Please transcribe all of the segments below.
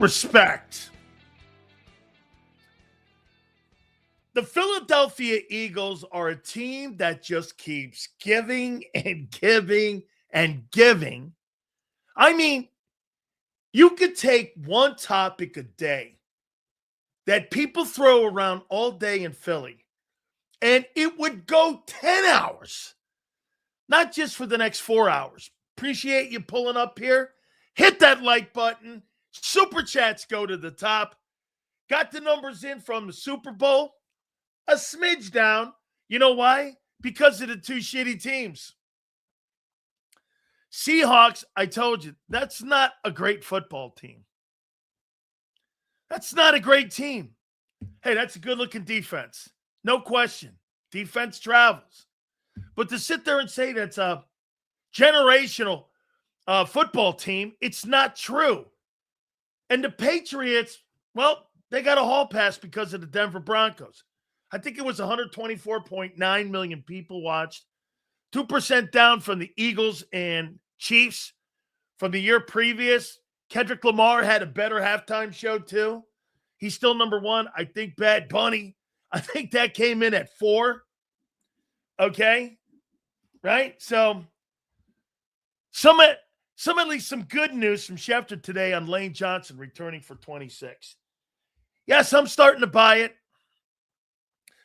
Respect. The Philadelphia Eagles are a team that just keeps giving and giving and giving. I mean, you could take one topic a day that people throw around all day in Philly, and it would go 10 hours, not just for the next 4 hours. Appreciate you pulling up here. Hit that like button. Super chats go to the top. Got the numbers in from the Super Bowl. A smidge down. You know why? Because of the two shitty teams. Seahawks, I told you, that's not a great football team. That's not a great team. Hey, that's a good-looking defense. No question. Defense travels. But to sit there and say that's a generational football team, it's not true. And the Patriots, well, they got a hall pass because of the Denver Broncos. I think it was 124.9 million people watched. 2% down from the Eagles and Chiefs from the year previous. Kendrick Lamar had a better halftime show too. He's still number one. I think Bad Bunny, I think that came in at 4. Okay? Right? So at least some good news from Schefter today on Lane Johnson returning for 26. Yes, I'm starting to buy it.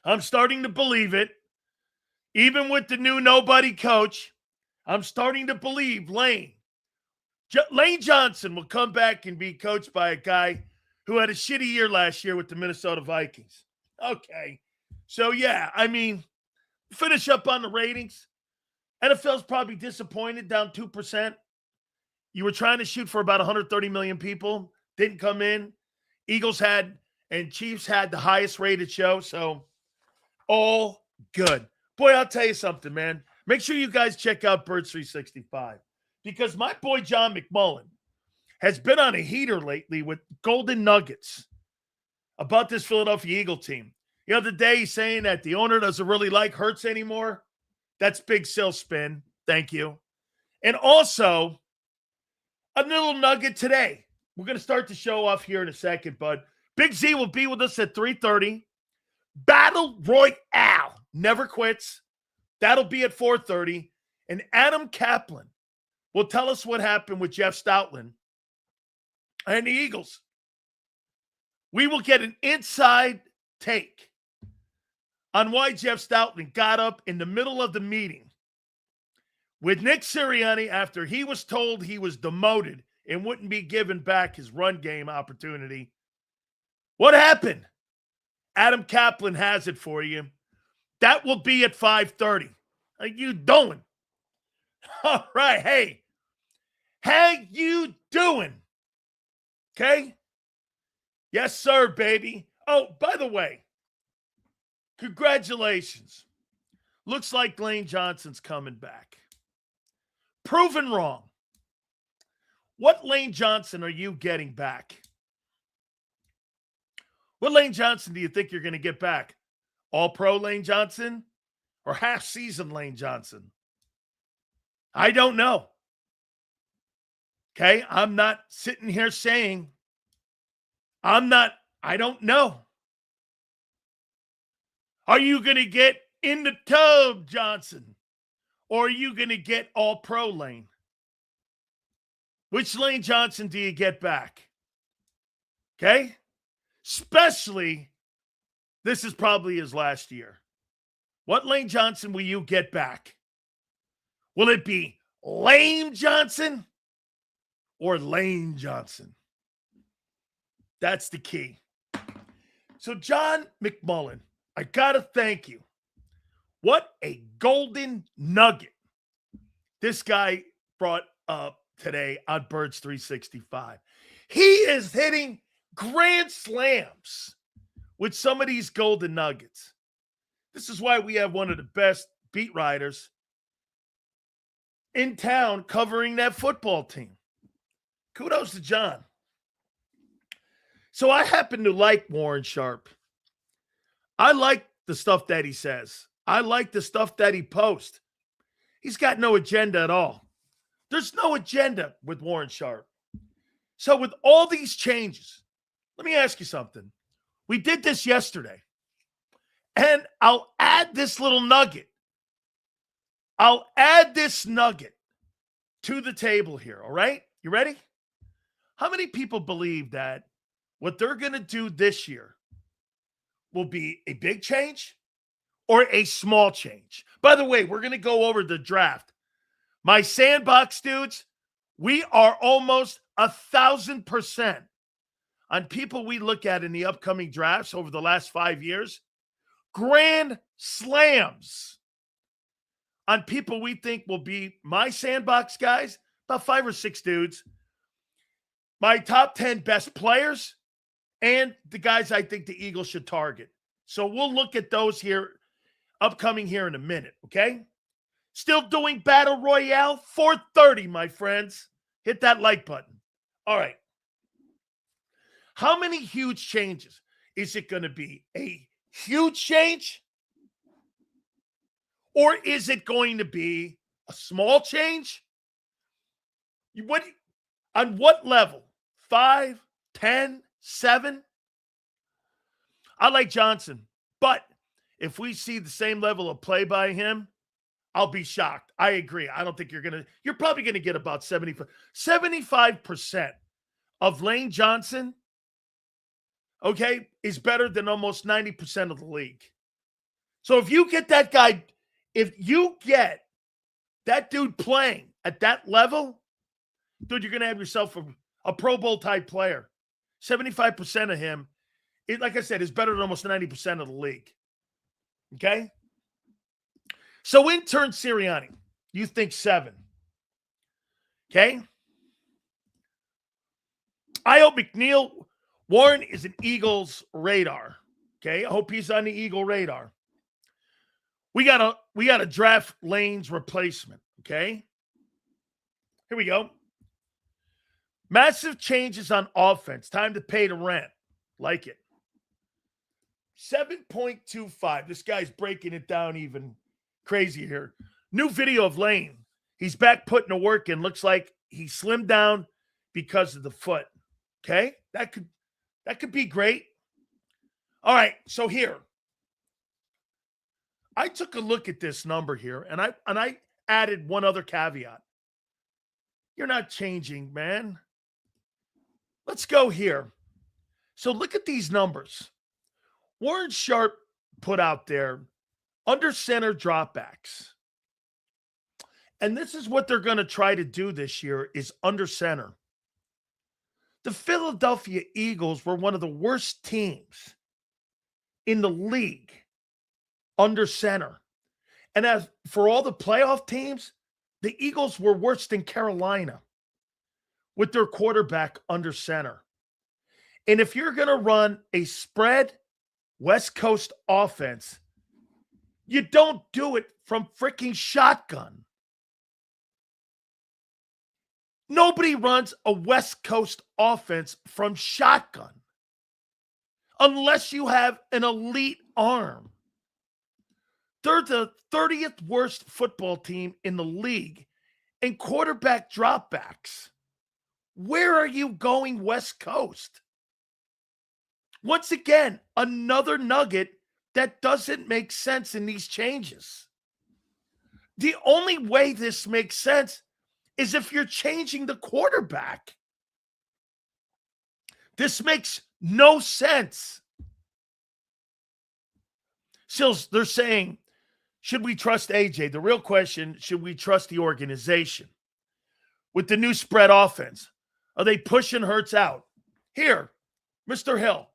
I'm starting to believe it. Even with the new nobody coach, I'm starting to believe Lane Johnson will come back and be coached by a guy who had a shitty year last year with the Minnesota Vikings. Okay. So, yeah, I mean, finish up on the ratings. NFL's probably disappointed, down 2%. You were trying to shoot for about 130 million people. Didn't come in. Eagles had and Chiefs had the highest rated show. So, all good. Boy, I'll tell you something, man. Make sure you guys check out Birds 365 because my boy John McMullen has been on a heater lately with golden nuggets about this Philadelphia Eagle team. The other day, he's saying that the owner doesn't really like Hurts anymore. That's big sales spin. Thank you. And also, a little nugget today. We're going to start the show off here in a second, but Big Z will be with us at 3:30. Battle Royale never quits. That'll be at 4:30. And Adam Kaplan will tell us what happened with Jeff Stoutland and the Eagles. We will get an inside take on why Jeff Stoutland got up in the middle of the meeting with Nick Sirianni after he was told he was demoted and wouldn't be given back his run game opportunity. What happened? Adam Kaplan has it for you. That will be at 5:30. How you doing? All right. Hey, how you doing? Okay? Yes, sir, baby. Oh, by the way, congratulations. Looks like Lane Johnson's coming back. Proven wrong. What Lane Johnson are you getting back? What Lane Johnson do you think you're going to get back? All-Pro Lane Johnson or half-season Lane Johnson? I don't know. Okay? I'm not sitting here saying I don't know. Are you going to get in the tub, Johnson? Or are you going to get All-Pro Lane? Which Lane Johnson do you get back? Okay? Especially, this is probably his last year. What Lane Johnson will you get back? Will it be Lame Johnson or Lane Johnson? That's the key. So, John McMullen, I got to thank you. What a golden nugget this guy brought up today on Birds 365. He is hitting grand slams with some of these golden nuggets. This is why we have one of the best beat writers in town covering that football team. Kudos to John. So I happen to like Warren Sharp. I like the stuff that he says. I like the stuff that he posts. He's got no agenda at all. There's no agenda with Warren Sharp. So with all these changes, let me ask you something. We did this yesterday, and I'll add this little nugget. I'll add this nugget to the table here, all right? You ready? How many people believe that what they're going to do this year will be a big change or a small change? By the way, we're going to go over the draft. My sandbox dudes, we are almost 1,000% on people we look at in the upcoming drafts over the last 5 years. Grand slams on people we think will be my sandbox guys, about 5 or 6 dudes. My top 10 best players and the guys I think the Eagles should target. So we'll look at those here, upcoming here in a minute, okay? Still doing Battle Royale, 4:30, my friends. Hit that like button. All right. How many huge changes? Is it going to be a huge change? Or is it going to be a small change? On what level? 5, 10, 7? I like Johnson, but if we see the same level of play by him, I'll be shocked. I agree. I don't think you're probably going to get about 75% of Lane Johnson, okay, is better than almost 90% of the league. So if you get that guy, if you get that dude playing at that level, dude, you're going to have yourself a Pro Bowl type player. 75% of him, like I said, is better than almost 90% of the league. Okay? So intern Sirianni, you think 7. Okay? I hope Warren is an Eagles radar. Okay? I hope he's on the Eagle radar. We gotta draft Lane's replacement. Okay? Here we go. Massive changes on offense. Time to pay the rent. Like it. 7.25. This guy's breaking it down even crazy here. New video of Lane. He's back putting the work in. Looks like he slimmed down because of the foot. Okay? That could be great. All right, so here. I took a look at this number here, and I added one other caveat. You're not changing, man. Let's go here. So look at these numbers. Warren Sharp put out there under center dropbacks. And this is what they're going to try to do this year is under center. The Philadelphia Eagles were one of the worst teams in the league under center. And as for all the playoff teams, the Eagles were worse than Carolina with their quarterback under center. And if you're going to run a spread West Coast offense, you don't do it from freaking shotgun. Nobody runs a West Coast offense from shotgun unless you have an elite arm. They're the 30th worst football team in the league in quarterback dropbacks. Where are you going West Coast? Once again, another nugget that doesn't make sense in these changes. The only way this makes sense is if you're changing the quarterback. This makes no sense. Sills, they're saying, should we trust AJ? The real question, should we trust the organization? With the new spread offense, are they pushing Hurts out? Here, Mr. Hill,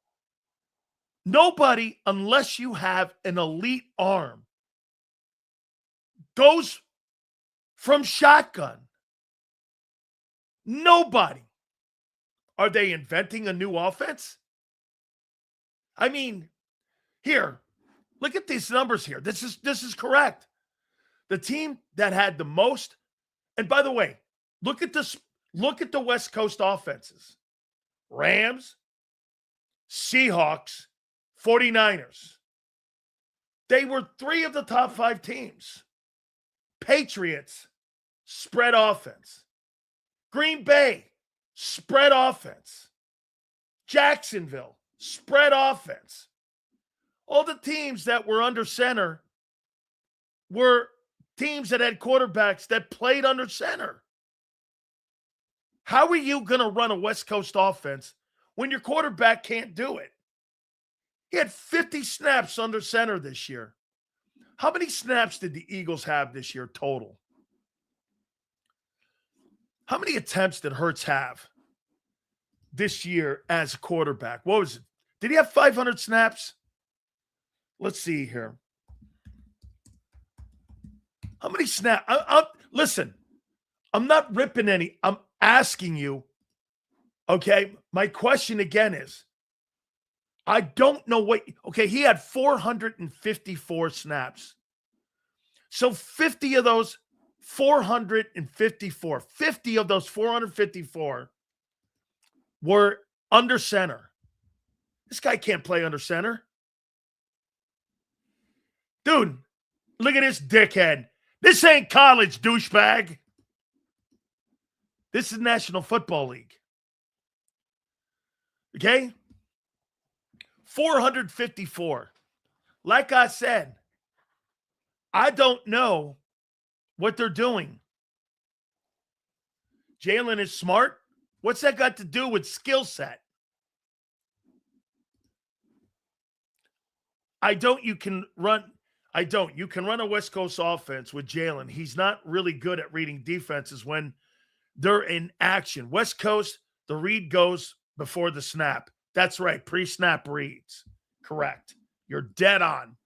nobody, unless you have an elite arm, goes from shotgun. Nobody. Are they inventing a new offense? I mean, here, look at these numbers here. This is correct. The team that had the most, and by the way, look at this. Look at the West Coast offenses. Rams, Seahawks, 49ers. They were 3 of the top 5 teams. Patriots, spread offense. Green Bay, spread offense. Jacksonville, spread offense. All the teams that were under center were teams that had quarterbacks that played under center. How are you going to run a West Coast offense when your quarterback can't do it? He had 50 snaps under center this year. How many snaps did the Eagles have this year total? How many attempts did Hurts have this year as a quarterback? What was it? Did he have 500 snaps? Let's see here. How many snaps? Listen, I'm not ripping any. I'm asking you, okay? My question again is, I don't know what, okay, he had 454 snaps. So 50 of those 454, 50 of those 454 were under center. This guy can't play under center. Dude, look at this dickhead. This ain't college, douchebag. This is National Football League. Okay? 454. Like I said, I don't know what they're doing. Jalen is smart. What's that got to do with skill set? You can run a West Coast offense with Jalen. He's not really good at reading defenses when they're in action. West Coast, the read goes before the snap. That's right. Pre-snap reads. Correct. You're dead on.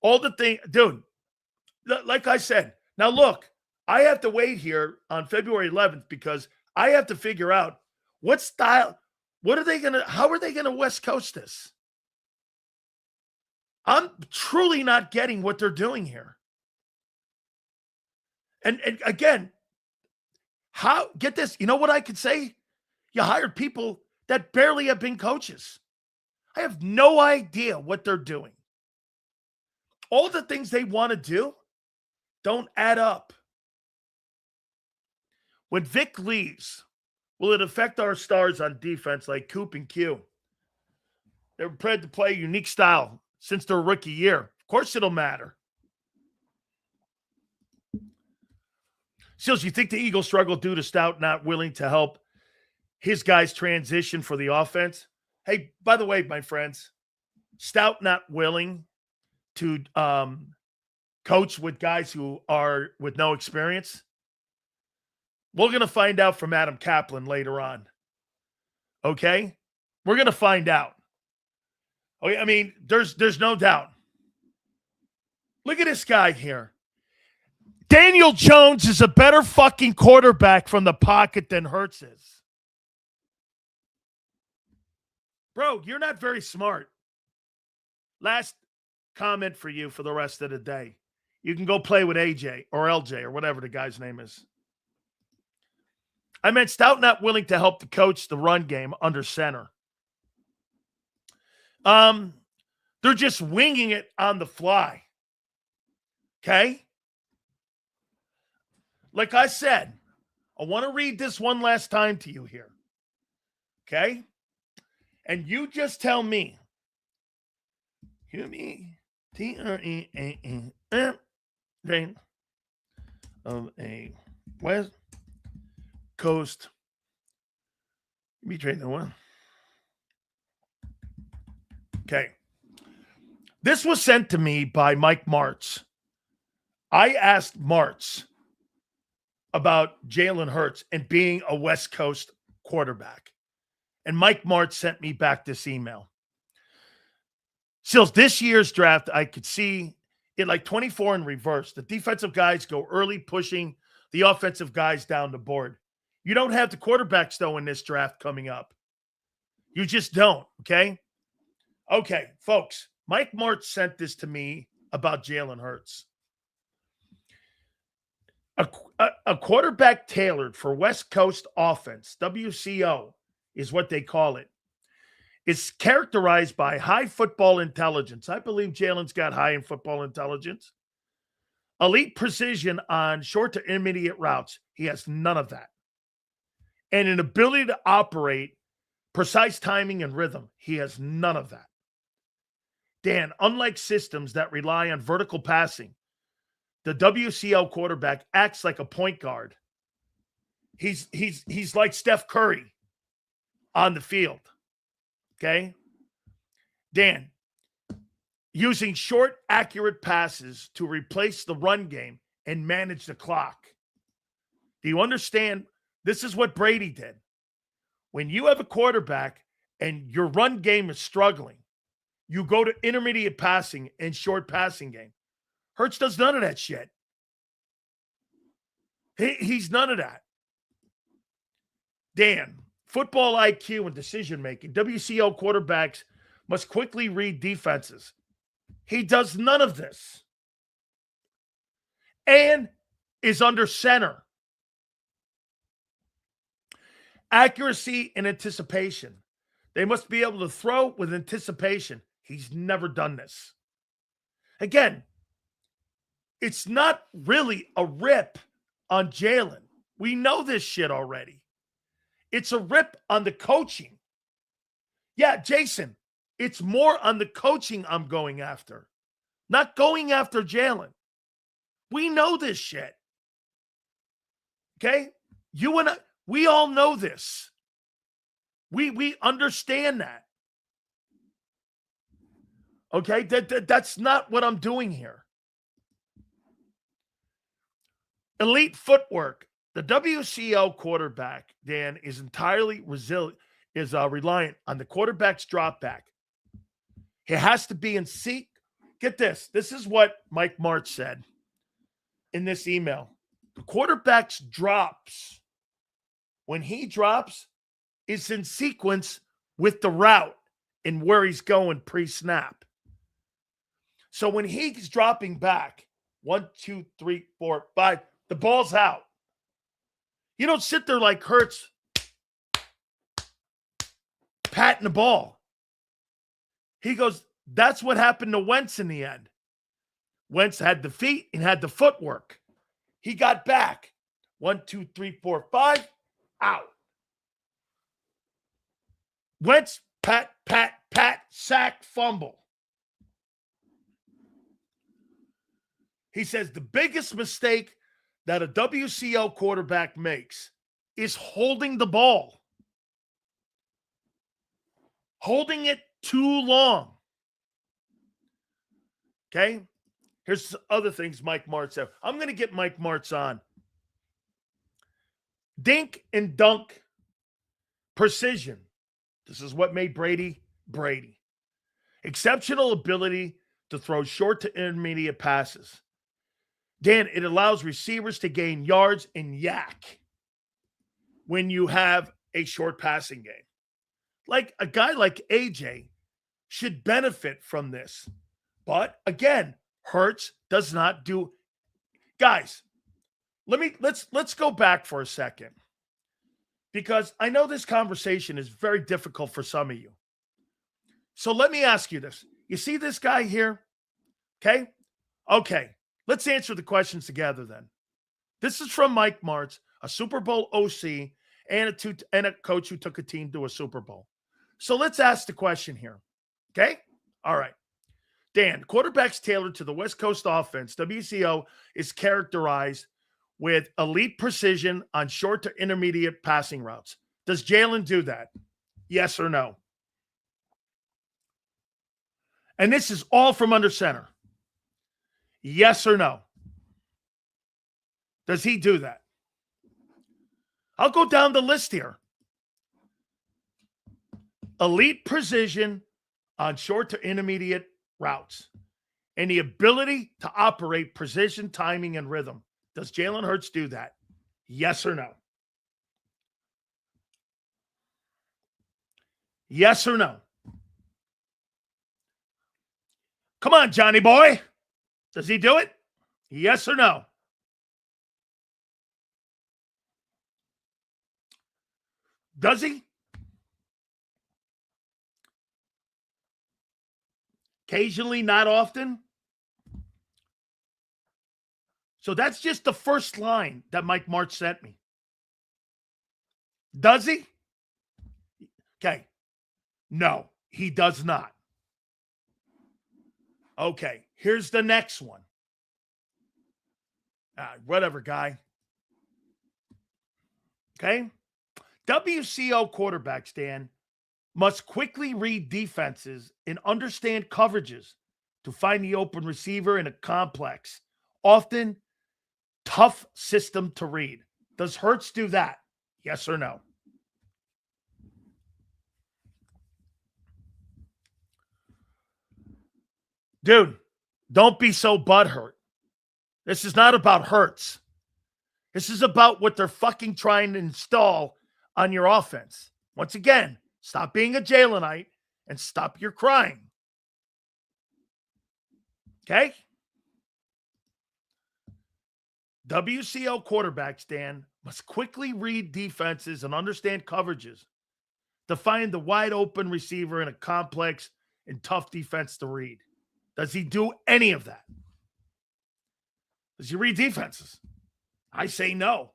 All the thing, dude, like I said, now look, I have to wait here on February 11th because I have to figure out what style, how are they going to West Coast this? I'm truly not getting what they're doing here. And again, get this, you know what I could say? You hired people that barely have been coaches. I have no idea what they're doing. All the things they want to do don't add up. When Vic leaves, will it affect our stars on defense like Coop and Q? They're prepared to play a unique style since their rookie year. Of course it'll matter. Seals, you think the Eagles struggle due to Stout not willing to help his guys transition for the offense? Hey, by the way, my friends, Stout not willing to coach with guys who are with no experience? We're going to find out from Adam Kaplan later on. Okay? We're going to find out. Okay, I mean, there's no doubt. Look at this guy here. Daniel Jones is a better fucking quarterback from the pocket than Hurts is. Bro, you're not very smart. Last comment for you for the rest of the day. You can go play with AJ or LJ or whatever the guy's name is. I meant Stout not willing to help the coach the run game under center. They're just winging it on the fly. Okay? Like I said, I want to read this one last time to you here. Okay? And you just tell me. Hear me? T-R-E-A-N of a West Coast. Be trading the one. Okay. This was sent to me by Mike Martz. I asked Martz about Jalen Hurts and being a West Coast quarterback. And Mike Martz sent me back this email. Sills, this year's draft, I could see it like 24 in reverse. The defensive guys go early, pushing the offensive guys down the board. You don't have the quarterbacks, though, in this draft coming up. You just don't, okay? Okay, folks, Mike Martz sent this to me about Jalen Hurts. A quarterback tailored for West Coast offense, WCO is what they call it, is characterized by high football intelligence. I believe Jalen's got high in football intelligence. Elite precision on short to intermediate routes. He has none of that. and an ability to operate precise timing and rhythm. He has none of that. Dan, unlike systems that rely on vertical passing, the WCL quarterback acts like a point guard. He's like Steph Curry on the field. Okay? Dan, using short, accurate passes to replace the run game and manage the clock. Do you understand? This is what Brady did. When you have a quarterback and your run game is struggling, you go to intermediate passing and short passing game. Hurts does none of that shit. He's none of that. Dan, football IQ and decision making. WCL quarterbacks must quickly read defenses. He does none of this. And is under center. Accuracy and anticipation. They must be able to throw with anticipation. He's never done this. Again, it's not really a rip on Jalen. We know this shit already. It's a rip on the coaching. Yeah, Jason, it's more on the coaching I'm going after, not going after Jalen. We know this shit. Okay? You and I, we all know this. We understand that. Okay? That's not what I'm doing here. Elite footwork. The WCL quarterback, Dan, is entirely reliant on the quarterback's drop back. He has to be in sync. Get this. This is what Mike Martz said in this email. The quarterback's drops, when he drops, is in sequence with the route and where he's going pre-snap. So when he's dropping back, 1, 2, 3, 4, 5, the ball's out. You don't sit there like Hurts patting the ball. He goes, that's what happened to Wentz in the end. Wentz had the feet and had the footwork. He got back. 1, 2, 3, 4, 5, out. Wentz, pat, sack, fumble. He says the biggest mistake that a WCL quarterback makes is holding the ball. Holding it too long. Okay? Here's other things Mike Martz said. I'm going to get Mike Martz on. Dink and dunk precision. This is what made Brady Brady. Exceptional ability to throw short to intermediate passes. Dan, it allows receivers to gain yards and yak when you have a short passing game. Like a guy like AJ should benefit from this. But again, Hurts does not do. Guys, let's go back for a second. Because I know this conversation is very difficult for some of you. So let me ask you this. You see this guy here? Okay? Okay. Let's answer the questions together then. This is from Mike Martz, a Super Bowl OC, and a coach who took a team to a Super Bowl. So let's ask the question here. Okay? All right. Dan, quarterbacks tailored to the West Coast offense, WCO, is characterized with elite precision on short to intermediate passing routes. Does Jalen do that? Yes or no? And this is all from under center. Yes or no? Does he do that? I'll go down the list here. Elite precision on short to intermediate routes and the ability to operate precision, timing, and rhythm. Does Jalen Hurts do that? Yes or no? Yes or no? Come on, Johnny boy. Does he do it? Yes or no? Does he? Occasionally, not often. So that's just the first line that Mike Martz sent me. Does he? Okay. No, he does not. Okay, here's the next one. Whatever, guy. Okay. WCO quarterbacks, Dan, must quickly read defenses and understand coverages to find the open receiver in a complex, often tough system to read. Does Hurts do that? Yes or no? Dude, don't be so butthurt. This is not about Hurts. This is about what they're fucking trying to install on your offense. Once again, stop being a Jalenite and stop your crying. Okay? WCL quarterbacks, Dan, must quickly read defenses and understand coverages to find the wide open receiver in a complex and tough defense to read. Does he do any of that? Does he read defenses? I say no.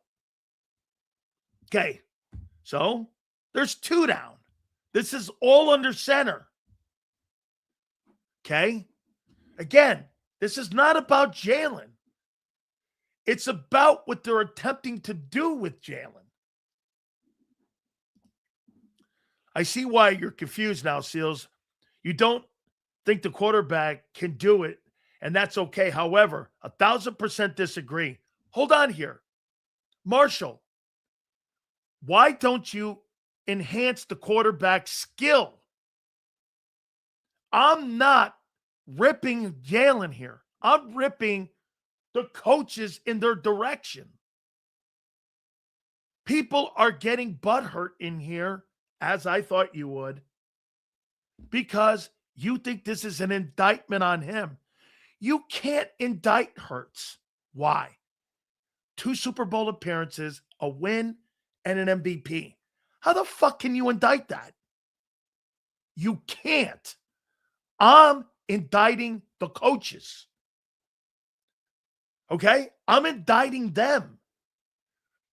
Okay, so there's 2 down. This is all under center. Okay? Again, this is not about Jalen. It's about what they're attempting to do with Jalen. I see why you're confused now, Seals. You don't think the quarterback can do it, and that's okay. However, 1,000% disagree. Hold on here. Marshall, why don't you enhance the quarterback's skill? I'm not ripping Jalen here. I'm ripping the coaches in their direction. People are getting butthurt in here, as I thought you would, because you think this is an indictment on him. You can't indict Hurts. Why? 2 Super Bowl appearances, a win, and an MVP. How the fuck can you indict that? You can't. I'm indicting the coaches. Okay? I'm indicting them.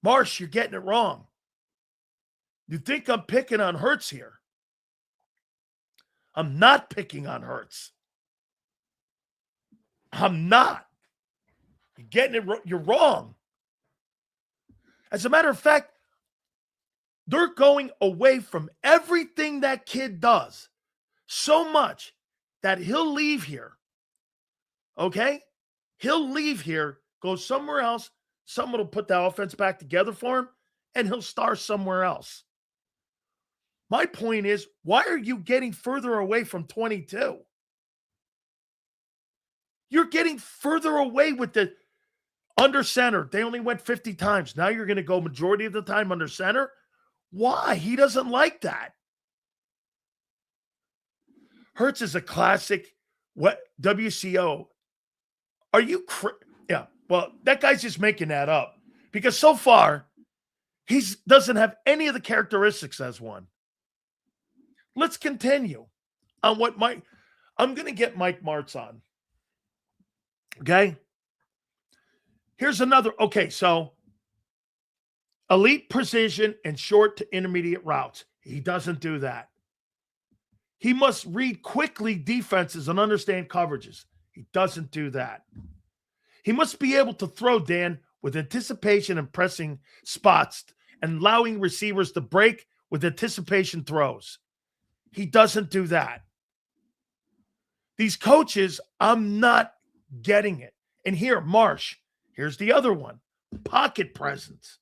Marsh, you're getting it wrong. You think I'm picking on Hurts here. I'm not picking on Hurts. I'm not. You're getting it. You're wrong. As a matter of fact, they're going away from everything that kid does so much that he'll leave here. Okay? He'll leave here, go somewhere else. Someone will put that offense back together for him, and he'll star somewhere else. My point is, why are you getting further away from 22? You're getting further away with the under center. They only went 50 times. Now you're going to go majority of the time under center. Why? He doesn't like that. Hurts is a classic. What WCO? Are you? Yeah. Well, that guy's just making that up because so far he doesn't have any of the characteristics as one. Let's continue on what I'm going to get Mike Martz on. Okay. Here's another. Okay. So elite precision and short to intermediate routes. He doesn't do that. He must read quickly defenses and understand coverages. He doesn't do that. He must be able to throw, Dan, with anticipation and pressing spots and allowing receivers to break with anticipation throws. He doesn't do that. These coaches, I'm not getting it. And here, Marsh, here's the other one. Pocket presence.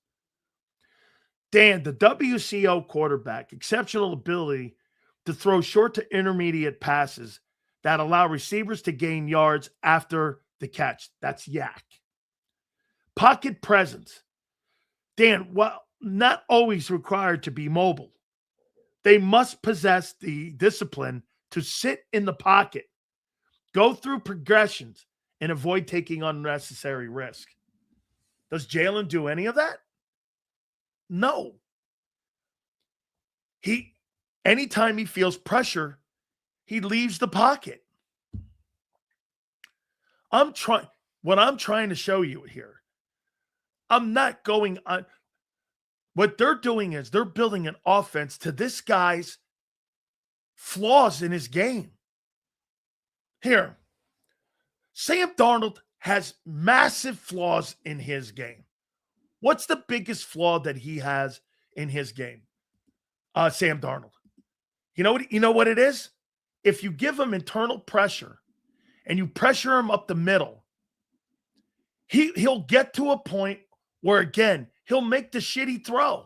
Dan, the WCO quarterback, exceptional ability to throw short to intermediate passes that allow receivers to gain yards after the catch. That's yak. Pocket presence. Dan, well, not always required to be mobile. They must possess the discipline to sit in the pocket, go through progressions, and avoid taking unnecessary risk. Does Jalen do any of that? No. Anytime he feels pressure, he leaves the pocket. What I'm trying to show you here, I'm not going on. What they're doing is they're building an offense to this guy's flaws in his game. Here, Sam Darnold has massive flaws in his game. What's the biggest flaw that he has in his game? Sam Darnold. You know what it is? If you give him internal pressure and you pressure him up the middle, he'll get to a point where, again, he'll make the shitty throw.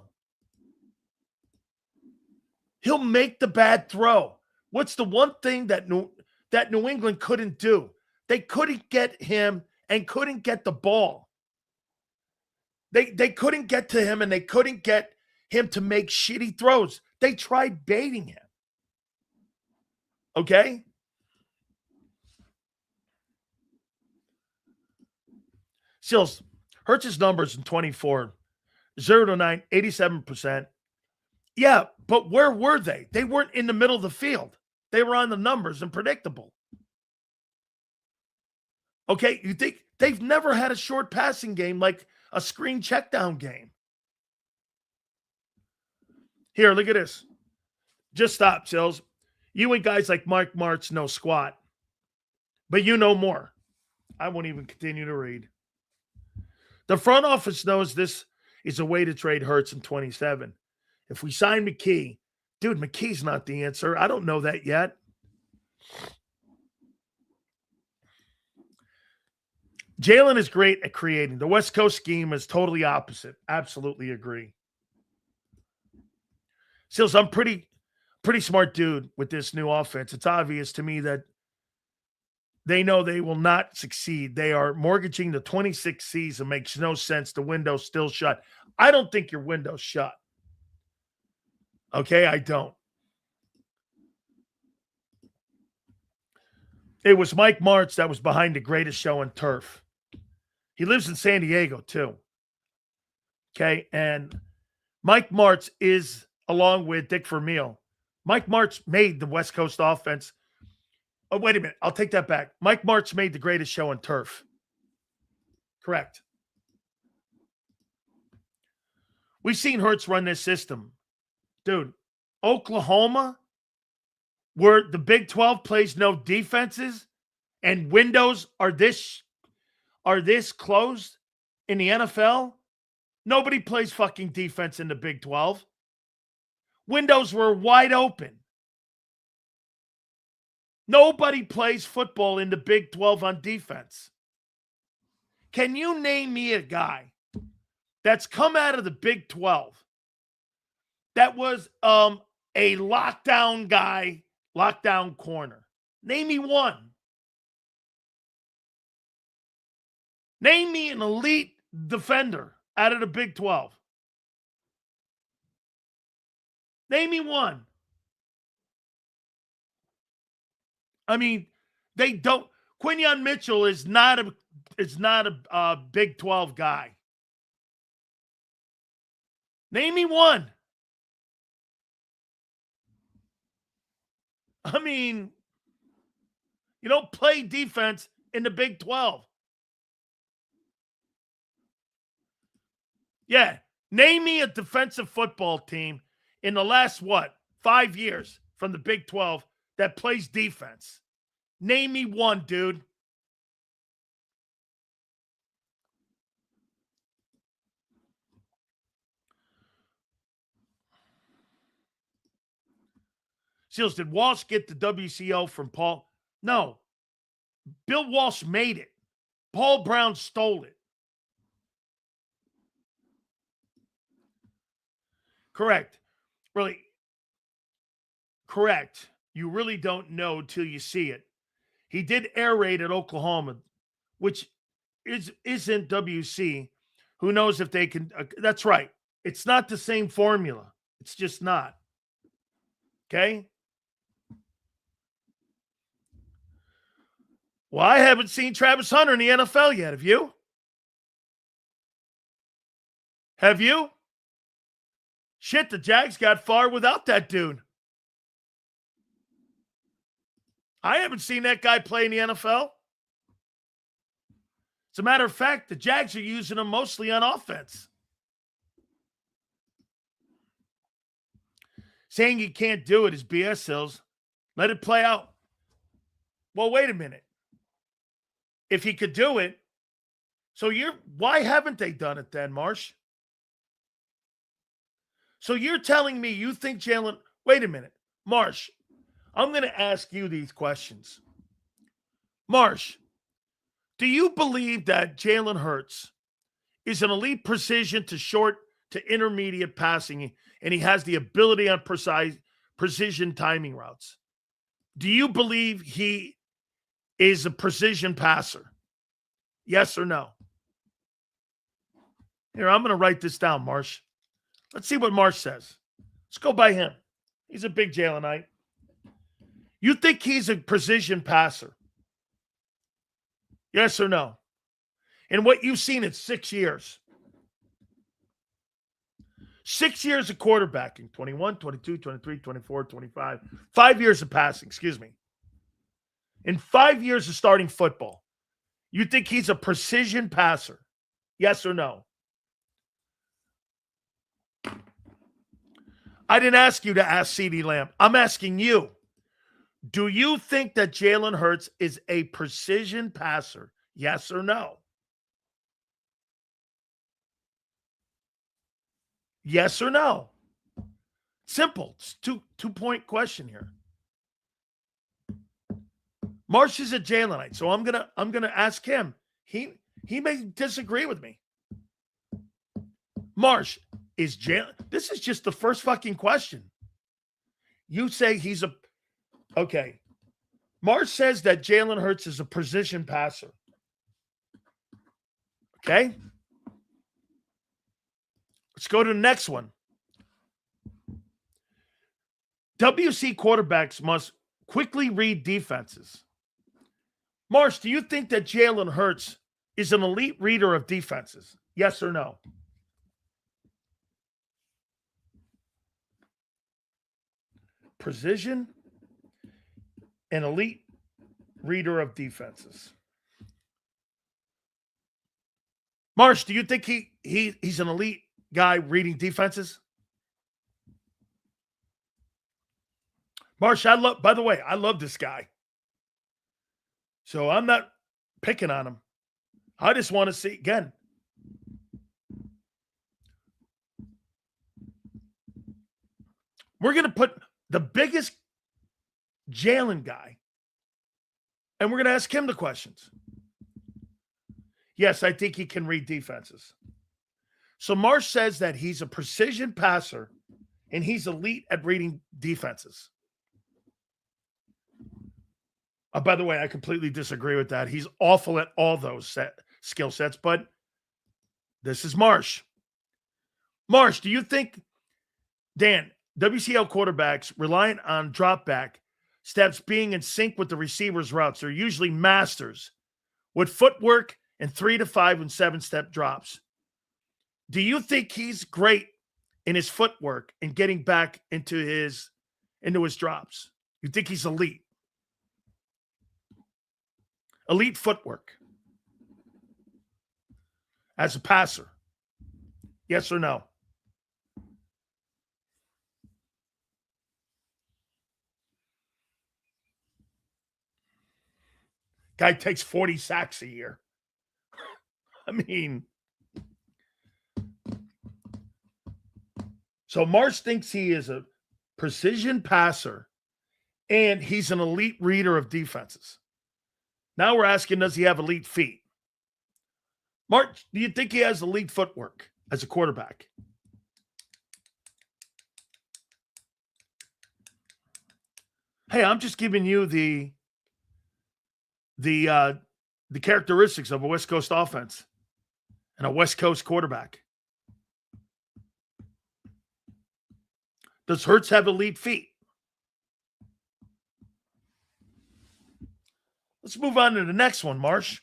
He'll make the bad throw. What's the one thing that New England couldn't do? They couldn't get him and couldn't get the ball. They couldn't get to him and they couldn't get him to make shitty throws. They tried baiting him. Okay? Sills, Hurts's numbers in 24, 0 to 9, 87%. Yeah, but where were they? They weren't in the middle of the field. They were on the numbers and predictable. Okay, you think they've never had a short passing game like a screen check down game. Here, look at this. Just stop, Sills. You and guys like Mike Martz know squat, but you know more. I won't even continue to read. The front office knows this is a way to trade Hurts in 27. If we sign McKee, dude, McKee's not the answer. I don't know that yet. Jalen is great at creating. The West Coast scheme is totally opposite. Absolutely agree. Sills, I'm pretty smart dude with this new offense. It's obvious to me that they know they will not succeed. They are mortgaging the 26th season. Makes no sense. The window's still shut. I don't think your window's shut. Okay, I don't. It was Mike Martz that was behind the greatest show on turf. He lives in San Diego, too. Okay, and Mike Martz is, along with Dick Vermeil, Mike Martz made the West Coast offense. Oh, wait a minute. I'll take that back. Mike Martz made the greatest show on turf. Correct. We've seen Hurts run this system. Dude, Oklahoma, where the Big 12 plays no defenses and windows are this closed in the NFL, nobody plays fucking defense in the Big 12. Windows were wide open. Nobody plays football in the Big 12 on defense. Can you name me a guy that's come out of the Big 12 that was a lockdown guy, lockdown corner? Name me one. Name me an elite defender out of the Big 12. Name me one. I mean, they don't. Quinyon Mitchell is not a Big 12 guy. Name me one. I mean, you don't play defense in the Big 12. Yeah. Name me a defensive football team in the last, 5 years from the Big 12 that plays defense. Name me one, dude. Seals, did Walsh get the WCO from Paul? No. Bill Walsh made it. Paul Brown stole it. Correct. Really. Correct. You really don't know till you see it. He did air raid at Oklahoma, which isn't WC. Who knows if they can? That's right. It's not the same formula. It's just not. Okay? Well, I haven't seen Travis Hunter in the NFL yet. Have you? Have you? Shit, the Jags got far without that dude. I haven't seen that guy play in the NFL. As a matter of fact, the Jags are using him mostly on offense. Saying he can't do it is BS, Hills. Let it play out. Well, wait a minute. If he could do it, why haven't they done it then, Marsh? So you're telling me you think Jalen, wait a minute, Marsh, I'm going to ask you these questions. Marsh, do you believe that Jalen Hurts is an elite precision to short to intermediate passing, and he has the ability on precision timing routes? Do you believe he is a precision passer? Yes or no? Here, I'm going to write this down, Marsh. Let's see what Marsh says. Let's go by him. He's a big Jalenite. You think he's a precision passer? Yes or no? And what you've seen in 6 years. 6 years of quarterbacking, 21, 22, 23, 24, 25. 5 years of passing, excuse me. In 5 years of starting football, you think he's a precision passer? Yes or no? I didn't ask you to ask CeeDee Lamb. I'm asking you. Do you think that Jalen Hurts is a precision passer? Yes or no? Yes or no? Simple. It's two-point question here. Marsh is a Jalenite, so I'm gonna ask him. He may disagree with me. Marsh, is Jalen? This is just the first fucking question. You say he's a okay. Marsh says that Jalen Hurts is a precision passer. Okay. Let's go to the next one. WC quarterbacks must quickly read defenses. Marsh, do you think that Jalen Hurts is an elite reader of defenses? Yes or no? Precision and elite reader of defenses. Marsh, do you think he's an elite guy reading defenses? Marsh, by the way, I love this guy. So I'm not picking on him. I just want to see, again, we're going to put the biggest Jalen guy, and we're going to ask him the questions. Yes, I think he can read defenses. So Marsh says that he's a precision passer, and he's elite at reading defenses. By the way, I completely disagree with that. He's awful at all those skill sets, but this is Marsh. Marsh, do you think, Dan, WCL quarterbacks reliant on drop back steps being in sync with the receiver's routes are usually masters with footwork and 3 to 5 and 7-step drops? Do you think he's great in his footwork and getting back into his drops? You think he's elite? Elite footwork as a passer? Yes or no? Guy takes 40 sacks a year. I mean, so Marsh thinks he is a precision passer and he's an elite reader of defenses. Now we're asking, does he have elite feet? Marsh, do you think he has elite footwork as a quarterback? Hey, I'm just giving you the characteristics of a West Coast offense and a West Coast quarterback. Does Hurts have elite feet? Let's move on to the next one, Marsh.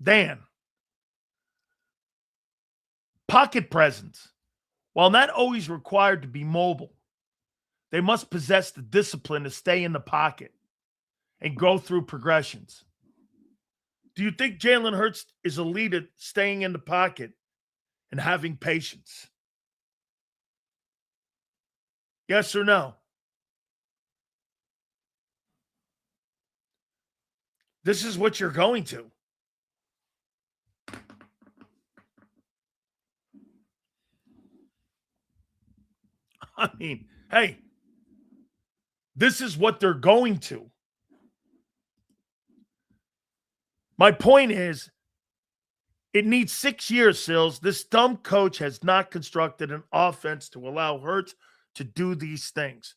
Dan. Pocket presence. While not always required to be mobile, they must possess the discipline to stay in the pocket and go through progressions. Do you think Jalen Hurts is elite at staying in the pocket and having patience? Yes or no? This is what you're going to. I mean, hey, this is what they're going to. My point is, it needs 6 years, Sills. This dumb coach has not constructed an offense to allow Hurts to do these things.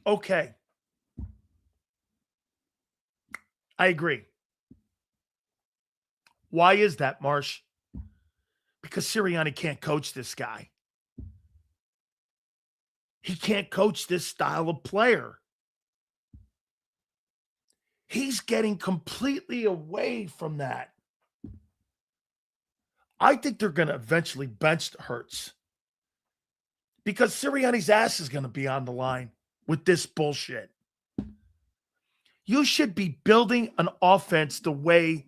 Okay. I agree. Why is that, Marsh? Because Sirianni can't coach this guy. He can't coach this style of player. He's getting completely away from that. I think they're going to eventually bench Hurts because Sirianni's ass is going to be on the line with this bullshit. You should be building an offense the way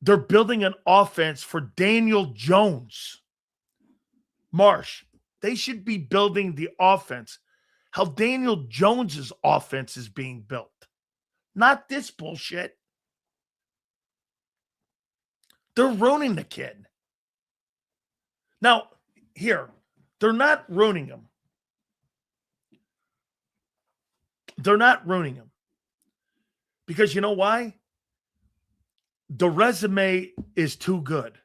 they're building an offense for Daniel Jones. Marsh, they should be building the offense how Daniel Jones's offense is being built. Not this bullshit. They're ruining the kid. Now, here, they're not ruining him. They're not ruining him. Because you know why? The resume is too good.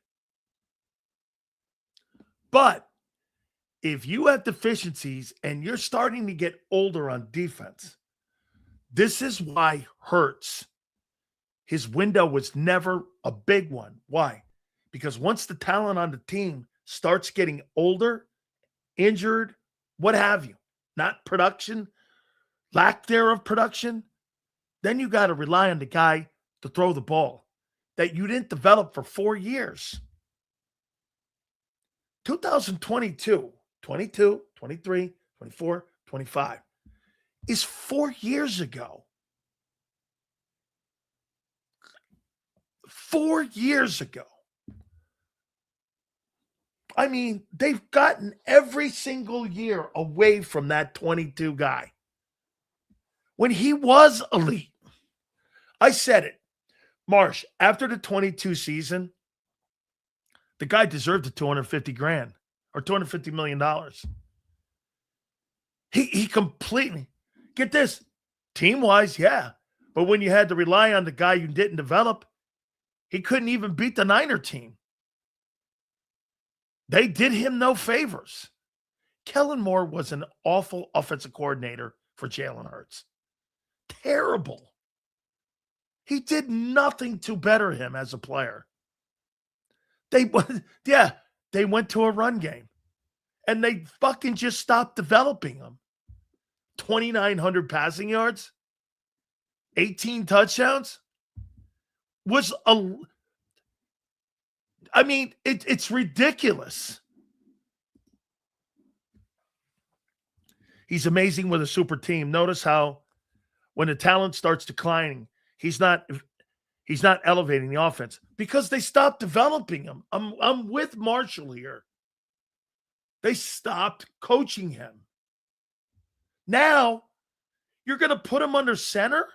But if you have deficiencies and you're starting to get older on defense, this is why Hurts, his window was never a big one. Why? Because once the talent on the team starts getting older, injured, what have you, not production, lack thereof production, then you got to rely on the guy to throw the ball that you didn't develop for 4 years. 2022, 22, 23, 24, 25 is 4 years ago. 4 years ago. I mean, they've gotten every single year away from that 22 guy. When he was elite, I said it. Marsh, after the 22 season, the guy deserved the $250,000 or $250 million. He completely, get this, team-wise, yeah. But when you had to rely on the guy you didn't develop, he couldn't even beat the Niner team. They did him no favors. Kellen Moore was an awful offensive coordinator for Jalen Hurts. Terrible. He did nothing to better him as a player. They went to a run game. And they fucking just stopped developing him. 2,900 passing yards, 18 touchdowns. It's ridiculous. He's amazing with a super team. Notice how when the talent starts declining, he's not elevating the offense because they stopped developing him. I'm with Marshall here. They stopped coaching him. Now, you're going to put him under center?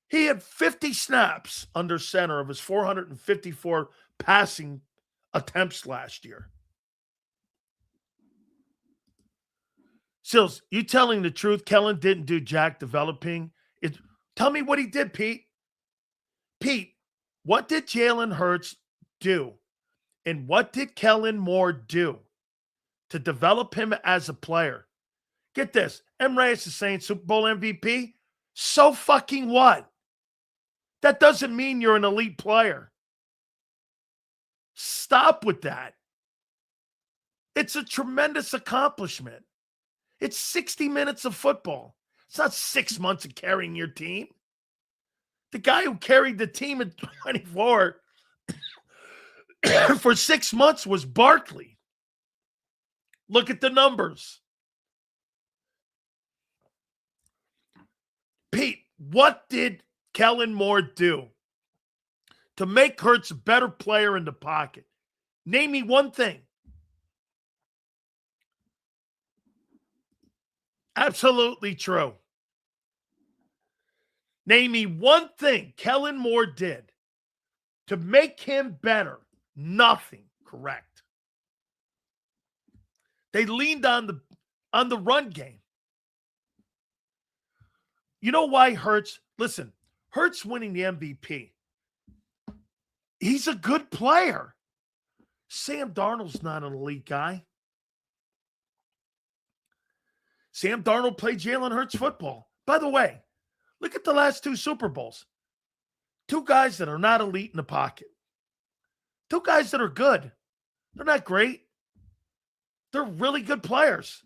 He had 50 snaps under center of his 454 passing attempts last year. Sills, you telling the truth? Kellen didn't do jack developing. Tell me what he did, Pete. Pete, what did Jalen Hurts do? And what did Kellen Moore do to develop him as a player? Get this. M. Reyes is saying Super Bowl MVP. So fucking what? That doesn't mean you're an elite player. Stop with that. It's a tremendous accomplishment. It's 60 minutes of football. It's not 6 months of carrying your team. The guy who carried the team in 24 for 6 months was Barkley. Look at the numbers. Pete, what did Kellen Moore do to make Hurts a better player in the pocket? Name me one thing. Absolutely true. Name me one thing Kellen Moore did to make him better. Nothing. Correct. They leaned on the run game. You know why Hurts? Listen, Hurts winning the MVP. He's a good player. Sam Darnold's not an elite guy. Sam Darnold played Jalen Hurts football. By the way, look at the last two Super Bowls. Two guys that are not elite in the pocket. Two guys that are good. They're not great. They're really good players.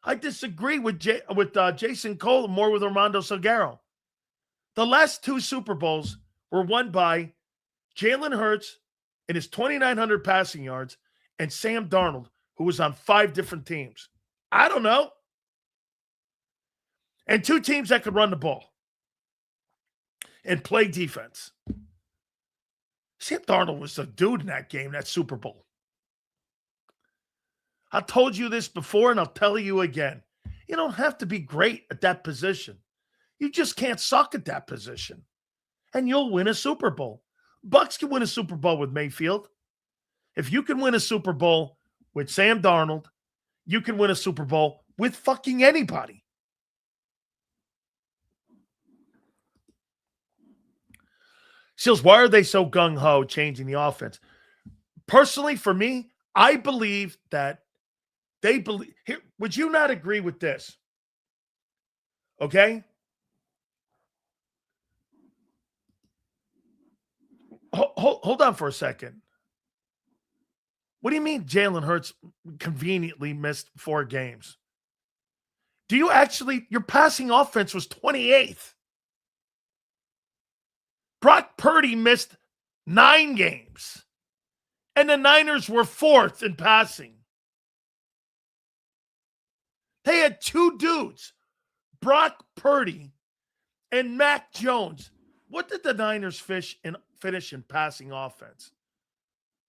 I disagree with Jason Cole and more with Armando Salguero. The last two Super Bowls were won by Jalen Hurts and his 2,900 passing yards and Sam Darnold, who was on 5 different teams. I don't know. And 2 teams that could run the ball and play defense. Sam Darnold was a dude in that game, that Super Bowl. I told you this before, and I'll tell you again. You don't have to be great at that position. You just can't suck at that position. And you'll win a Super Bowl. Bucks can win a Super Bowl with Mayfield. If you can win a Super Bowl with Sam Darnold, you can win a Super Bowl with fucking anybody. Seals, why are they so gung-ho changing the offense? Personally, for me, I believe that they believe. Here, would you not agree with this? Okay? Hold on for a second. What do you mean Jalen Hurts conveniently missed 4 games? Do you actually, your passing offense was 28th. Brock Purdy missed 9 games. And the Niners were 4th in passing. They had 2 dudes, Brock Purdy and Mac Jones. What did the Niners finish in passing offense?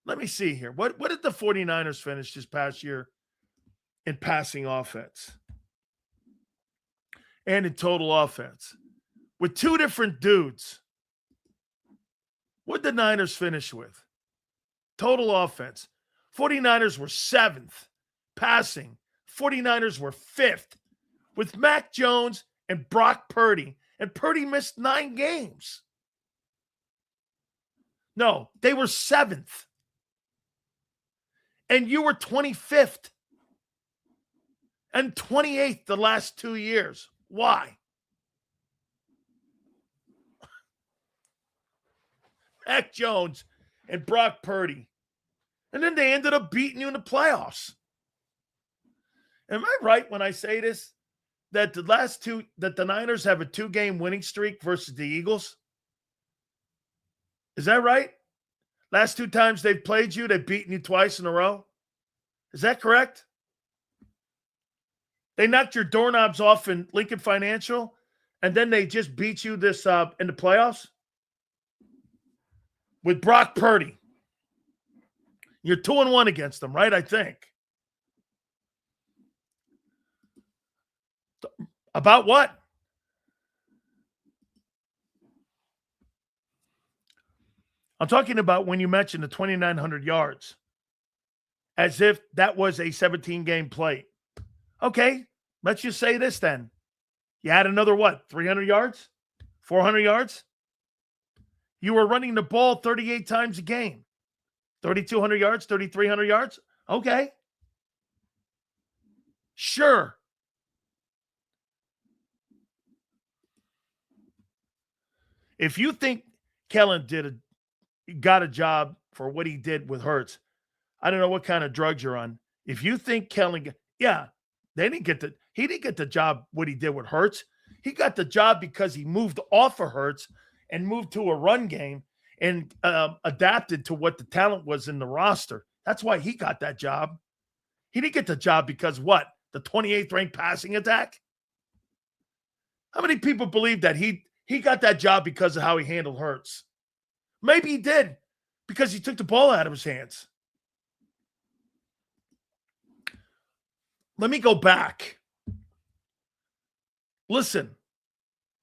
Let me see here. What did the 49ers finish this past year in passing offense? And in total offense? With 2 different dudes. What did the Niners finish with? Total offense. 49ers were 7th. Passing. 49ers were 5th. With Mac Jones and Brock Purdy. And Purdy missed 9 games. No, they were 7th. And you were 25th. And 28th the last 2 years. Why? Mac Jones and Brock Purdy. And then they ended up beating you in the playoffs. Am I right when I say this? That the Niners have a 2-game winning streak versus the Eagles? Is that right? Last 2 times they've played you, they've beaten you twice in a row? Is that correct? They knocked your doorknobs off in Lincoln Financial, and then they just beat you this in the playoffs? With Brock Purdy. You're 2-1 against them, right? I think. About what? I'm talking about when you mentioned the 2,900 yards. As if that was a 17-game play. Okay, let's just say this then. You had another what? 300 yards? 400 yards? You were running the ball 38 times a game. 3,200 yards, 3,300 yards? Okay. Sure. If you think Kellen got a job for what he did with Hurts, I don't know what kind of drugs you're on. If you think Kellen, he didn't get the job what he did with Hurts. He got the job because he moved off of Hurts and moved to a run game and adapted to what the talent was in the roster. That's why he got that job. He didn't get the job because what? The 28th ranked passing attack? How many people believe that he got that job because of how he handled Hurts? Maybe he did because he took the ball out of his hands. Let me go back. Listen,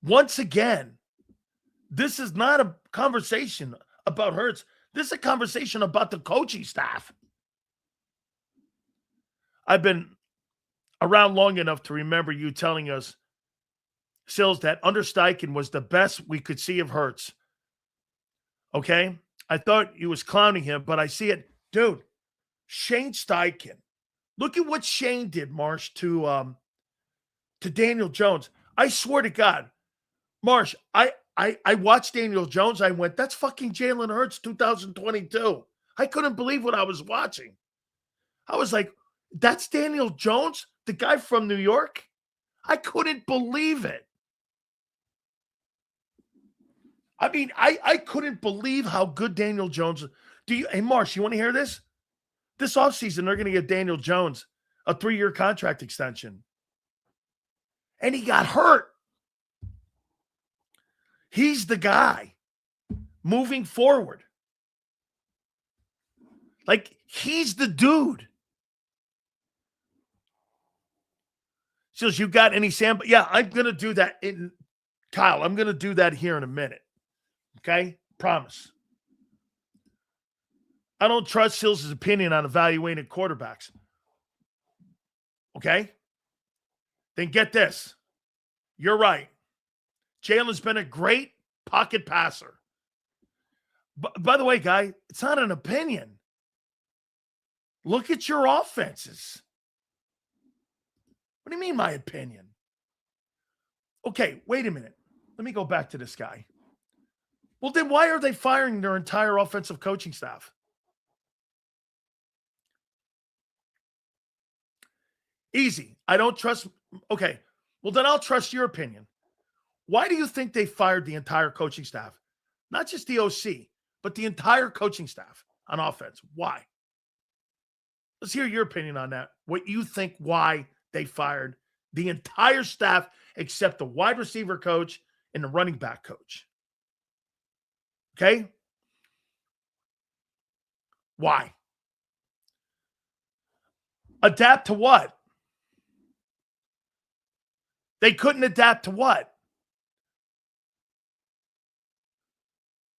once again, this is not a conversation about Hurts. This is a conversation about the coaching staff. I've been around long enough to remember you telling us, Sills, that under Steichen was the best we could see of Hurts. Okay? I thought you was clowning him, but I see it. Dude, Shane Steichen. Look at what Shane did, Marsh, to Daniel Jones. I swear to God, Marsh, I watched Daniel Jones. I went, that's fucking Jalen Hurts 2022. I couldn't believe what I was watching. I was like, that's Daniel Jones, the guy from New York? I couldn't believe it. I mean, I couldn't believe how good Daniel Jones. Hey, Marsh, you want to hear this? This offseason, they're going to give Daniel Jones a 3-year contract extension. And he got hurt. He's the guy moving forward. Like, he's the dude. Says, you got any sample? Yeah, I'm going to do that. Kyle, I'm going to do that here in a minute. Okay? Promise. I don't trust Sills' opinion on evaluating quarterbacks. Okay? Then get this. You're right. Jalen's been a great pocket passer. By the way, guy, it's not an opinion. Look at your offenses. What do you mean, my opinion? Okay, wait a minute. Let me go back to this guy. Well, then why are they firing their entire offensive coaching staff? Easy. I don't trust. Okay, well, then I'll trust your opinion. Why do you think they fired the entire coaching staff? Not just the OC, but the entire coaching staff on offense. Why? Let's hear your opinion on that. What you think why they fired the entire staff except the wide receiver coach and the running back coach. Okay? Why? Adapt to what? They couldn't adapt to what?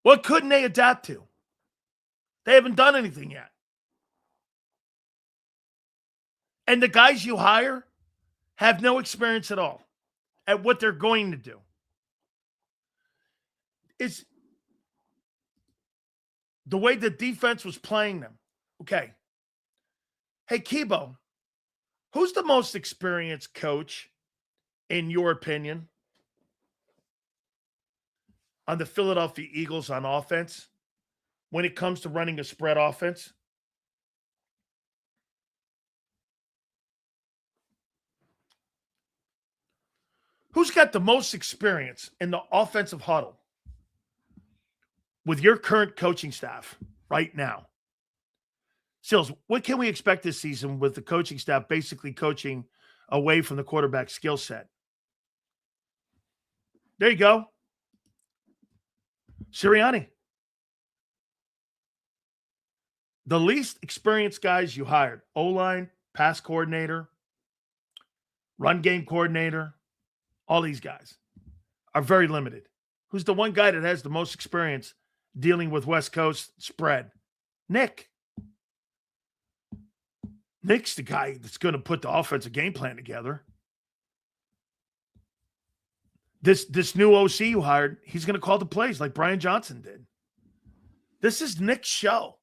What couldn't they adapt to? They haven't done anything yet. And the guys you hire have no experience at all at what they're going to do. It's the way the defense was playing them. Okay. Hey, Kibo, who's the most experienced coach, in your opinion, on the Philadelphia Eagles on offense when it comes to running a spread offense? Who's got the most experience in the offensive huddle with your current coaching staff right now? Sills, what can we expect this season with the coaching staff basically coaching away from the quarterback skill set? There you go. Sirianni. The least experienced guys you hired, O-line, pass coordinator, run game coordinator, all these guys are very limited. Who's the one guy that has the most experience dealing with West Coast spread? Nick. Nick's the guy that's going to put the offensive game plan together. This new OC you hired, he's going to call the plays like Brian Johnson did. This is Nick's show.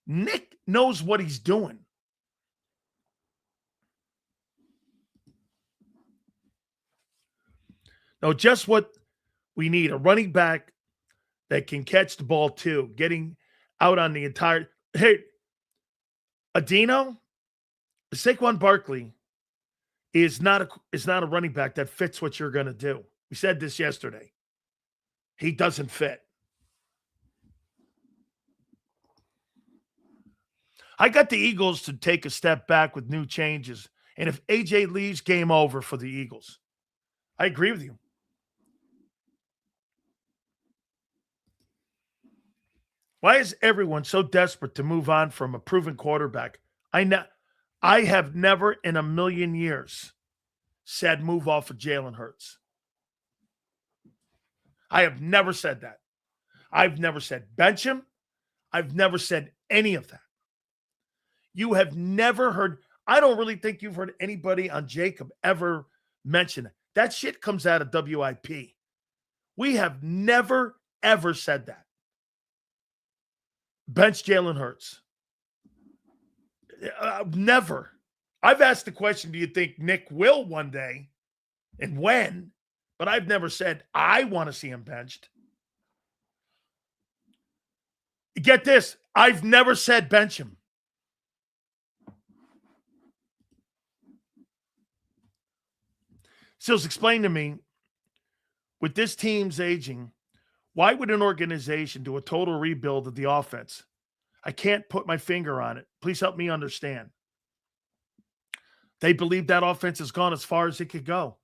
Nick knows what he's doing. No, just what we need, a running back that can catch the ball too, getting out on the entire. Hey, Adino, Saquon Barkley is not a running back that fits what you're going to do. We said this yesterday. He doesn't fit. I got the Eagles to take a step back with new changes And if AJ leaves, game over for the Eagles. I agree with you. Why is everyone so desperate to move on from a proven quarterback? I have never in a million years said move off of Jalen Hurts. I have never said that. I've never said bench him. I've never said any of that. You have never heard, I don't really think you've heard anybody on JAKIB ever mention it. That shit comes out of WIP. We have never, ever said that. Bench Jalen Hurts. Never. I've asked the question, do you think Nick will one day and when? But I've never said I want to see him benched. Get this. I've never said bench him. Sills, explain to me, with this team's aging, why would an organization do a total rebuild of the offense? I can't put my finger on it. Please help me understand. They believe that offense has gone as far as it could go.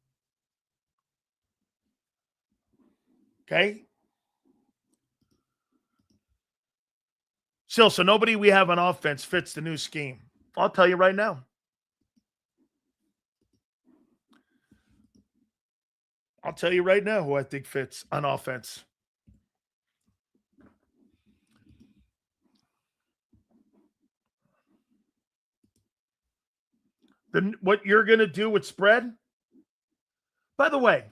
Okay? Still, so nobody we have on offense fits the new scheme. I'll tell you right now. I'll tell you right now who I think fits on offense. Then what you're going to do with spread? By the way,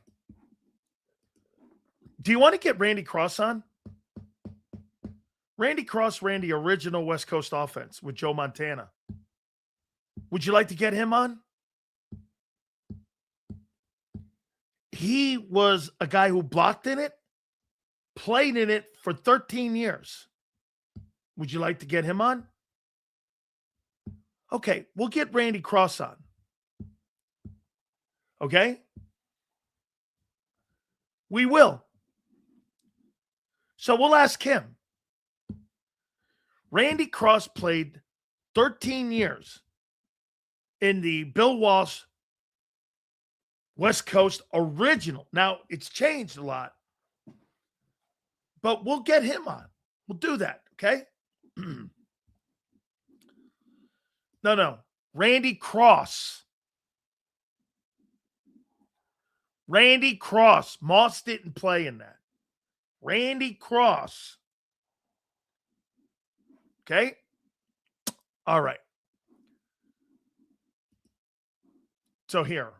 do you want to get Randy Cross on? Randy Cross ran the original West Coast offense with Joe Montana. Would you like to get him on? He was a guy who blocked in it, played in it for 13 years. Would you like to get him on? Okay, we'll get Randy Cross on. Okay? We will. So we'll ask him. Randy Cross played 13 years in the Bill Walsh West Coast original. Now, it's changed a lot, but we'll get him on. We'll do that, okay? No. Randy Cross. Randy Cross. Moss didn't play in that. Randy Cross. Okay? All right. So here.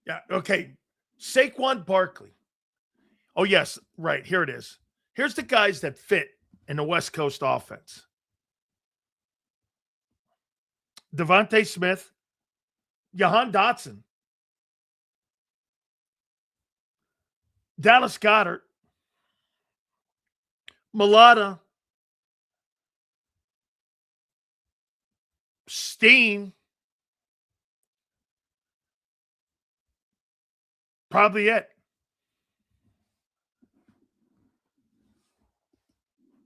Yeah, okay. Saquon Barkley. Oh, yes, right. Here it is. Here's the guys that fit in the West Coast offense. Devontae Smith, Jahan Dotson, Dallas Goedert, Mulata, Steen, probably it.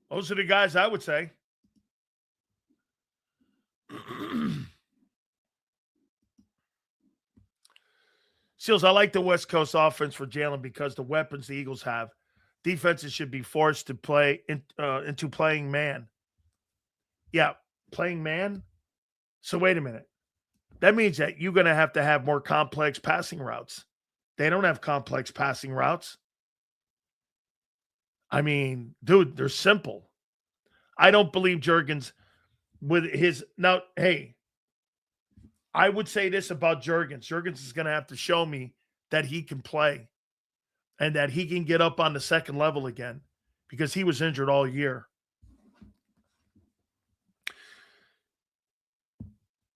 Those are the guys I would say. Seals, I like the West Coast offense for Jalen because the weapons the Eagles have. Defenses should be forced to play into playing man. Yeah, playing man? So wait a minute. That means that you're going to have more complex passing routes. They don't have complex passing routes. I mean, dude, they're simple. I don't believe Jurgens with his – now, hey, I would say this about Jurgens. Jurgens is going to have to show me that he can play and that he can get up on the second level again because he was injured all year.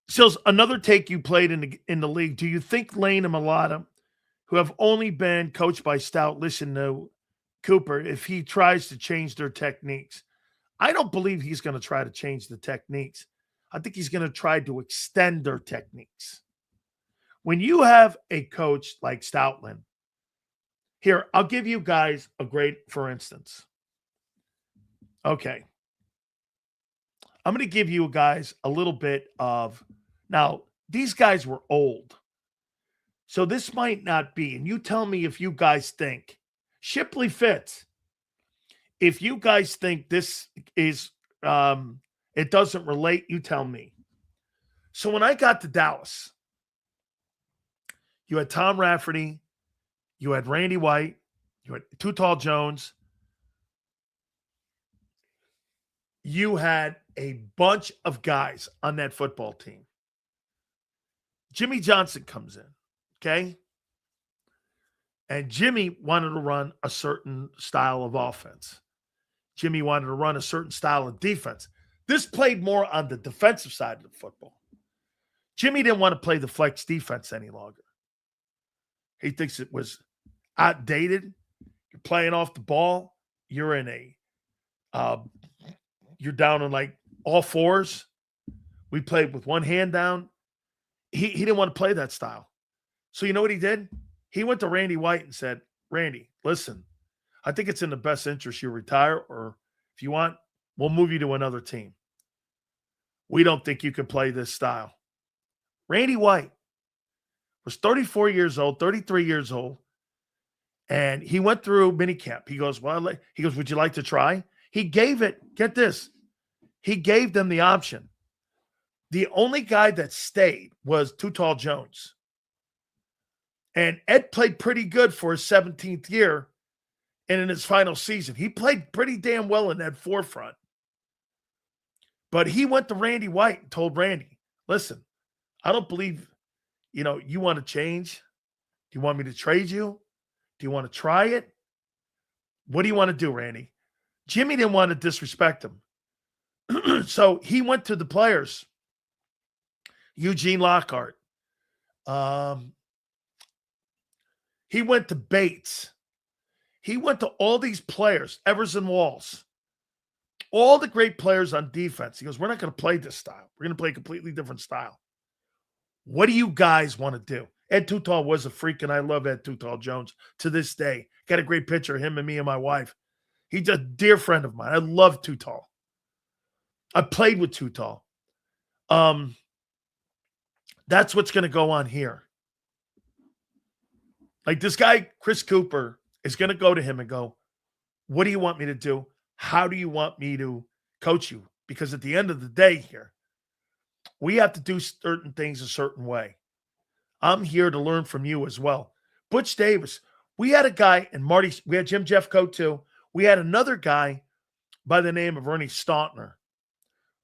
Sills, another take you played in the league. Do you think Lane and Mulata, who have only been coached by Stout, listen to Cooper if he tries to change their techniques? I don't believe he's going to try to change the techniques. I think he's going to try to extend their techniques. When you have a coach like Stoutland, Here, I'll give you guys a great, for instance. Okay. I'm going to give you guys a little bit of, now, these guys were old. So this might not be, and you tell me if you guys think, Shipley Fitz, if you guys think this is, it doesn't relate, you tell me. So when I got to Dallas, you had Tom Rafferty, you had Randy White, you had Too Tall Jones, you had a bunch of guys on that football team. Jimmy Johnson comes in, okay? And Jimmy wanted to run a certain style of offense. Jimmy wanted to run a certain style of defense. This played more on the defensive side of the football. Jimmy didn't want to play the flex defense any longer. He thinks it was outdated. You're playing off the ball. You're in you're down on like all fours. We played with one hand down. He didn't want to play that style. So you know what he did? He went to Randy White and said, Randy, listen, I think it's in the best interest you retire, or if you want, we'll move you to another team. We don't think you can play this style. Randy White was 34 years old, 33 years old, and he went through minicamp. He goes, would you like to try? He gave it, get this, he gave them the option. The only guy that stayed was Too Tall Jones. And Ed played pretty good for his 17th year, and in his final season, he played pretty damn well in that forefront. But he went to Randy White and told Randy, listen, I don't believe, you want to change. Do you want me to trade you? Do you want to try it? What do you want to do, Randy? Jimmy didn't want to disrespect him. So he went to the players. Eugene Lockhart. He went to Bates. He went to all these players, Everson Walls, all the great players on defense. He goes, we're not going to play this style. We're going to play a completely different style. What do you guys want to do? Ed Too Tall was a freak, and I love Ed Too Tall Jones to this day. Got a great picture of him and me and my wife. He's a dear friend of mine. I love Too Tall. I played with Too Tall. That's what's going to go on here. Like this guy, Chris Cooper, is going to go to him and go, what do you want me to do? How do you want me to coach you? Because at the end of the day here, we have to do certain things a certain way. I'm here to learn from you as well. Butch Davis, we had a guy, and Marty, we had Jim Jeffcoat too. We had another guy by the name of Ernie Stautner.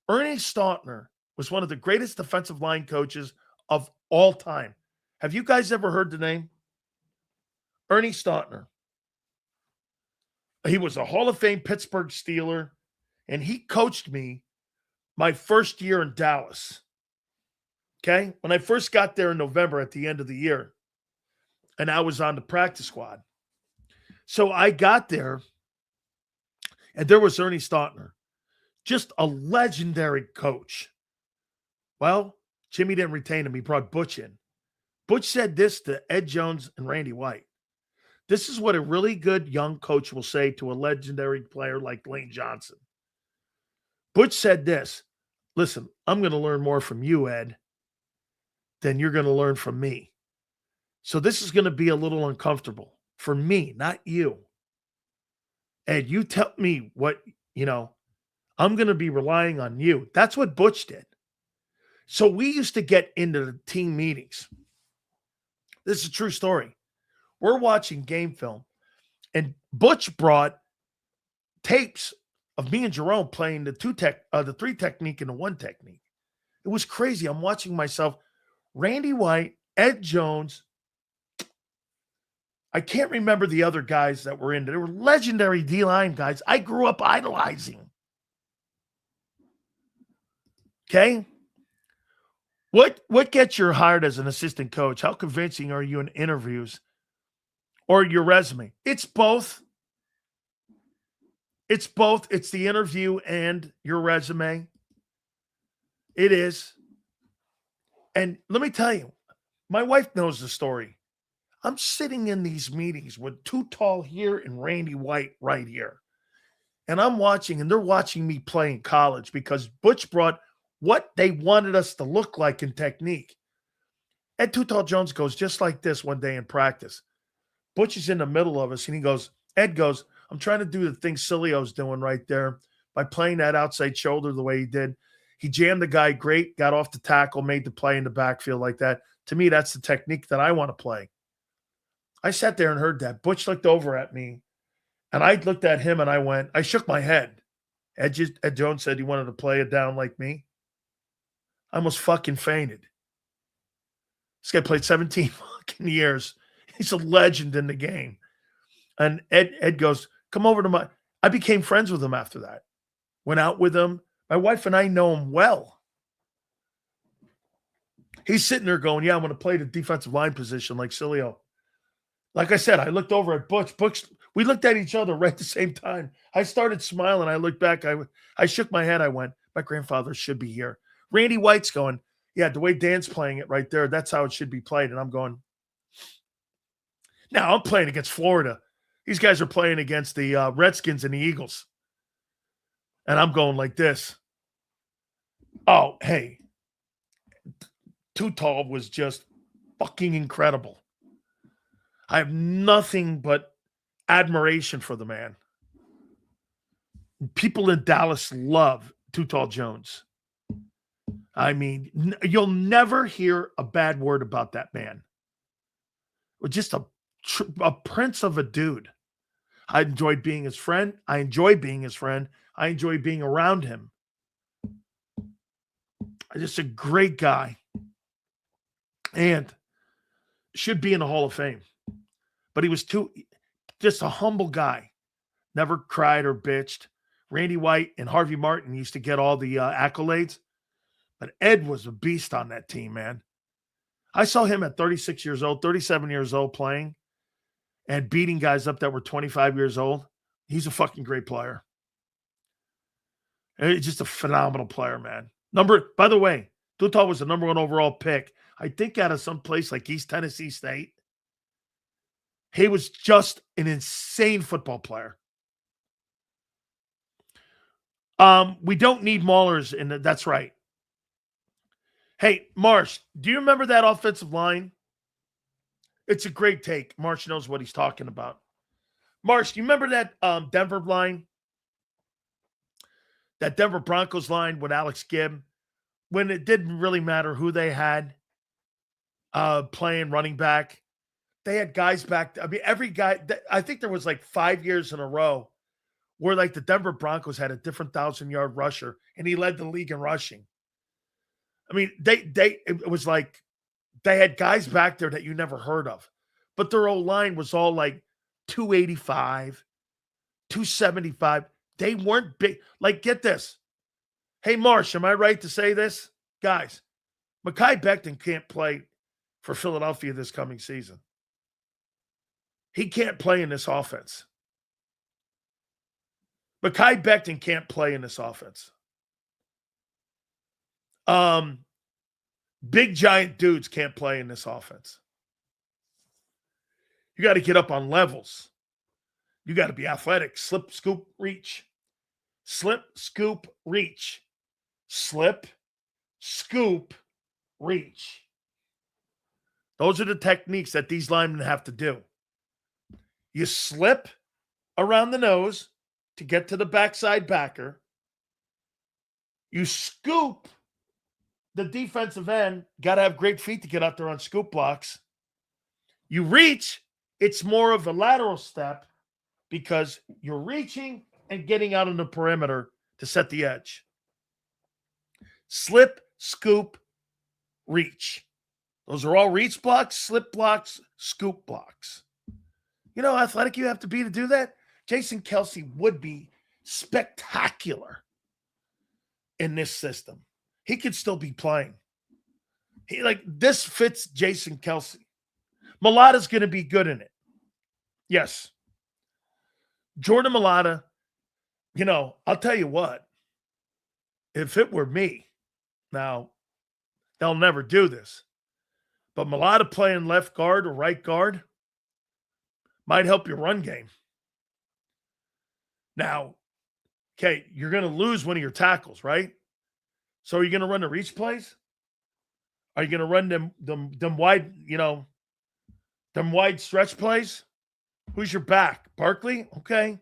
Ernie Stautner was one of the greatest defensive line coaches of all time. Have you guys ever heard the name? Ernie Stautner. He was a Hall of Fame Pittsburgh Steeler, and he coached me my first year in Dallas. Okay? When I first got there in November at the end of the year, and I was on the practice squad. So I got there, and there was Ernie Stautner, just a legendary coach. Well, Jimmy didn't retain him. He brought Butch in. Butch said this to Ed Jones and Randy White. This is what a really good young coach will say to a legendary player like Lane Johnson. Butch said this, listen, I'm going to learn more from you, Ed, than you're going to learn from me. So this is going to be a little uncomfortable for me, not you. Ed, you tell me what, I'm going to be relying on you. That's what Butch did. So we used to get into the team meetings. This is a true story. We're watching game film, and Butch brought tapes of me and Jerome playing the three technique and the one technique. It was crazy. I'm watching myself, Randy White, Ed Jones. I can't remember the other guys that were in there. They were legendary D-line guys I grew up idolizing. Okay? What gets you hired as an assistant coach? How convincing are you in interviews or your resume? It's both. It's both. It's the interview and your resume. It is. And let me tell you, my wife knows the story. I'm sitting in these meetings with Too Tall here and Randy White right here. And I'm watching, and they're watching me play in college because Butch brought what they wanted us to look like in technique. Ed Too Tall Jones goes just like this one day in practice. Butch is in the middle of us, and Ed goes, I'm trying to do the thing Sileo's doing right there by playing that outside shoulder the way he did. He jammed the guy great, got off the tackle, made the play in the backfield like that. To me, that's the technique that I want to play. I sat there and heard that. Butch looked over at me, and I looked at him, and I shook my head. Ed Jones said he wanted to play it down like me. I almost fucking fainted. This guy played 17 fucking years. He's a legend in the game. And Ed goes, come over to I became friends with him after that. Went out with him. My wife and I know him well. He's sitting there going, yeah, I'm going to play the defensive line position like Sileo. Like I said, I looked over at Butch. We looked at each other right at the same time. I started smiling. I looked back. I shook my head. I went, my grandfather should be here. Randy White's going, yeah, the way Dan's playing it right there, that's how it should be played. And I'm going, now I'm playing against Florida. These guys are playing against the Redskins and the Eagles. And I'm going like this. Oh, hey. Too Tall was just fucking incredible. I have nothing but admiration for the man. People in Dallas love Too Tall Jones. I mean, you'll never hear a bad word about that man. Just a prince of a dude. I enjoyed being his friend. I enjoy being his friend. I enjoy being around him. Just a great guy. And should be in the Hall of Fame. But he was just a humble guy. Never cried or bitched. Randy White and Harvey Martin used to get all the accolades. But Ed was a beast on that team, man. I saw him at 36 years old, 37 years old playing and beating guys up that were 25 years old. He's a fucking great player. He's just a phenomenal player, man. By the way, Too Tall was the number 1 overall pick. I think out of some place like East Tennessee State. He was just an insane football player. We don't need maulers that's right. Hey, Marsh, do you remember that offensive line? It's a great take. Marsh knows what he's talking about. Marsh, do you remember that Denver line? That Denver Broncos line with Alex Gibb? When it didn't really matter who they had playing running back. They had guys back. I mean, every guy, I think there was like 5 years in a row where like the Denver Broncos had a different 1,000-yard rusher, and he led the league in rushing. I mean, it was like they had guys back there that you never heard of, but their old line was all like 285, 275. They weren't big. Like, get this. Hey, Marsh, am I right to say this? Guys, Mekhi Becton can't play for Philadelphia this coming season. He can't play in this offense. Mekhi Becton can't play in this offense. Big giant dudes can't play in this offense. You got to get up on levels. You got to be athletic. Slip, scoop, reach. Slip, scoop, reach. Slip, scoop, reach. Those are the techniques that these linemen have to do. You slip around the nose to get to the backside backer. You scoop the defensive end. Got to have great feet to get out there on scoop blocks. You reach. It's more of a lateral step because you're reaching and getting out on the perimeter to set the edge. Slip, scoop, reach. Those are all reach blocks, slip blocks, scoop blocks. You know how athletic you have to be to do that? Jason Kelsey would be spectacular in this system. He could still be playing. This fits Jason Kelsey. Mulata's going to be good in it. Yes. Jordan Mulata, I'll tell you what. If it were me, now, they'll never do this. But Mulata playing left guard or right guard, Might help your run game. Now, okay, you're going to lose one of your tackles, right? So are you going to run the reach plays? Are you going to run them wide, them wide stretch plays? Who's your back? Barkley? Okay.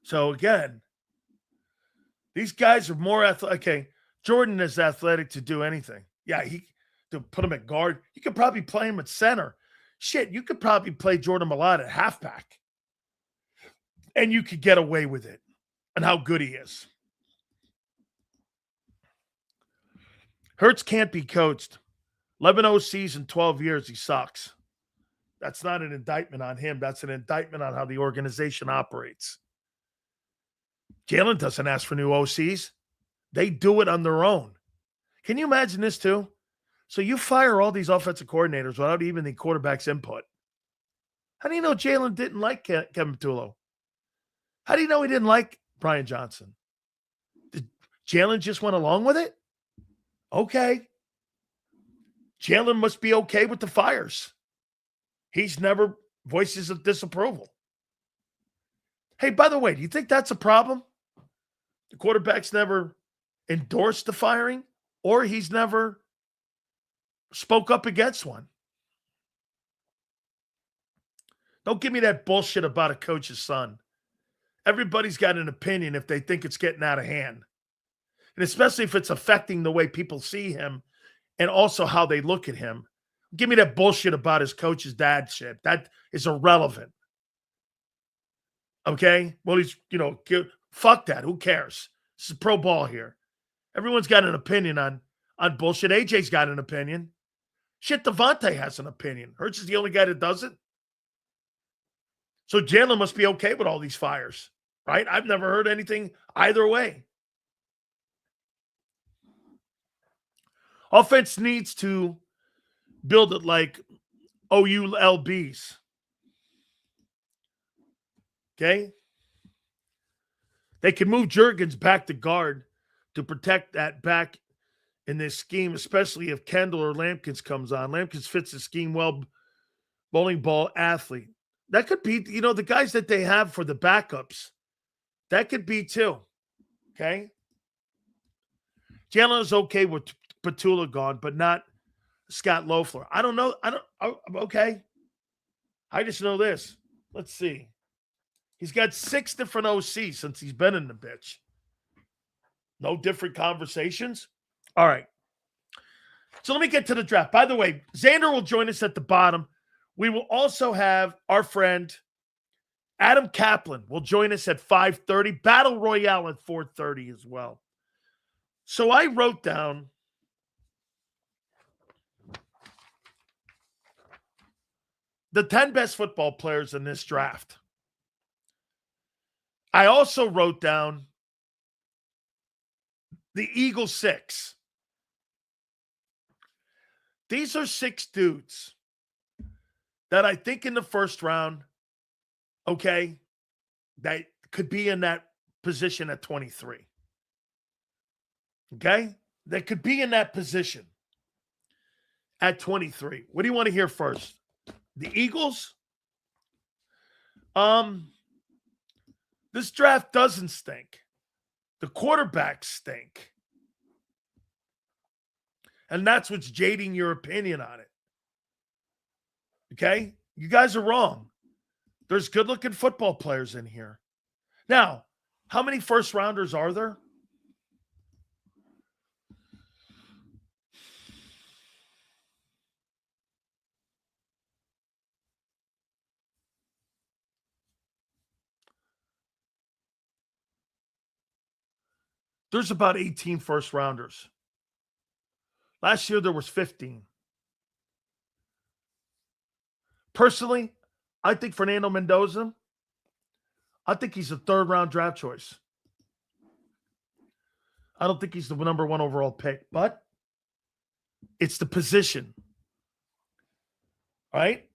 So again, these guys are more athletic. Okay, Jordan is athletic to do anything. Yeah, to put him at guard. You could probably play him at center. Shit, you could probably play Jordan Malott at halfback. And you could get away with it and how good he is. Hurts can't be coached. 11 OCs in 12 years, he sucks. That's not an indictment on him. That's an indictment on how the organization operates. Jalen doesn't ask for new OCs. They do it on their own. Can you imagine this too? So you fire all these offensive coordinators without even the quarterback's input. How do you know Jalen didn't like Kevin Patullo? How do you know he didn't like Brian Johnson? Did Jalen just went along with it? Okay. Jalen must be okay with the fires. He's never voices of disapproval. Hey, by the way, do you think that's a problem? The quarterback's never endorsed the firing, or he's never spoke up against one. Don't give me that bullshit about a coach's son. Everybody's got an opinion if they think it's getting out of hand. And especially if it's affecting the way people see him and also how they look at him. Give me that bullshit about his coach's dad shit. That is irrelevant. Okay? Well, he's, fuck that. Who cares? This is pro ball here. Everyone's got an opinion on bullshit. AJ's got an opinion. Shit, Devontae has an opinion. Hurts is the only guy that does it. So Jalen must be okay with all these fires, right? I've never heard anything either way. Offense needs to build it like OULBs. Okay? They can move Juergens back to guard to protect that back in this scheme, especially if Kendall or Lampkins comes on. Lampkins fits the scheme well, bowling ball athlete. That could be, the guys that they have for the backups. That could be too. Okay? Jalen is okay with Patullo gone, but not Scott Loeffler. I don't know. Okay. I just know this. Let's see. He's got 6 different OCs since he's been in the bitch. No different conversations? All right. So let me get to the draft. By the way, Xander will join us at the bottom. We will also have our friend Adam Kaplan will join us at 5:30. Battle Royale at 4:30 as well. So I wrote down the 10 best football players in this draft. I also wrote down the Eagles 6. These are 6 dudes that I think in the first round, okay, that could be in that position at 23. Okay? That could be in that position at 23. What do you want to hear first? The Eagles? This draft doesn't stink. The quarterbacks stink. And that's what's jading your opinion on it. Okay? You guys are wrong. There's good-looking football players in here. Now, how many first-rounders are there? There's about 18 first-rounders. Last year, there was 15. Personally, I think Fernando Mendoza, I think he's a third-round draft choice. I don't think he's the number 1 overall pick, but it's the position. All right?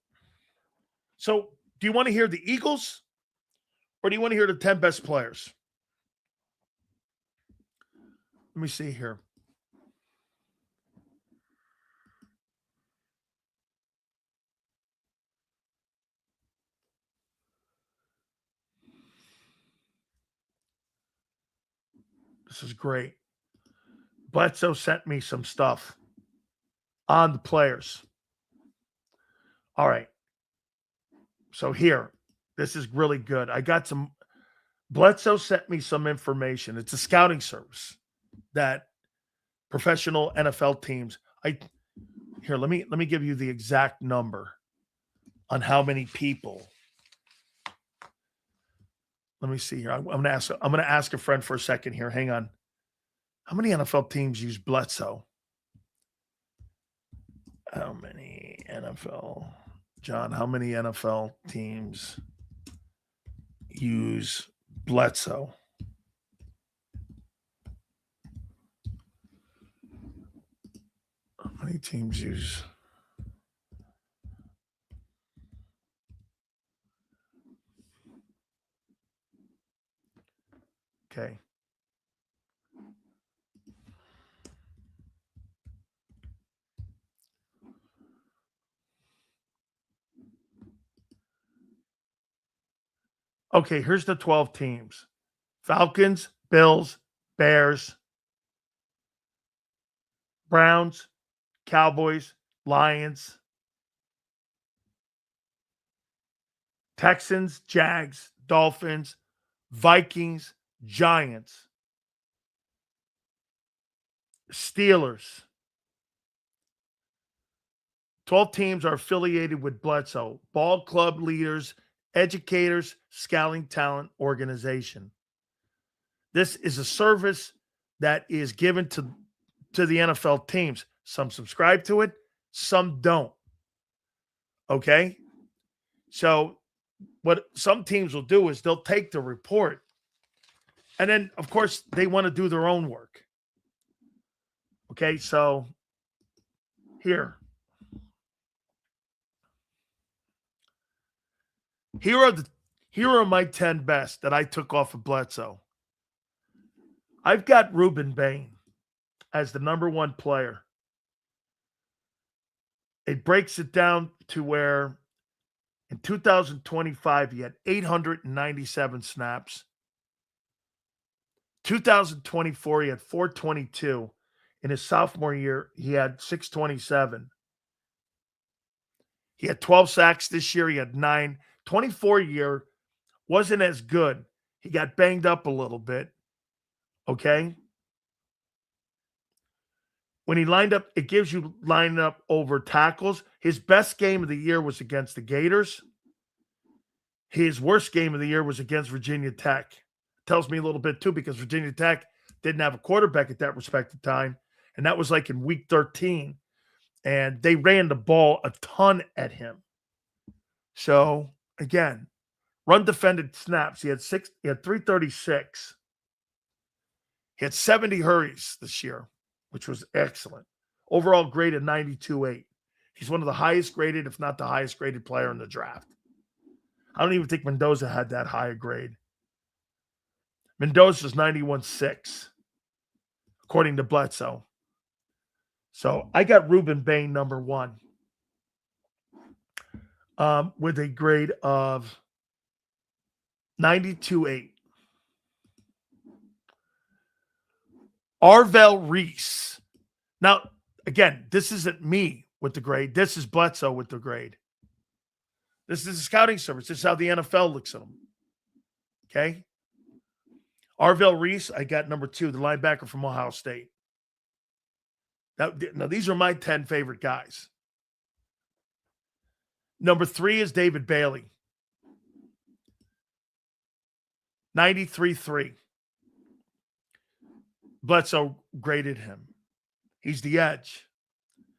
So, do you want to hear the Eagles or do you want to hear the 10 best players? Let me see here. This is great. Bledsoe sent me some stuff on the players. All right. So here, this is really good. I got some. Bledsoe sent me some information. It's a scouting service that professional NFL teams. Here, let me give you the exact number on how many people. Let me see here. I'm gonna ask a friend for a second here. Hang on. How many NFL teams use Bledsoe? How many NFL, John? How many NFL teams use Bledsoe? How many teams use? Okay. Okay, here's the 12 teams. Falcons, Bills, Bears, Browns, Cowboys, Lions, Texans, Jags, Dolphins, Vikings, Giants, Steelers. 12 teams are affiliated with Bledsoe, ball club leaders, educators, scouting talent organization. This is a service that is given to the NFL teams. Some subscribe to it, some don't. Okay? So what some teams will do is they'll take the report and then, of course, they want to do their own work. Okay? So here are my 10 best that I took off of Bledsoe. I've got Ruben Bain as the number one player. It breaks it down to where in 2025 he had 897 snaps. 2024 he had 422. In his sophomore year he had 627. He had 12 sacks this year. He had 9. 24 year wasn't as good. He got banged up a little bit. Okay. When he lined up, it gives you line up over tackles. His best game of the year was against the Gators. His worst game of the year was against Virginia Tech. Tells me a little bit too, because Virginia Tech didn't have a quarterback at that respective time. And that was like in week 13. And they ran the ball a ton at him. So again, run defended snaps. He had 336. He had 70 hurries this year, which was excellent. Overall grade of 92.8. He's one of the highest graded, if not the highest graded player in the draft. I don't even think Mendoza had that high a grade. Mendoza's 91.6, according to Bledsoe. So I got Ruben Bain number one with a grade of 92.8. Arvell Reese. Now, again, this isn't me with the grade. This is Bledsoe with the grade. This is a scouting service. This is how the NFL looks at them. Okay? Arvell Reese, I got number 2, the linebacker from Ohio State. Now, these are my 10 favorite guys. Number 3 is David Bailey. 93.3. Bledsoe graded him. He's the edge.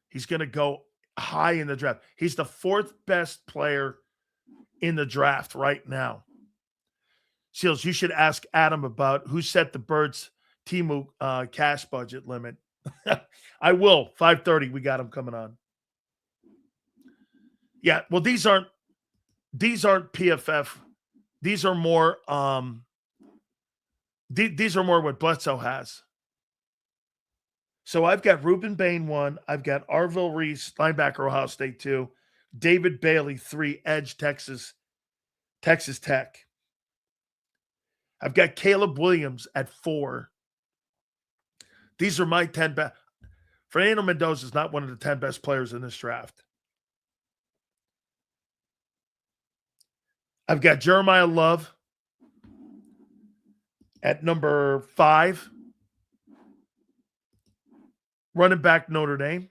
He's going to go high in the draft. He's the 4th best player in the draft right now. Seals, you should ask Adam about who set the Birds Timu cash budget limit. I will. 5:30. We got him coming on. Yeah. Well, these aren't PFF. These are more. These are more what Bledsoe has. So I've got Ruben Bain 1. I've got Arvell Reese, linebacker, Ohio State 2. David Bailey 3, edge, Texas Tech. I've got Caleb Williams at 4, These are my 10 best. Fernando Mendoza is not one of the 10 best players in this draft. I've got Jeremiah Love at number 5. Running back, Notre Dame.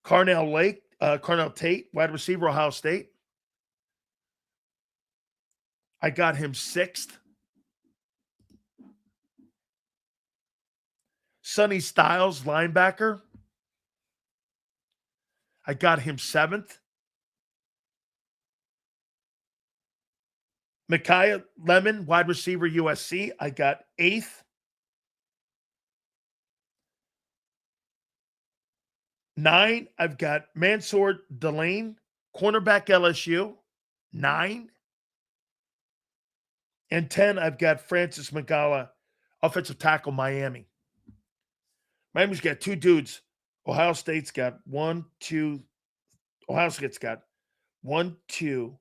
Carnell Tate, wide receiver, Ohio State. I got him 6th. Sonny Styles, linebacker. I got him 7th. Micaiah Lemon, wide receiver, USC. I got 8th. 9, I've got Mansour Delane, cornerback, LSU. 9. And 10, I've got Francis Magala, offensive tackle, Miami. Miami's got 2 dudes. Ohio State's got 1, 2. Ohio State's got 1, 2,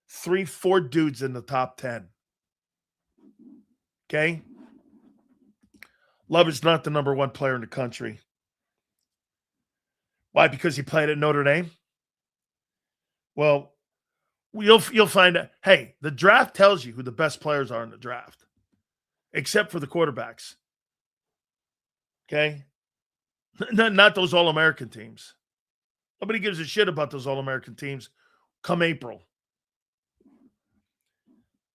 3, 4 dudes in the top 10. Okay? Love is not the number 1 player in the country. Why? Because he played at Notre Dame? Well, you'll find out. Hey, the draft tells you who the best players are in the draft, except for the quarterbacks. Okay? Not those All-American teams. Nobody gives a shit about those All-American teams come April.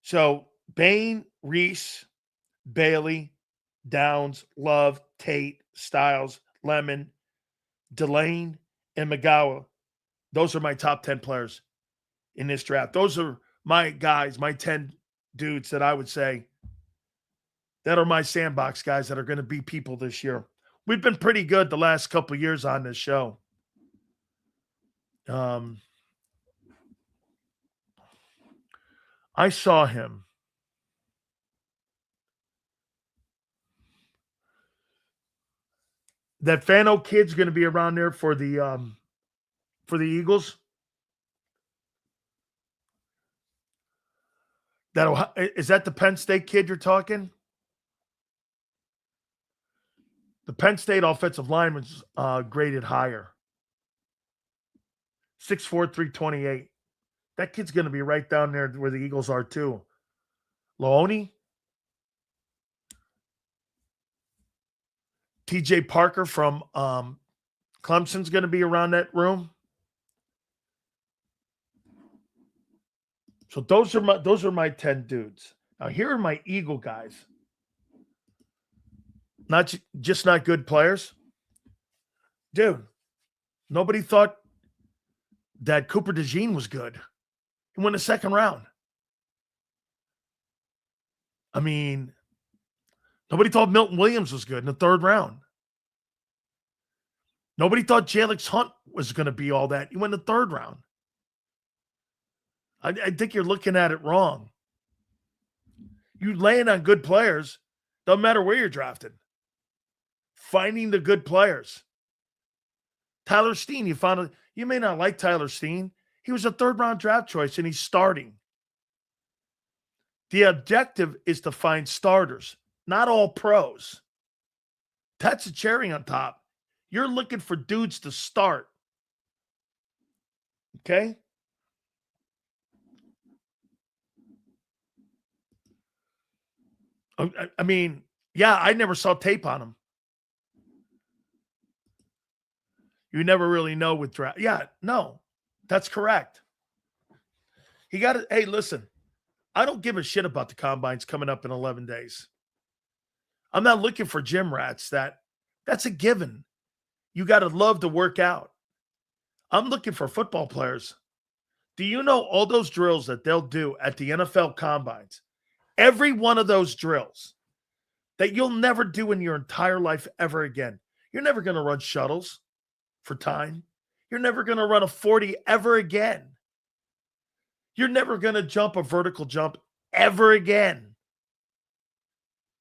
So, Bain, Reese, Bailey, Downs, Love, Tate, Styles, Lemon, Delane, and McGowan. Those are my top 10 players in this draft. Those are my guys, my 10 dudes that I would say that are my sandbox guys that are going to be people this year. We've been pretty good the last couple of years on this show. I saw him. That Fano kid's going to be around there for the Eagles. Is that the Penn State kid you're talking? The Penn State offensive lineman's graded higher. 6'4", 328. That kid's going to be right down there where the Eagles are too. Looney. TJ Parker from Clemson's going to be around that room. So those are my 10 dudes. Now here are my Eagle guys. Not good players. Dude, nobody thought that Cooper DeJean was good. He won the 2nd round. I mean, nobody thought Milton Williams was good in the 3rd round. Nobody thought Jalix Hunt was going to be all that. He went in the 3rd round. I think you're looking at it wrong. You laying on good players, doesn't matter where you're drafted. Finding the good players. Tyler Steen, you may not like Tyler Steen. He was a 3rd round draft choice and he's starting. The objective is to find starters, not all pros. That's a cherry on top. You're looking for dudes to start. Okay? I mean, yeah, I never saw tape on him. You never really know with draft. Yeah, no, that's correct. He got it. Hey, listen, I don't give a shit about the combines coming up in 11 days. I'm not looking for gym rats. That's a given. You got to love to work out. I'm looking for football players. Do you know all those drills that they'll do at the NFL combines? Every one of those drills that you'll never do in your entire life ever again. You're never going to run shuttles for time. You're never going to run a 40 ever again. You're never going to jump a vertical jump ever again.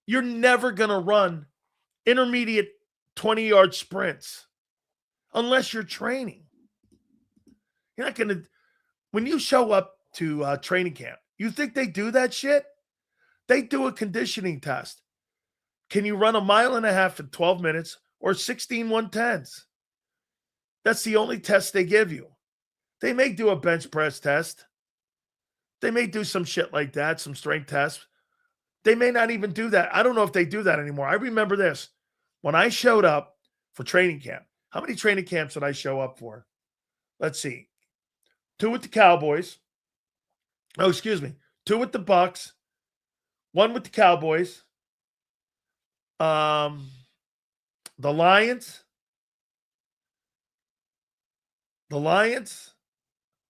You're never going to run intermediate 20-yard sprints unless you're training. You're not going to, when you show up to training camp, you think they do that shit? They do a conditioning test. Can you run a mile and a half in 12 minutes or 16 110s? That's the only test they give you. They may do a bench press test. They may do some shit like that, some strength tests. They may not even do that. I don't know if they do that anymore. I remember this. When I showed up for training camp, how many training camps did I show up for? Let's see. 2 with the Cowboys. Oh, excuse me. 2 with the Bucks. 1 with the Cowboys. The Lions. The Lions.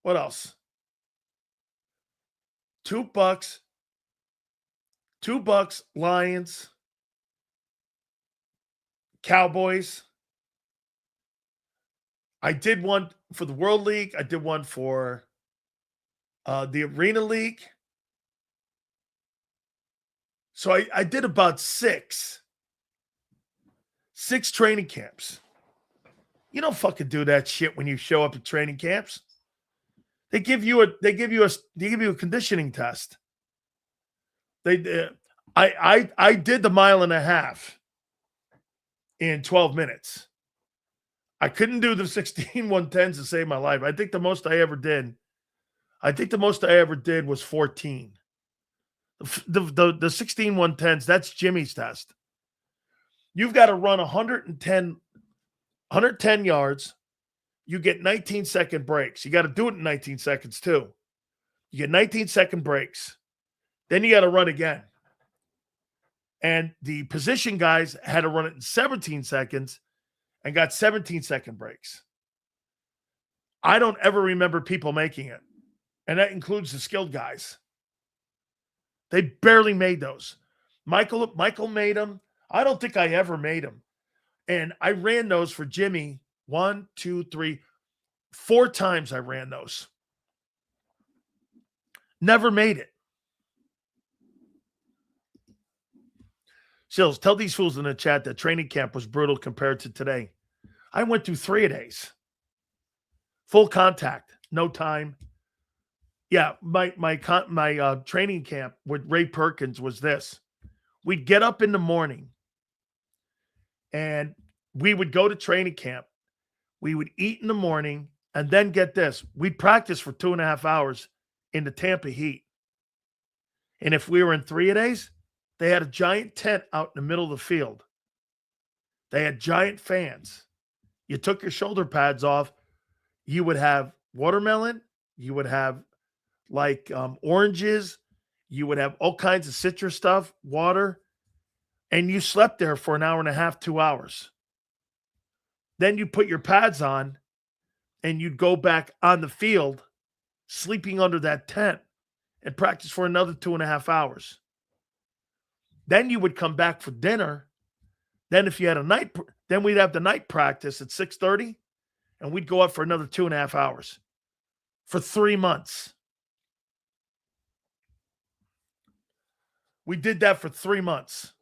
What else? 2 Bucks. 2 Bucks, Lions, Cowboys. I did one for the World League. I did one for the Arena League. So I did about 6 training camps. You don't fucking do that shit when you show up at training camps. They give you a conditioning test. I did the mile and a half in 12 minutes. I couldn't do the 16 110s to save my life. I think the most I ever did was 14. The 16 110s, that's Jimmy's test. You've got to run 110 yards. You get 19-second breaks. You got to do it in 19 seconds too. You get 19-second breaks. Then you got to run again. And the position guys had to run it in 17 seconds and got 17-second breaks. I don't ever remember people making it. And that includes the skilled guys. They barely made those. Michael made them. I don't think I ever made them. And I ran those for Jimmy 1, 2, 3, 4 times I ran those. Never made it. Sills, tell these fools in the chat that training camp was brutal compared to today. I went through 3-a-days. Full contact, no time. Yeah, my training camp with Ray Perkins was this. We'd get up in the morning and we would go to training camp. We would eat in the morning and then get this. We'd practice for 2.5 hours in the Tampa heat. And if we were in 3-a-days, they had a giant tent out in the middle of the field. They had giant fans. You took your shoulder pads off. You would have watermelon. You would have oranges. You would have all kinds of citrus stuff, water. And you slept there for an hour and a half, 2 hours. Then you put your pads on and you'd go back on the field, sleeping under that tent and practice for another 2.5 hours. Then you would come back for dinner. Then if you had then we'd have the night practice at 6:30 and we'd go up for another 2.5 hours for 3 months. We did that for 3 months.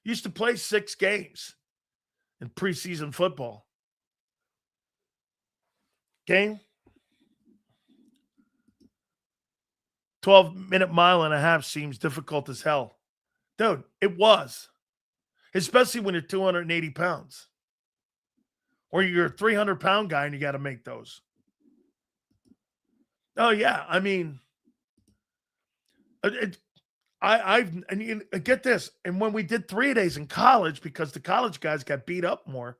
Used to play 6 games in preseason football. Game? 12-minute mile and a half seems difficult as hell. Dude, it was. Especially when you're 280 pounds. Or you're a 300-pound guy and you got to make those. Oh, yeah. I mean, get this. And when we did 3-a-days in college, because the college guys got beat up more,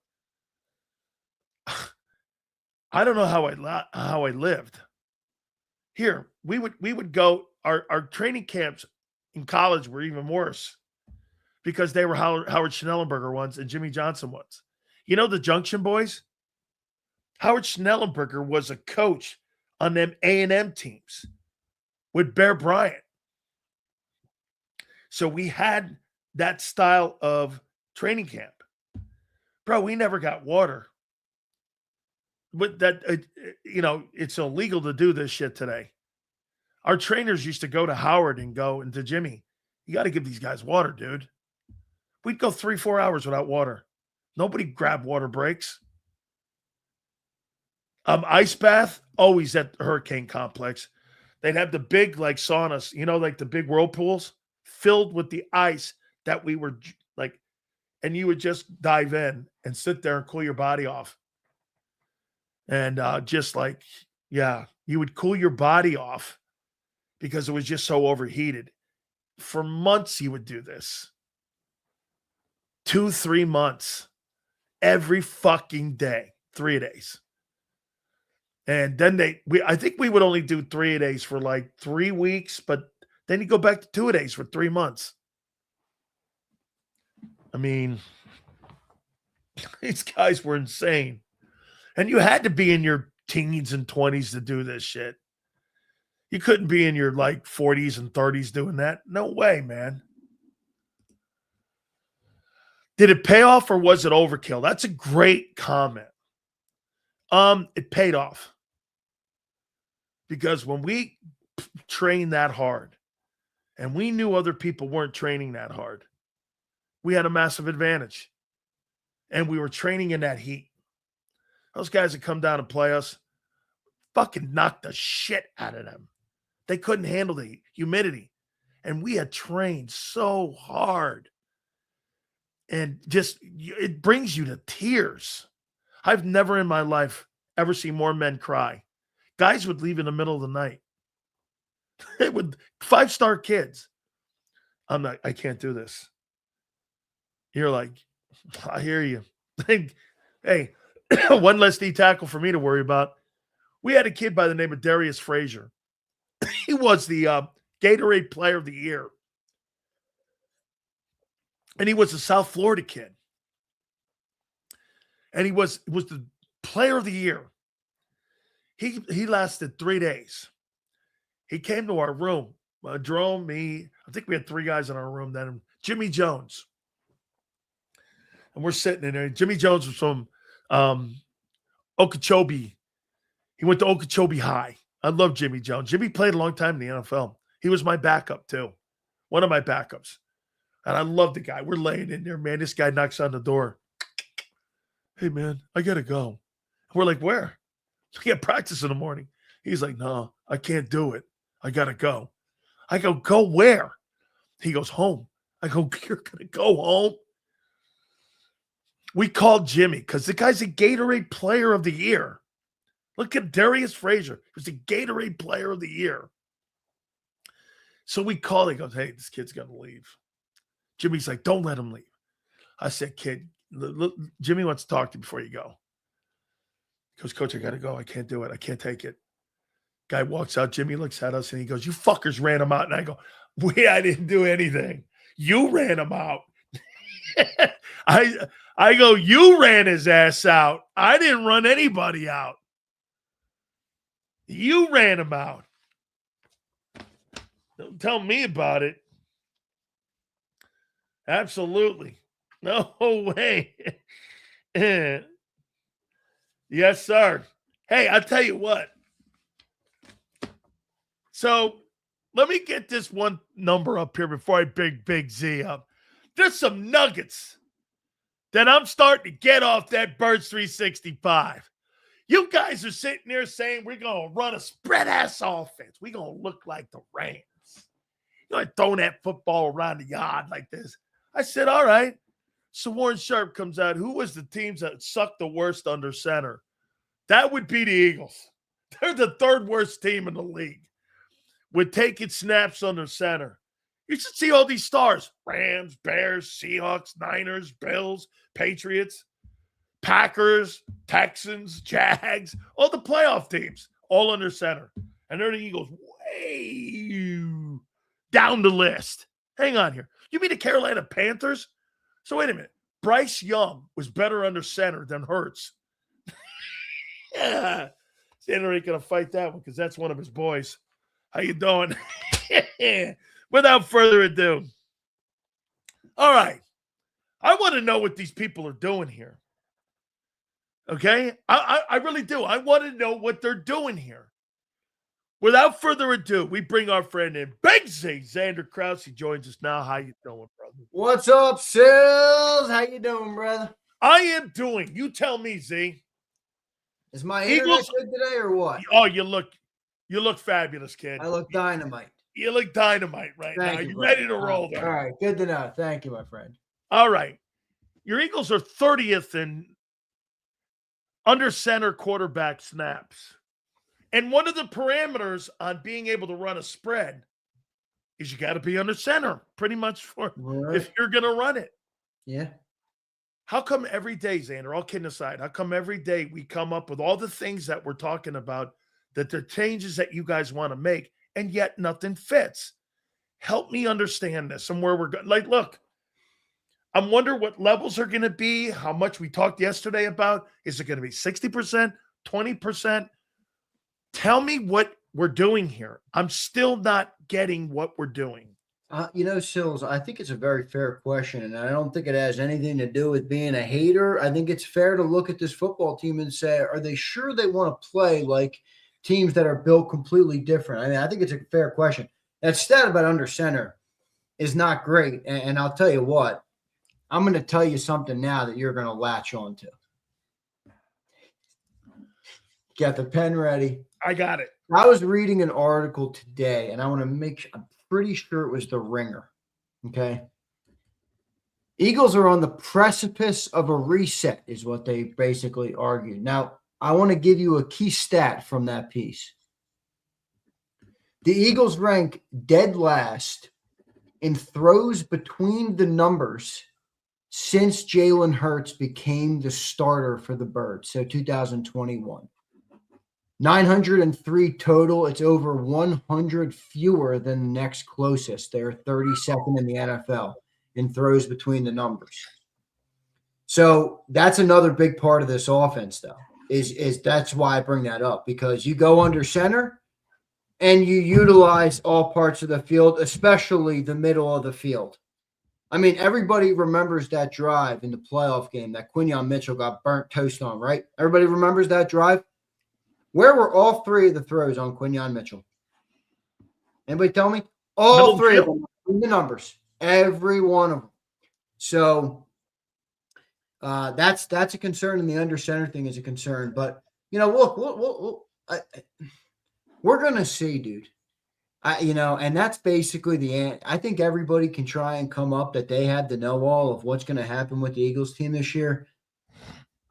I don't know how I lived. Here, we would go, our training camps in college were even worse because they were Howard Schnellenberger ones and Jimmy Johnson ones. You know the Junction Boys? Howard Schnellenberger was a coach on them A&M teams with Bear Bryant. So we had that style of training camp. Bro, we never got water. But that, it's illegal to do this shit today. Our trainers used to go to Howard and go into Jimmy. You got to give these guys water, dude. We'd go 3-4 hours without water. Nobody grabbed water breaks. Ice bath, always at the Hurricane Complex. They'd have the big saunas, like the big whirlpools filled with the ice that we were like, and you would just dive in and sit there and cool your body off. And just like, yeah, you would cool your body off because it was just so overheated. For months, he would do this. 2-3 months. Every fucking day. 3 days. And then I think we would only do 3 days for like 3 weeks, but then you go back to 2 days for 3 months. I mean, these guys were insane. And you had to be in your teens and 20s to do this shit. You couldn't be in your like 40s and 30s doing that. No way, man. Did it pay off or was it overkill? That's a great comment. It paid off. Because when we trained that hard and we knew other people weren't training that hard, we had a massive advantage. And we were training in that heat. Those guys that come down and play us fucking knocked the shit out of them. They couldn't handle the humidity. And we had trained so hard. And just, it brings you to tears. I've never in my life ever seen more men cry. Guys would leave in the middle of the night. They would, 5-star kids. I can't do this. You're like, I hear you. Hey, one less D tackle for me to worry about. We had a kid by the name of Darius Frazier. He was the Gatorade Player of the Year. And he was a South Florida kid. And he was the Player of the Year. He lasted 3 days. He came to our room. Jerome, me, I think we had 3 guys in our room then. Jimmy Jones. And we're sitting in there. Jimmy Jones was from Okeechobee. He went to Okeechobee High. I love Jimmy Jones. Jimmy played a long time in the NFL. He was my backup too. One of my backups. And I love the guy. We're laying in there, man. This guy knocks on the door. Hey, man, I got to go. We're like, where? We got practice in the morning. He's like, no, I can't do it. I got to go. I go, go where? He goes, home. I go, you're going to go home? We called Jimmy because the guy's a Gatorade Player of the Year. Look at Darius Frazier. He was a Gatorade Player of the Year. So we called. He goes, hey, this kid's going to leave. Jimmy's like, don't let him leave. I said, kid, look, Jimmy wants to talk to you before you go. He goes, Coach, I got to go. I can't do it. I can't take it. Guy walks out. Jimmy looks at us and he goes, you fuckers ran him out. And I go, I didn't do anything. You ran him out. I go, you ran his ass out. I didn't run anybody out. You ran him out. Don't tell me about it. Absolutely. No way. Yes, sir. Hey, I'll tell you what. So let me get this one number up here before I big Big Z up. There's some nuggets that I'm starting to get off that Birds 365. You guys are sitting there saying we're going to run a spread-ass offense. We're going to look like the Rams. You're going to throw that football around the yard like this. I said, all right. So Warren Sharp comes out. Who was the teams that sucked the worst under center? That would be the Eagles. They're the 3rd worst team in the league with taking snaps under center. You should see all these stars. Rams, Bears, Seahawks, Niners, Bills, Patriots, Packers, Texans, Jags, all the playoff teams, all under center. And they're the Eagles way down the list. Hang on here. You mean the Carolina Panthers? So wait a minute. Bryce Young was better under center than Hurts. Yeah. Sandra ain't going to fight that one because that's one of his boys. How you doing? Without further ado. All right. I want to know what these people are doing here. Okay? I really do. I want to know what they're doing here. Without further ado, we bring our friend in, Big Z, Xander Krause. He joins us now. How you doing, brother? What's up, Sills? How you doing, brother? I am doing. You tell me, Z. Is my internet good today or what? Oh, you look fabulous, kid. I look dynamite. You look dynamite right now. Thank you, You bro. ready to roll there? All right, good to know. Thank you, my friend. All right. Your Eagles are 30th in under center quarterback snaps. And one of the parameters on being able to run a spread is you got to be under center pretty much for if you're going to run it. Yeah. How come every day, Xander, all kidding aside, how come every day we come up with all the things that we're talking about, that the changes that you guys want to make, and yet nothing fits? Help me understand this and where we're going. Like, look, I'm wondering what levels are going to be, how much we talked yesterday about. Is it going to be 60%, 20%? Tell me what we're doing here. I'm still not getting what we're doing. Sills, I think it's a very fair question, and I don't think it has anything to do with being a hater. I think it's fair to look at this football team and say, are they sure they want to play like teams that are built completely different? I mean, I think it's a fair question. That stat about under center is not great, and I'll tell you what. I'm going to tell you something now that you're going to latch on to. Got the pen ready? I got it. I was reading an article today, and I want to make sure, I'm pretty sure it was the Ringer. Okay. Eagles are on the precipice of a reset, is what they basically argued. Now, I want to give you a key stat from that piece. The Eagles rank dead last in throws between the numbers since Jalen Hurts became the starter for the Birds, so 2021. 903 total. It's over 100 fewer than the next closest. They're 32nd in the NFL in throws between the numbers. So that's another big part of this offense, though, is that's why I bring that up, because you go under center and you utilize all parts of the field, especially the middle of the field. I mean, everybody remembers that drive in the playoff game that Quinyon Mitchell got burnt toast on, right? Everybody remembers that drive? Where were all three of the throws on Quinyon Mitchell? Anybody tell me? All three of them in the numbers. Every one of them. So that's a concern, and the under center thing is a concern. But, look, we're going to see, dude. And that's basically the end. I think everybody can try and come up that they have the know-all of what's going to happen with the Eagles team this year.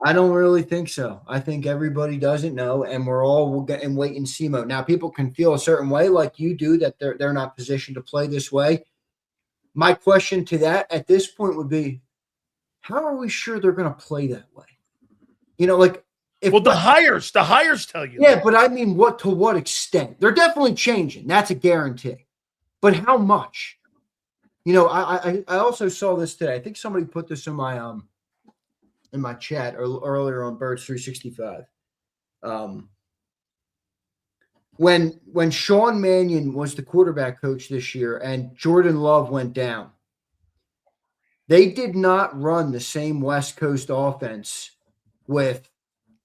I don't really think so. I think everybody doesn't know, and we're all in wait and see mode. Now, people can feel a certain way like you do, that they're not positioned to play this way. My question to that at this point would be, how are we sure they're going to play that way? The hires tell you. Yeah, but I mean, to what extent? They're definitely changing. That's a guarantee. But how much? I also saw this today. I think somebody put this in my chat earlier on Birds 365. When Sean Mannion was the quarterback coach this year and Jordan Love went down, they did not run the same West Coast offense with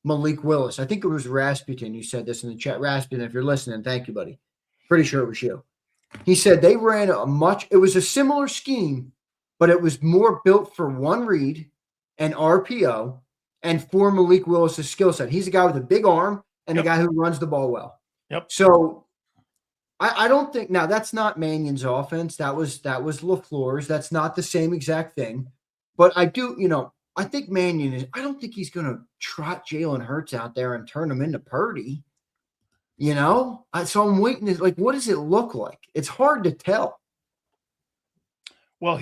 Malik Willis. I think it was Rasputin. You said this in the chat. Rasputin, if you're listening, thank you, buddy. Pretty sure it was you. He said they ran it was a similar scheme, but it was more built for one read and RPO and for Malik Willis' skill set. He's a guy with a big arm and a guy who runs the ball well. Yep. So I don't think, now that's not Mannion's offense. That was LaFleur's. That's not the same exact thing. But I think Mannion I don't think he's going to trot Jalen Hurts out there and turn him into Purdy. So I'm waiting. What does it look like? It's hard to tell. Well,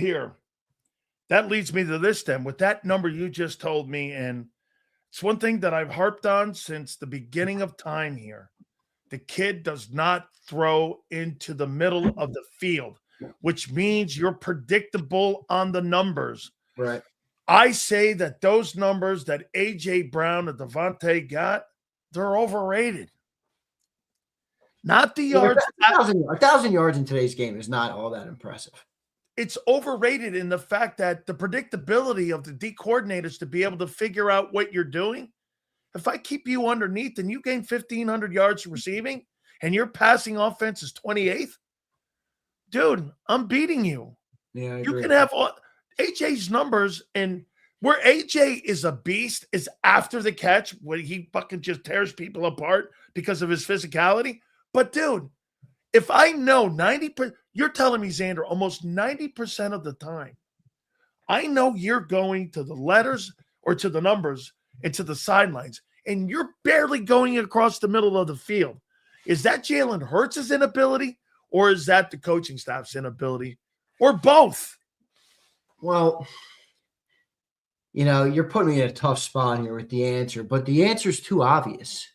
that leads me to this then. With that number you just told me, and it's one thing that I've harped on since the beginning of time here. The kid does not throw into the middle of the field, which means you're predictable on the numbers. Right. I say that those numbers that A.J. Brown and Devontae got, they're overrated. Not the yards. 1,000 yards in today's game is not all that impressive. It's overrated in the fact that the predictability of the D coordinators to be able to figure out what you're doing. If I keep you underneath and you gain 1,500 yards receiving and your passing offense is 28th, dude, I'm beating you. Yeah, I you agree. Can have AJ's numbers, and where AJ is a beast is after the catch when he fucking just tears people apart because of his physicality. But, dude, if I know 90%, you're telling me, Xander, almost 90% of the time, I know you're going to the letters or to the numbers and to the sidelines, and you're barely going across the middle of the field. Is that Jalen Hurts' inability, or is that the coaching staff's inability, or both? Well, you're putting me in a tough spot here with the answer, but the answer is too obvious.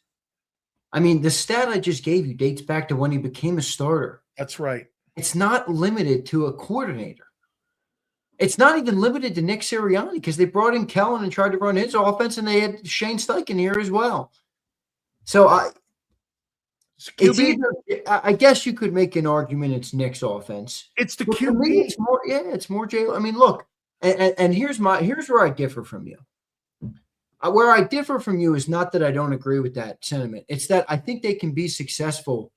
I mean, the stat I just gave you dates back to when he became a starter. That's right. It's not limited to a coordinator. It's not even limited to Nick Sirianni because they brought in Kellen and tried to run his offense, and they had Shane Steichen here as well. So I guess you could make an argument it's Nick's offense. It's the but QB. For me, it's more Jalen. I mean, look, and here's where I differ from you. Where I differ from you is not that I don't agree with that sentiment. It's that I think they can be successful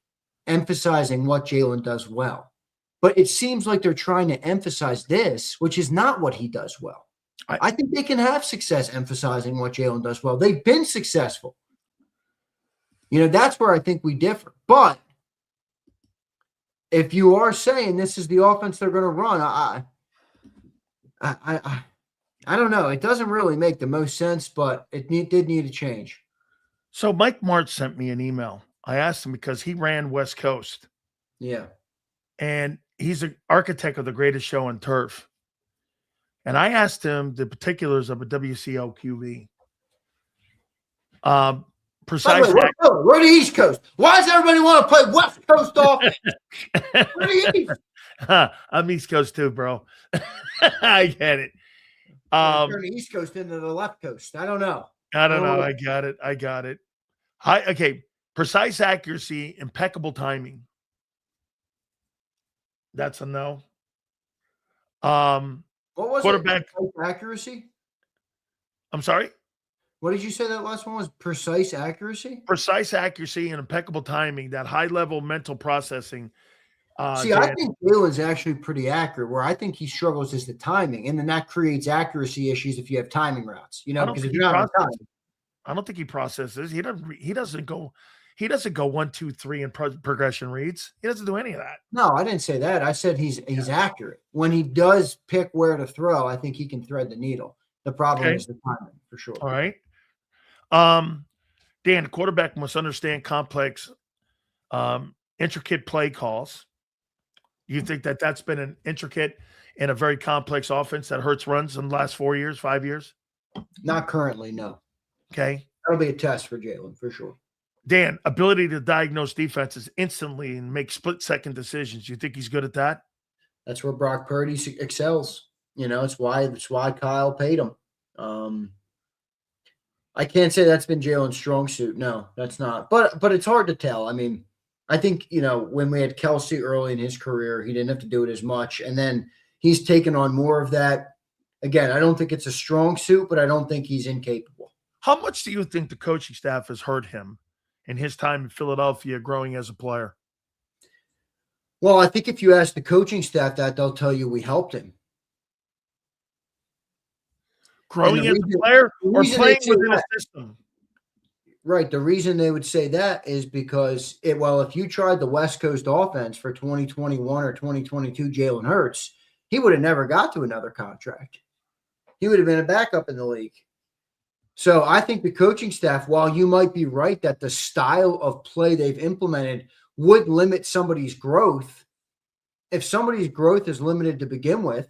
emphasizing what Jalen does well. But it seems like they're trying to emphasize this, which is not what he does well. I think they can have success emphasizing what Jalen does well. They've been successful. That's where I think we differ. But if you are saying this is the offense they're going to run, I don't know. It doesn't really make the most sense, but it did need a change. So Mike Martz sent me an email. I asked him because he ran West Coast. Yeah. And he's an architect of the greatest show on turf. And I asked him the particulars of a WCO QB. Precise. We're the East Coast. Why does everybody want to play West Coast offense? We're the East. I'm East Coast too, bro. I get it. Turn the East Coast into the left coast. I don't know. I got it. Okay. Precise accuracy, impeccable timing. That's a no. What was quarterback accuracy? I'm sorry? What did you say that last one was? Precise accuracy? Precise accuracy and impeccable timing, that high-level mental processing. I think Jalen's actually pretty accurate. Where I think he struggles is the timing, and then that creates accuracy issues if you have timing routes. Because if you're not on time. I don't think he processes. He doesn't go 1, 2, 3 in progression reads. He doesn't do any of that. No, I didn't say that. I said he's accurate. When he does pick where to throw, I think he can thread the needle. The problem is the timing, for sure. All right. Dan, the quarterback must understand complex, intricate play calls. You think that that's been an intricate and a very complex offense that Hurts runs in the last 4 years, 5 years? Not currently, no. Okay. That'll be a test for Jalen, for sure. Dan, ability to diagnose defenses instantly and make split-second decisions. You think he's good at that? That's where Brock Purdy excels. It's why Kyle paid him. I can't say that's been Jalen's strong suit. No, that's not. But it's hard to tell. I mean, I think, when we had Kelsey early in his career, he didn't have to do it as much. And then he's taken on more of that. Again, I don't think it's a strong suit, but I don't think he's incapable. How much do you think the coaching staff has hurt him in his time in Philadelphia growing as a player? Well, I think if you ask the coaching staff that, they'll tell you we helped him. Growing as a player or playing within a system? Right. The reason they would say that is because, if you tried the West Coast offense for 2021 or 2022 Jalen Hurts, he would have never got to another contract. He would have been a backup in the league. So I think the coaching staff, while you might be right that the style of play they've implemented would limit somebody's growth, if somebody's growth is limited to begin with,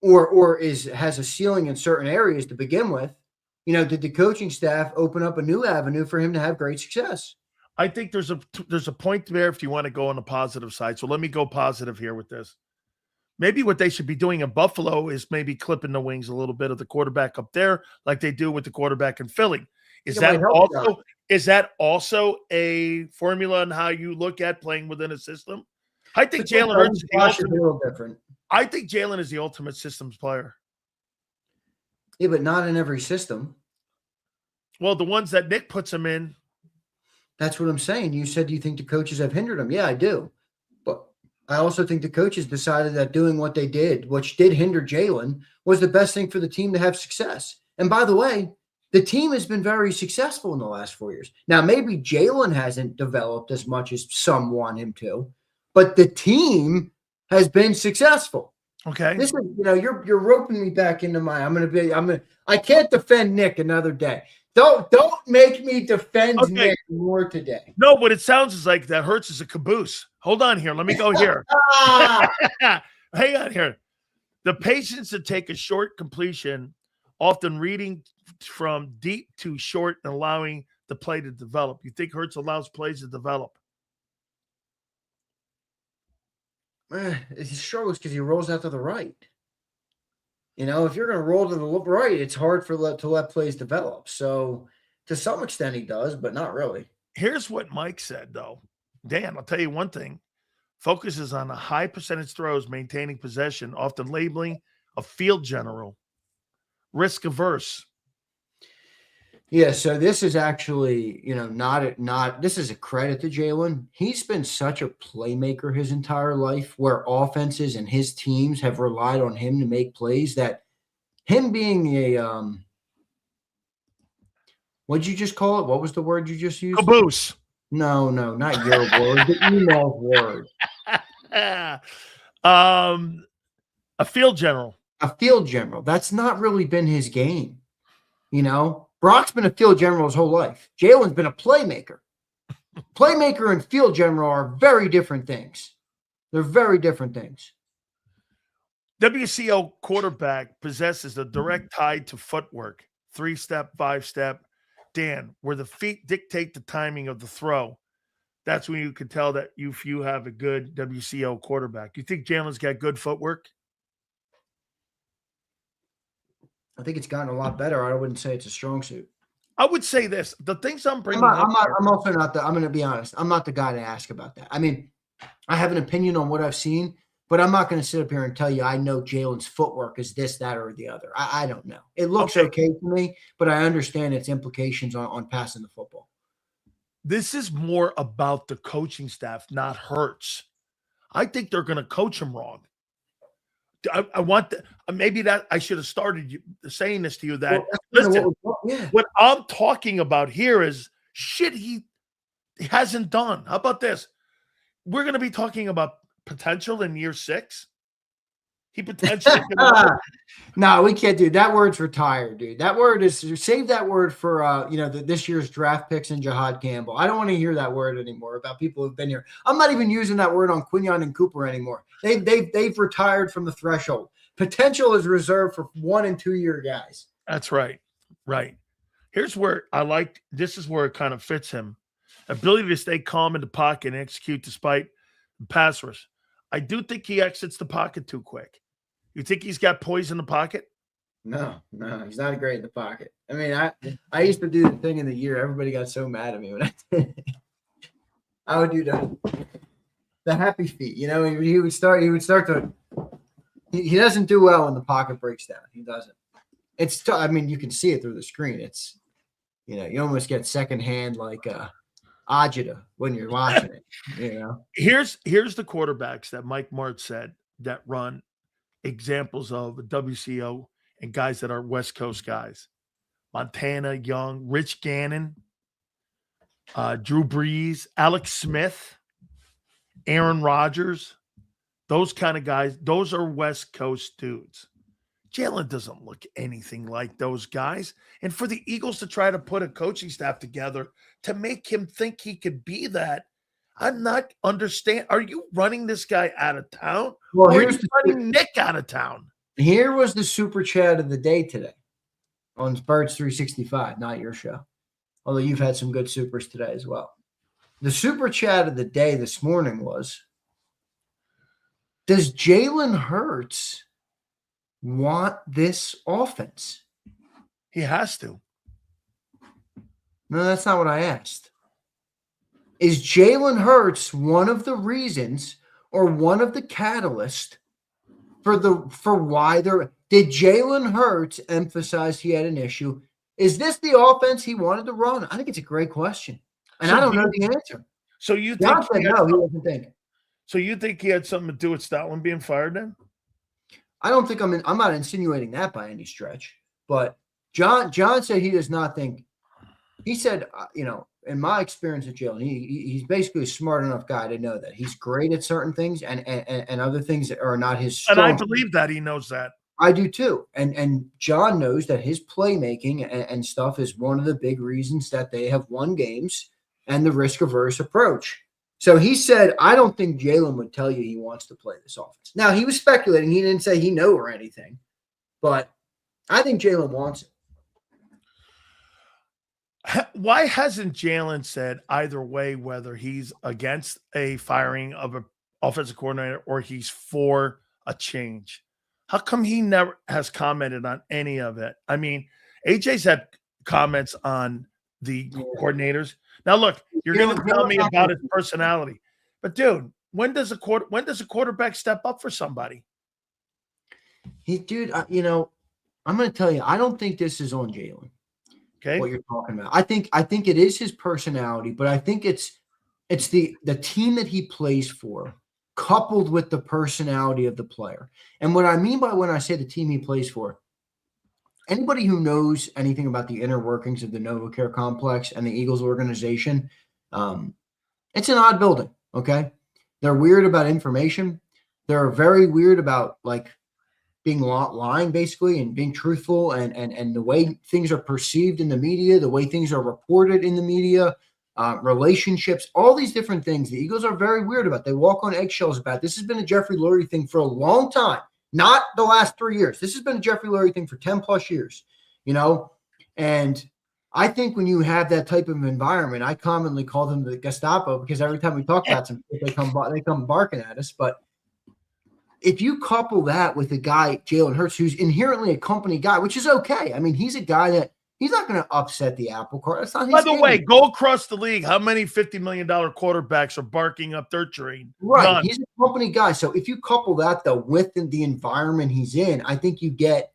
or has a ceiling in certain areas to begin with, did the coaching staff open up a new avenue for him to have great success? I think there's a point there if you want to go on the positive side. So let me go positive here with this. Maybe what they should be doing in Buffalo is maybe clipping the wings a little bit of the quarterback up there, like they do with the quarterback in Philly. Is that also a formula on how you look at playing within a system? I think Jalen Hurts is a little different. I think Jalen is the ultimate systems player. Yeah, but not in every system. Well, the ones that Nick puts him in. That's what I'm saying. You said you think the coaches have hindered him. Yeah, I do. But I also think the coaches decided that doing what they did, which did hinder Jalen, was the best thing for the team to have success. And by the way, the team has been very successful in the last 4 years. Now, maybe Jalen hasn't developed as much as some want him to, but the team has been successful. Okay. This is, you're roping me back into I can't defend Nick another day. Don't make me defend Nick more today. No, but it sounds like that Hurts is a caboose. Hold on here. Let me go here. Hang on here. The patience to take a short completion, often reading from deep to short and allowing the play to develop. You think Hurts allows plays to develop? He struggles because he rolls out to the right. If you're going to roll to the right, it's hard to let plays develop. So to some extent he does, but not really. Here's what Mike said, though. Dan, I'll tell you one thing. Focuses on the high percentage throws, maintaining possession, often labeling a field general. Risk averse. Yeah, so this is actually, this is a credit to Jalen. He's been such a playmaker his entire life, where offenses and his teams have relied on him to make plays, that him being a what'd you just call it? What was the word you just used? Caboose. No, not your word. The email word. A field general. A field general. That's not really been his game. Brock's been a field general his whole life. Jalen's been a playmaker. Playmaker and field general are very different things. They're very different things. WCO quarterback possesses a direct tie to footwork. 3-step, 5-step. Dan, where the feet dictate the timing of the throw. That's when you can tell that if you have a good WCO quarterback. You think Jalen's got good footwork? I think it's gotten a lot better. I wouldn't say it's a strong suit. I would say this. The things I'm bringing I'm going to be honest. I'm not the guy to ask about that. I mean, I have an opinion on what I've seen, but I'm not going to sit up here and tell you I know Jalen's footwork is this, that, or the other. I don't know. It looks okay to me, but I understand its implications on passing the football. This is more about the coaching staff, not Hurts. I think they're going to coach him wrong. I want maybe that I should have started saying this to you that listen, what I'm talking about here is shit he hasn't done. How about this? We're going to be talking about potential in year 6. He potentially No, we can't do that. Word's retired, dude. That word is save that word for this year's draft picks and Jahad Campbell. I don't want to hear that word anymore about people who've been here. I'm not even using that word on Quinyon and Cooper anymore. They've retired from the threshold. Potential is reserved for 1 and 2 year guys. That's right. Right. Here's where this is where it kind of fits him. Ability to stay calm in the pocket and execute despite pass rush. I do think he exits the pocket too quick. You think he's got poise in the pocket? No, he's not great in the pocket. I mean, I used to do the thing in the year. Everybody got so mad at me when I did it. I would do the happy feet. He would start to. He doesn't do well when the pocket breaks down. He doesn't. It's. I mean, you can see it through the screen. It's. You almost get secondhand like agita when you're watching it. Here's the quarterbacks that Mike Martz said that run examples of WCO and guys that are West Coast guys. Montana, Young, Rich Gannon, Drew Brees, Alex Smith, Aaron Rodgers, those kind of guys. Those are West Coast dudes. Jalen doesn't look anything like those guys. And for the Eagles to try to put a coaching staff together to make him think he could be that, I'm not understand. Are you running this guy out of town? Well, or are you running Nick out of town? Here was the super chat of the day today on Birds 365, not your show. Although you've had some good supers today as well. The super chat of the day this morning was, does Jalen Hurts want this offense? He has to. No, that's not what I asked. Is Jalen Hurts one of the reasons or one of the catalysts for why did Jalen Hurts emphasize he had an issue? Is this the offense he wanted to run? I think it's a great question. And I don't know the answer. So you think he doesn't think. So you think he had something to do with Stoutland being fired then? I don't think I'm not insinuating that by any stretch. But John said he does not think he said, in my experience with Jalen, he's basically a smart enough guy to know that he's great at certain things and other things that are not his strong. And I believe that he knows that. I do too. And John knows that his playmaking and stuff is one of the big reasons that they have won games and the risk-averse approach. So he said, I don't think Jalen would tell you he wants to play this offense. Now, he was speculating. He didn't say he know or anything. But I think Jalen wants it. Why hasn't Jalen said either way whether he's against a firing of an offensive coordinator or he's for a change? How come he never has commented on any of it? I mean, AJ's had comments on the coordinators. Now, look, you're going to tell me about his personality, but dude, when does a quarterback step up for somebody? I'm going to tell you, I don't think this is on Jalen. Okay, what you're talking about. I think it is his personality, but I think it's the team that he plays for, coupled with the personality of the player. And what I mean by when I say the team he plays for, anybody who knows anything about the inner workings of the NovaCare complex and the Eagles organization, it's an odd building, okay? They're weird about information. They're very weird about, like, being lying, basically, and being truthful and the way things are perceived in the media, the way things are reported in the media, relationships, all these different things. The Eagles are very weird about. They walk on eggshells about. This has been a Jeffrey Lurie thing for a long time, not the last 3 years. This has been a Jeffrey Lurie thing for 10 plus years, and I think when you have that type of environment, I commonly call them the Gestapo because every time we talk about some shit, they come barking at us. But if you couple that with a guy, Jalen Hurts, who's inherently a company guy, which is okay. I mean, he's a guy that he's not going to upset the apple cart. That's not his By the game. way, go across the league. How many $50 million quarterbacks are barking up their tree? Right. None. He's a company guy. So if you couple that, though, with the environment he's in, I think you get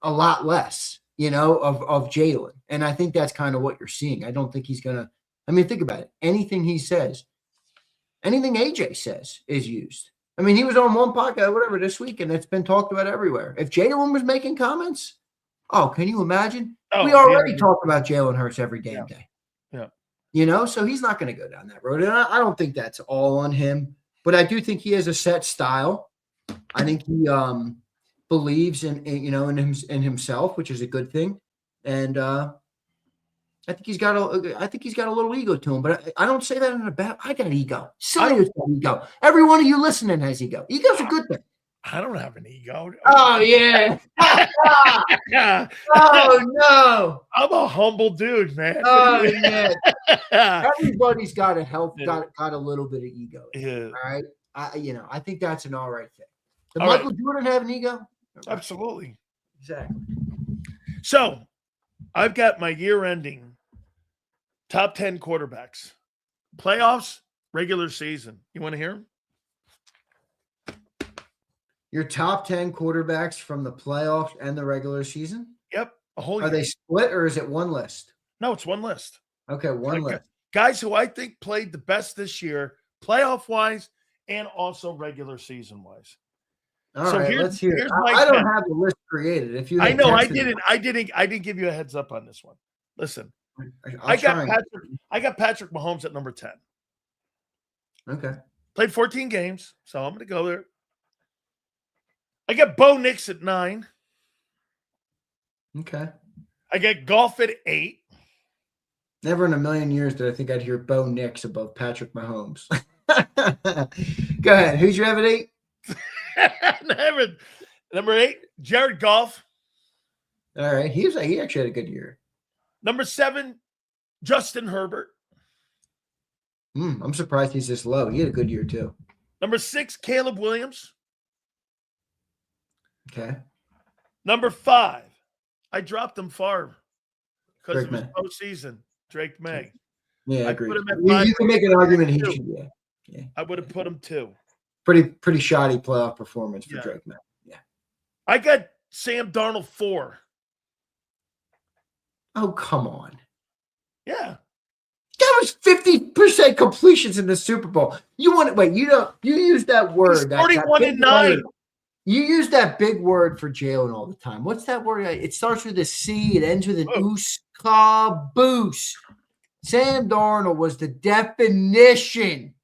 a lot less, of Jalen. And I think that's kind of what you're seeing. I don't think he's going to – I mean, think about it. Anything he says, anything AJ says is used. I mean, he was on one podcast, whatever, this week, and it's been talked about everywhere. If Jalen was making comments, can you imagine? We already talk about Jalen Hurts every damn day. Yeah. So he's not going to go down that road. And I don't think that's all on him, but I do think he has a set style. I think he believes in himself, which is a good thing. And I think he's got a little ego to him, but I don't say that in a bad. I got ego. Silio's got ego. Every one of you listening has ego. Ego's a good thing. I don't have an ego. Oh yeah. Oh no. I'm a humble dude, man. Oh yeah. Everybody's got a got a little bit of ego. Yeah. All right. I think that's an all right thing. Did All Michael right. Jordan have an ego? Absolutely. Exactly. So I've got my year-ending top 10 quarterbacks. Playoffs, regular season. You want to hear them? Your top 10 quarterbacks from the playoffs and the regular season? Yep. A whole Are year. they split or is it one list? No, it's one list. Okay, one list. Guys who I think played the best this year, playoff-wise and also regular season-wise. All right, let's hear it. I don't have the list created. If you, I know I didn't give you a heads up on this one. Listen, I got Patrick Mahomes at number 10. Okay. Played 14 games, so I'm going to go there. I got Bo Nix at 9. Okay. I got Goff at 8. Never in a million years did I think I'd hear Bo Nix above Patrick Mahomes. Go ahead. Who's your at 8? Number 8, Jared Goff. All right. He actually had a good year. Number 7, Justin Herbert. I'm surprised he's this low. He had a good year too. Number 6, Caleb Williams. Okay. Number 5, I dropped him far because Drake it was postseason. Drake May. Yeah, I agree. Put him at 5. You can make an argument he should. Yeah. I would have put him 2. Pretty shoddy playoff performance for Drake May. Yeah. I got Sam Darnold 4. Oh, come on. Yeah. That was 50% completions in the Super Bowl. You use that word. 41-9. You use that big word for Jalen all the time. What's that word? It starts with a C. It ends with an oos. caboose. Sam Darnold was the definition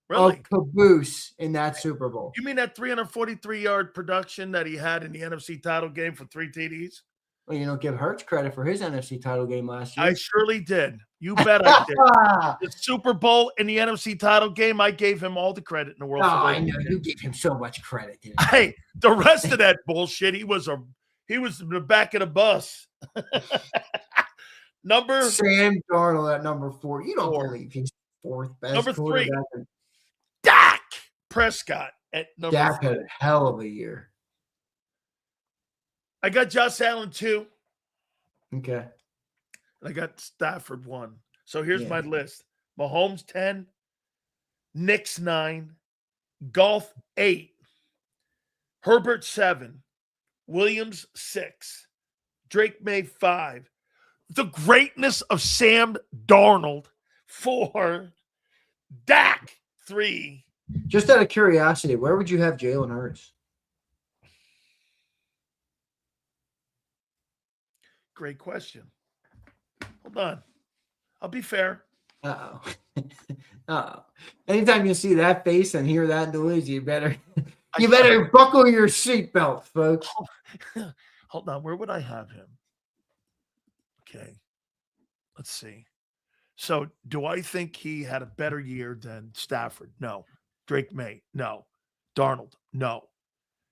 Really? of caboose in that Super Bowl. You mean that 343-yard production that he had in the NFC title game for 3 TDs? Well, you don't give Hurts credit for his NFC title game last year. I surely did. You bet I did. The Super Bowl and the NFC title game, I gave him all the credit in the world. Oh, I know. You gave him so much credit. Didn't you? Hey, the rest of that bullshit, he was in the back of the bus. Sam Darnold at number 4. You don't believe he's fourth best. Number 3, quarterback. Dak Prescott at number Dak 4. had a hell of a year. I got Josh Allen 2. Okay. I got Stafford 1. So here's my list. Mahomes 10, Knicks 9, Golf 8, Herbert 7, Williams 6, Drake May 5, the greatness of Sam Darnold 4, Dak 3. Just out of curiosity, where would you have Jalen Hurts? Great question. Hold on. I'll be fair. Uh-oh. Uh-oh. Anytime you see that face and hear that noise, you better buckle your seatbelt, folks. Hold on. Where would I have him? Okay. Let's see. So do I think he had a better year than Stafford? No. Drake May? No. Darnold? No.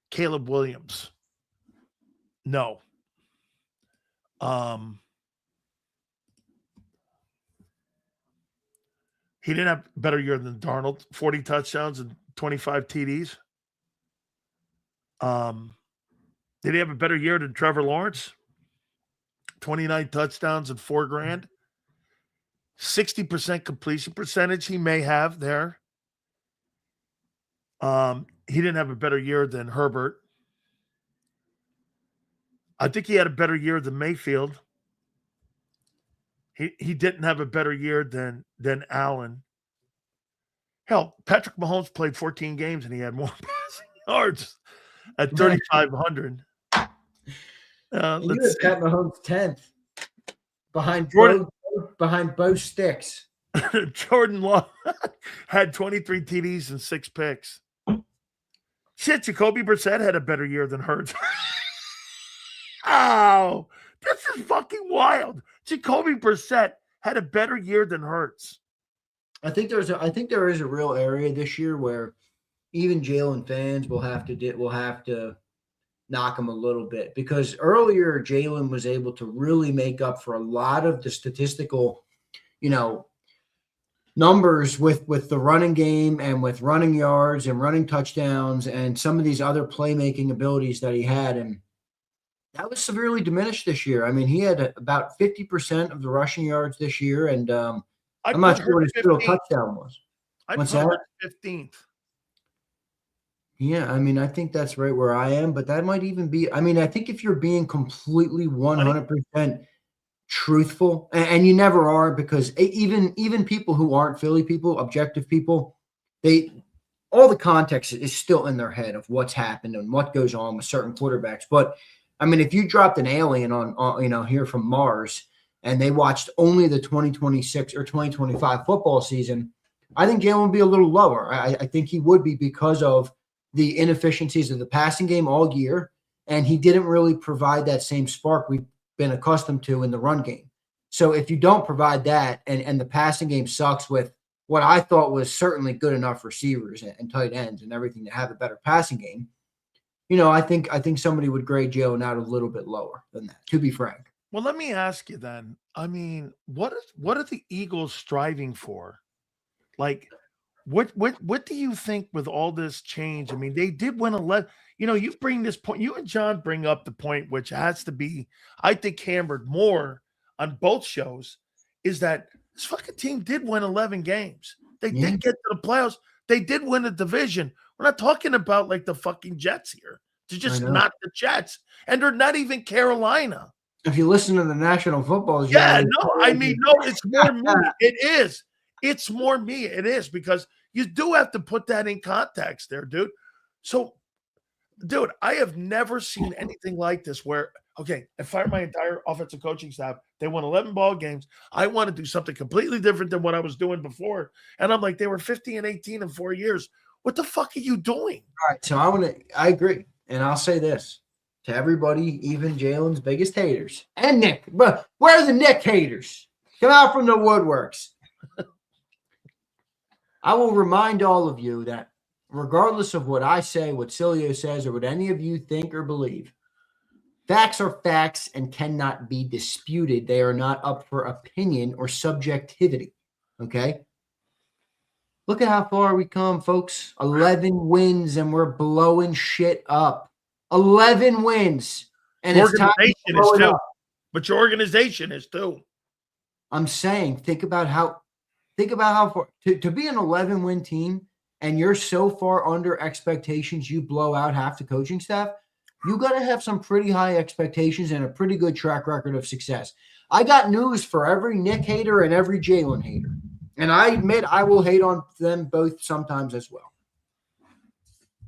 Caleb Williams? No. He didn't have a better year than Darnold, 40 touchdowns and 25 TDs. Did he have a better year than Trevor Lawrence? 29 touchdowns and $4,000. 60% completion percentage he may have there. He didn't have a better year than Herbert. I think he had a better year than Mayfield. He didn't have a better year than Allen. Hell, Patrick Mahomes played 14 games and he had more passing yards at 3,500. You had Pat Mahomes 10th behind Bo Sticks. Jordan Love had 23 TDs and 6 picks. Shit, Jacoby Brissett had a better year than Hurts. Oh, this is fucking wild. Jacoby Brissett had a better year than Hurts. I think there is a real area this year where even Jalen fans will have to knock him a little bit, because earlier Jalen was able to really make up for a lot of the statistical, numbers with the running game and with running yards and running touchdowns and some of these other playmaking abilities that he had. And that was severely diminished this year. I mean, he had about 50% of the rushing yards this year, and I'm not sure what his total touchdown was. What's that? 15th. Yeah, I mean, I think that's right where I am, but that might even be. I mean, I think if you're being completely 100% truthful, and you never are, because even people who aren't Philly people, objective people, all the context is still in their head of what's happened and what goes on with certain quarterbacks. But I mean, if you dropped an alien on here from Mars and they watched only the 2026 or 2025 football season, I think Jalen would be a little lower. I think he would be, because of the inefficiencies of the passing game all year, and he didn't really provide that same spark we've been accustomed to in the run game. So if you don't provide that, and the passing game sucks with what I thought was certainly good enough receivers and tight ends and everything to have a better passing game, I think somebody would grade Jalen out a little bit lower than that, to be frank. Well, let me ask you then. I mean, what are the Eagles striving for? Like, what do you think with all this change? I mean, they did win 11. You bring this point. You and John bring up the point, which has to be, I think, hammered more on both shows, is that this fucking team did win 11 games. They did get to the playoffs. They did win a division. We're not talking about like the fucking Jets here. They're just not the Jets. And they're not even Carolina. If you listen to the National Football Show. Yeah, it's more me. It is. It's more me. It is, because you do have to put that in context there, dude. So dude, I have never seen anything like this where, okay, I fired my entire offensive coaching staff. They won 11 ball games. I want to do something completely different than what I was doing before. And I'm like, they were 50 and 18 in 4 years. What the fuck are you doing? All right, so I agree. And I'll say this to everybody, even Jalen's biggest haters and Nick. But where are the Nick haters? Come out from the woodworks. I will remind all of you that regardless of what I say, what Sileo says, or what any of you think or believe, facts are facts and cannot be disputed. They are not up for opinion or subjectivity. Okay? Look at how far we come, folks. 11 wins and we're blowing shit up. 11 wins. And it's time to blow it up. But your organization is too. I'm saying, think about how far to be an 11-win team and you're so far under expectations, you blow out half the coaching staff. You got to have some pretty high expectations and a pretty good track record of success. I got news for every Nick hater and every Jalen hater. And I admit I will hate on them both sometimes as well.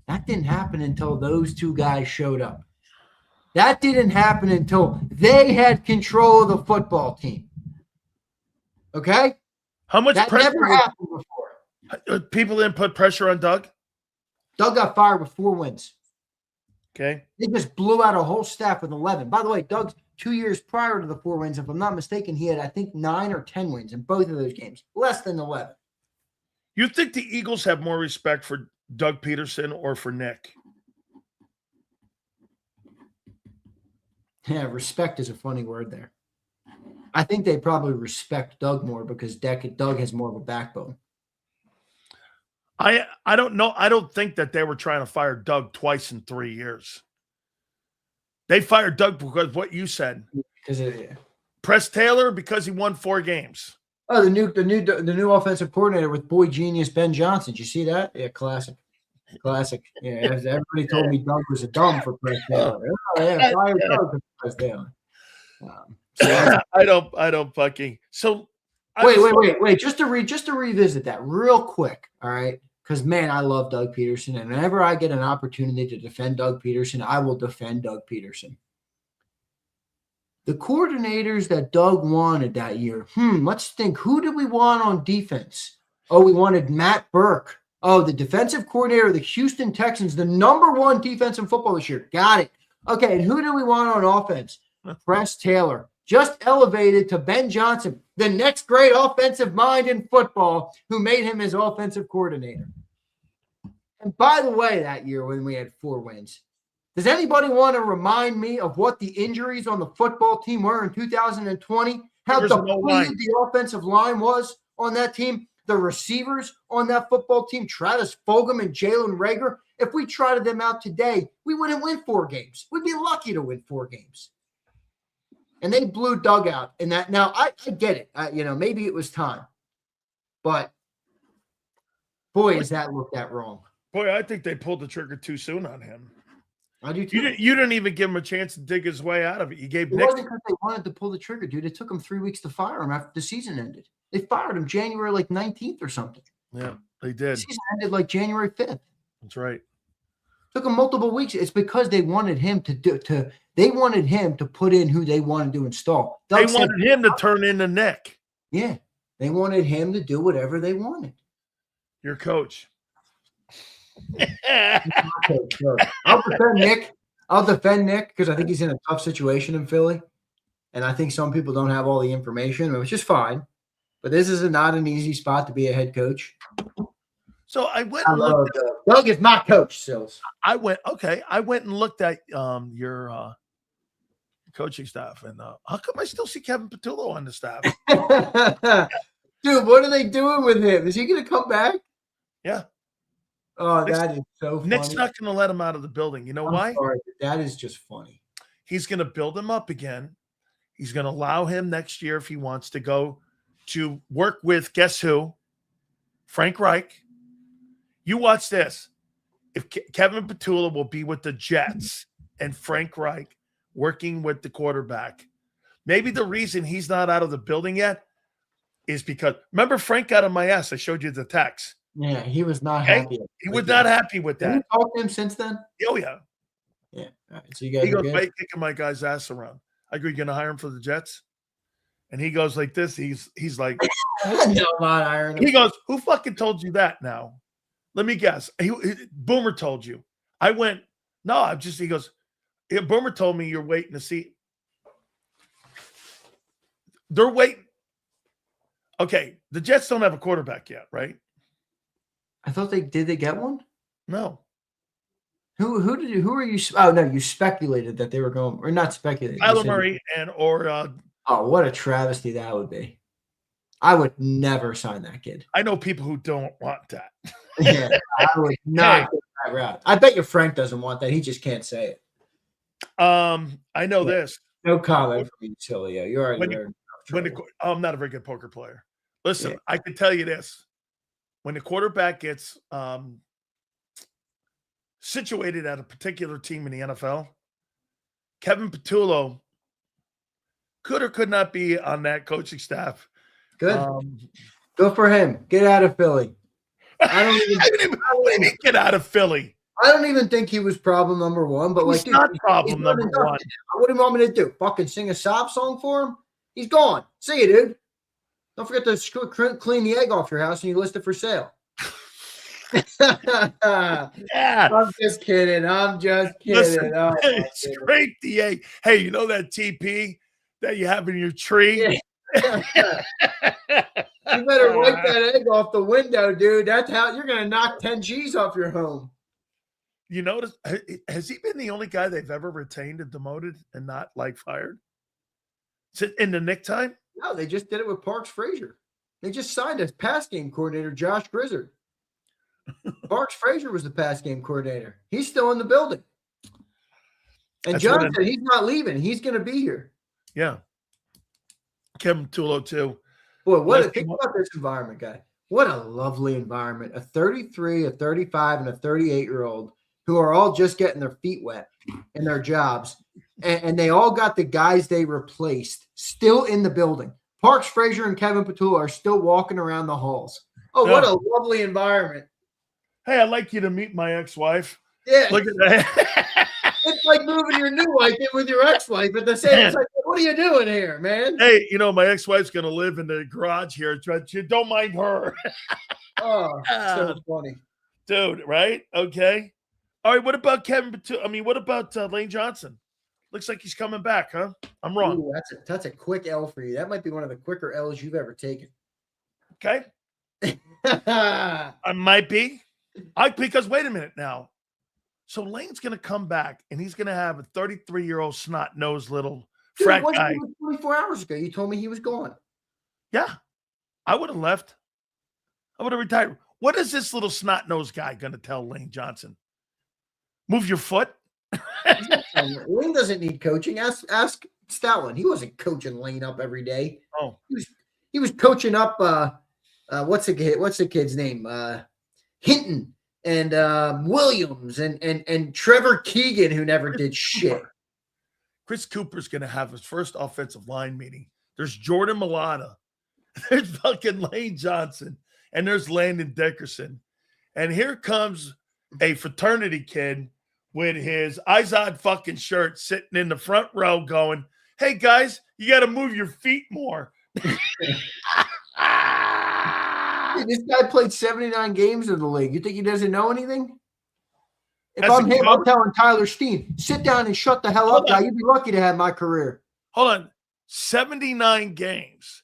That didn't happen until those two guys showed up. That didn't happen until they had control of the football team. Okay? How much that pressure? Never happened before. People didn't put pressure on Doug? Doug got fired with 4 wins. Okay. They just blew out a whole staff with 11. By the way, Doug's 2 years prior to the 4 wins, if I'm not mistaken, he had, I think, 9 or 10 wins in both of those games. Less than 11. You think the Eagles have more respect for Doug Peterson or for Nick? Yeah, respect is a funny word there. I think they probably respect Doug more because Doug has more of a backbone. I don't know. I don't think that they were trying to fire Doug twice in 3 years. They fired Doug because of what you said. Press Taylor because he won 4 games. Oh, the new offensive coordinator with boy genius Ben Johnson. Did you see that? Yeah, classic. Yeah, everybody told me Doug was a dumb for Press Taylor. Oh, yeah, fire Doug for Press Taylor. I don't fucking. So wait. Just to revisit that real quick. All right. Because, man, I love Doug Peterson. And whenever I get an opportunity to defend Doug Peterson, I will defend Doug Peterson. The coordinators that Doug wanted that year, let's think. Who did we want on defense? Oh, we wanted Matt Burke. Oh, the defensive coordinator of the Houston Texans, the #1 defense in football this year. Got it. Okay, and who do we want on offense? Press Taylor. Just elevated to Ben Johnson, the next great offensive mind in football, who made him his offensive coordinator. And by the way, that year when we had 4 wins, does anybody want to remind me of what the injuries on the football team were in 2020? How depleted the offensive line was on that team? The receivers on that football team, Travis Fulgham and Jalen Reagor, if we trotted them out today, we wouldn't win 4 games. We'd be lucky to win 4 games. And they blew Doug out. And that now I get it. Maybe it was time. But boy, is that looked at wrong. Boy, I think they pulled the trigger too soon on him. I do too. You didn't even give him a chance to dig his way out of it. You gave Nick. It wasn't because they wanted to pull the trigger, dude. It took them 3 weeks to fire him after the season ended. They fired him January 19th or something. Yeah, they did. The season ended January 5th. That's right. Took them multiple weeks. It's because they wanted him they wanted him to put in who they wanted to install. They wanted him to turn into Nick. Yeah. They wanted him to do whatever they wanted. Your coach. I'll defend Nick because I think he's in a tough situation in Philly. And I think some people don't have all the information, which is fine. But this is not an easy spot to be a head coach. So I went and looked at Doug is my coach, Sills. I went and looked at your coaching staff, and how come I still see Kevin Patullo on the staff? Dude, what are they doing with him? Is he going to come back? Yeah. Oh, that is so funny. Nick's not going to let him out of the building. You know why? Sorry, that is just funny. He's going to build him up again. He's going to allow him next year, if he wants to go to work with, guess who? Frank Reich. You watch this. If Kevin Patullo will be with the Jets and Frank Reich working with the quarterback, maybe the reason he's not out of the building yet is because, remember, Frank got on my ass. I showed you the text. Yeah, he was not happy. He was not happy with that. Have you talked to him since then? Oh, yeah. Yeah. All right. So you guys He are goes, good? "Why are you kicking my guy's ass around?" I go, "You going to hire him for the Jets?" And he goes like this. He's like, No, I'm not hiring him. he goes, "Who fucking told you that now? Let me guess. Boomer told you." I went, "No, he goes, yeah, Boomer told me you're waiting to see." They're waiting. Okay, the Jets don't have a quarterback yet, right? I thought did they get one? No. Who are you? Oh no, you speculated that they were going, or not speculated. Kyler Murray or oh, what a travesty that would be. I would never sign that kid. I know people who don't want that. Yeah, I would not go that route. I bet you Frank doesn't want that. He just can't say it. I know this. No comment from you, Sileo. You're already I'm not a very good poker player. Listen, I can tell you this. When the quarterback gets situated at a particular team in the NFL, Kevin Patullo could or could not be on that coaching staff. Good. Go for him. Get out of Philly. I don't even get out of Philly. I don't even think he was problem number one, but he's not problem number one. What do you want me to do? Fucking sing a sob song for him? He's gone. See you, dude. Don't forget to clean the egg off your house and you list it for sale. Yeah. I'm just kidding. Listen, oh, scrape the egg. Hey, you know that TP that you have in your tree? Yeah. You better wipe that egg off the window, dude. That's how you're going to knock 10 G's off your home. You notice, has he been the only guy they've ever retained and demoted and not fired? In the Nick time? No, they just did it with Parks Frazier. They just signed a pass game coordinator, Josh Grizzard. Parks Frazier was the pass game coordinator. He's still in the building. And John said he's not leaving. He's going to be here. Yeah. Kevin Patullo, too. Boy, think about this environment, guy. What a lovely environment. A 33, a 35, and a 38-year-old who are all just getting their feet wet in their jobs. And they all got the guys they replaced still in the building. Parks Frazier and Kevin Patullo are still walking around the halls. Oh, what a lovely environment. Hey, I'd like you to meet my ex-wife. Yeah. Look at that. It's like moving your new wife in with your ex-wife at the same time. It's like, what are you doing here, man? Hey, my ex-wife's going to live in the garage here. Don't mind her. Oh, so funny. Dude, right? Okay. All right, what about Kevin Patullo? I mean, what about Lane Johnson? Looks like he's coming back, huh? I'm wrong. Ooh, that's a quick L for you. That might be one of the quicker L's you've ever taken. Okay. I might be. Because wait a minute now. So Lane's going to come back, and he's going to have a 33-year-old snot-nosed little frat guy. 24 hours ago, you told me he was gone. Yeah. I would have left. I would have retired. What is this little snot-nosed guy going to tell Lane Johnson? Move your foot? Lane doesn't need coaching. Ask Stoutland. He wasn't coaching Lane up every day. Oh. He was coaching up what's the kid's name? Hinton. And Williams and Trevor Keegan, who never did shit. Chris Cooper's going to have his first offensive line meeting. There's Jordan Mailata. There's fucking Lane Johnson. And there's Landon Dickerson. And here comes a fraternity kid with his Izod fucking shirt sitting in the front row going, "Hey, guys, you got to move your feet more." This guy played 79 games in the league. You think he doesn't know anything? If I'm him, I'm telling Tyler Steen, sit down and shut the hell up, guy. You'd be lucky to have my career. Hold on. 79 games.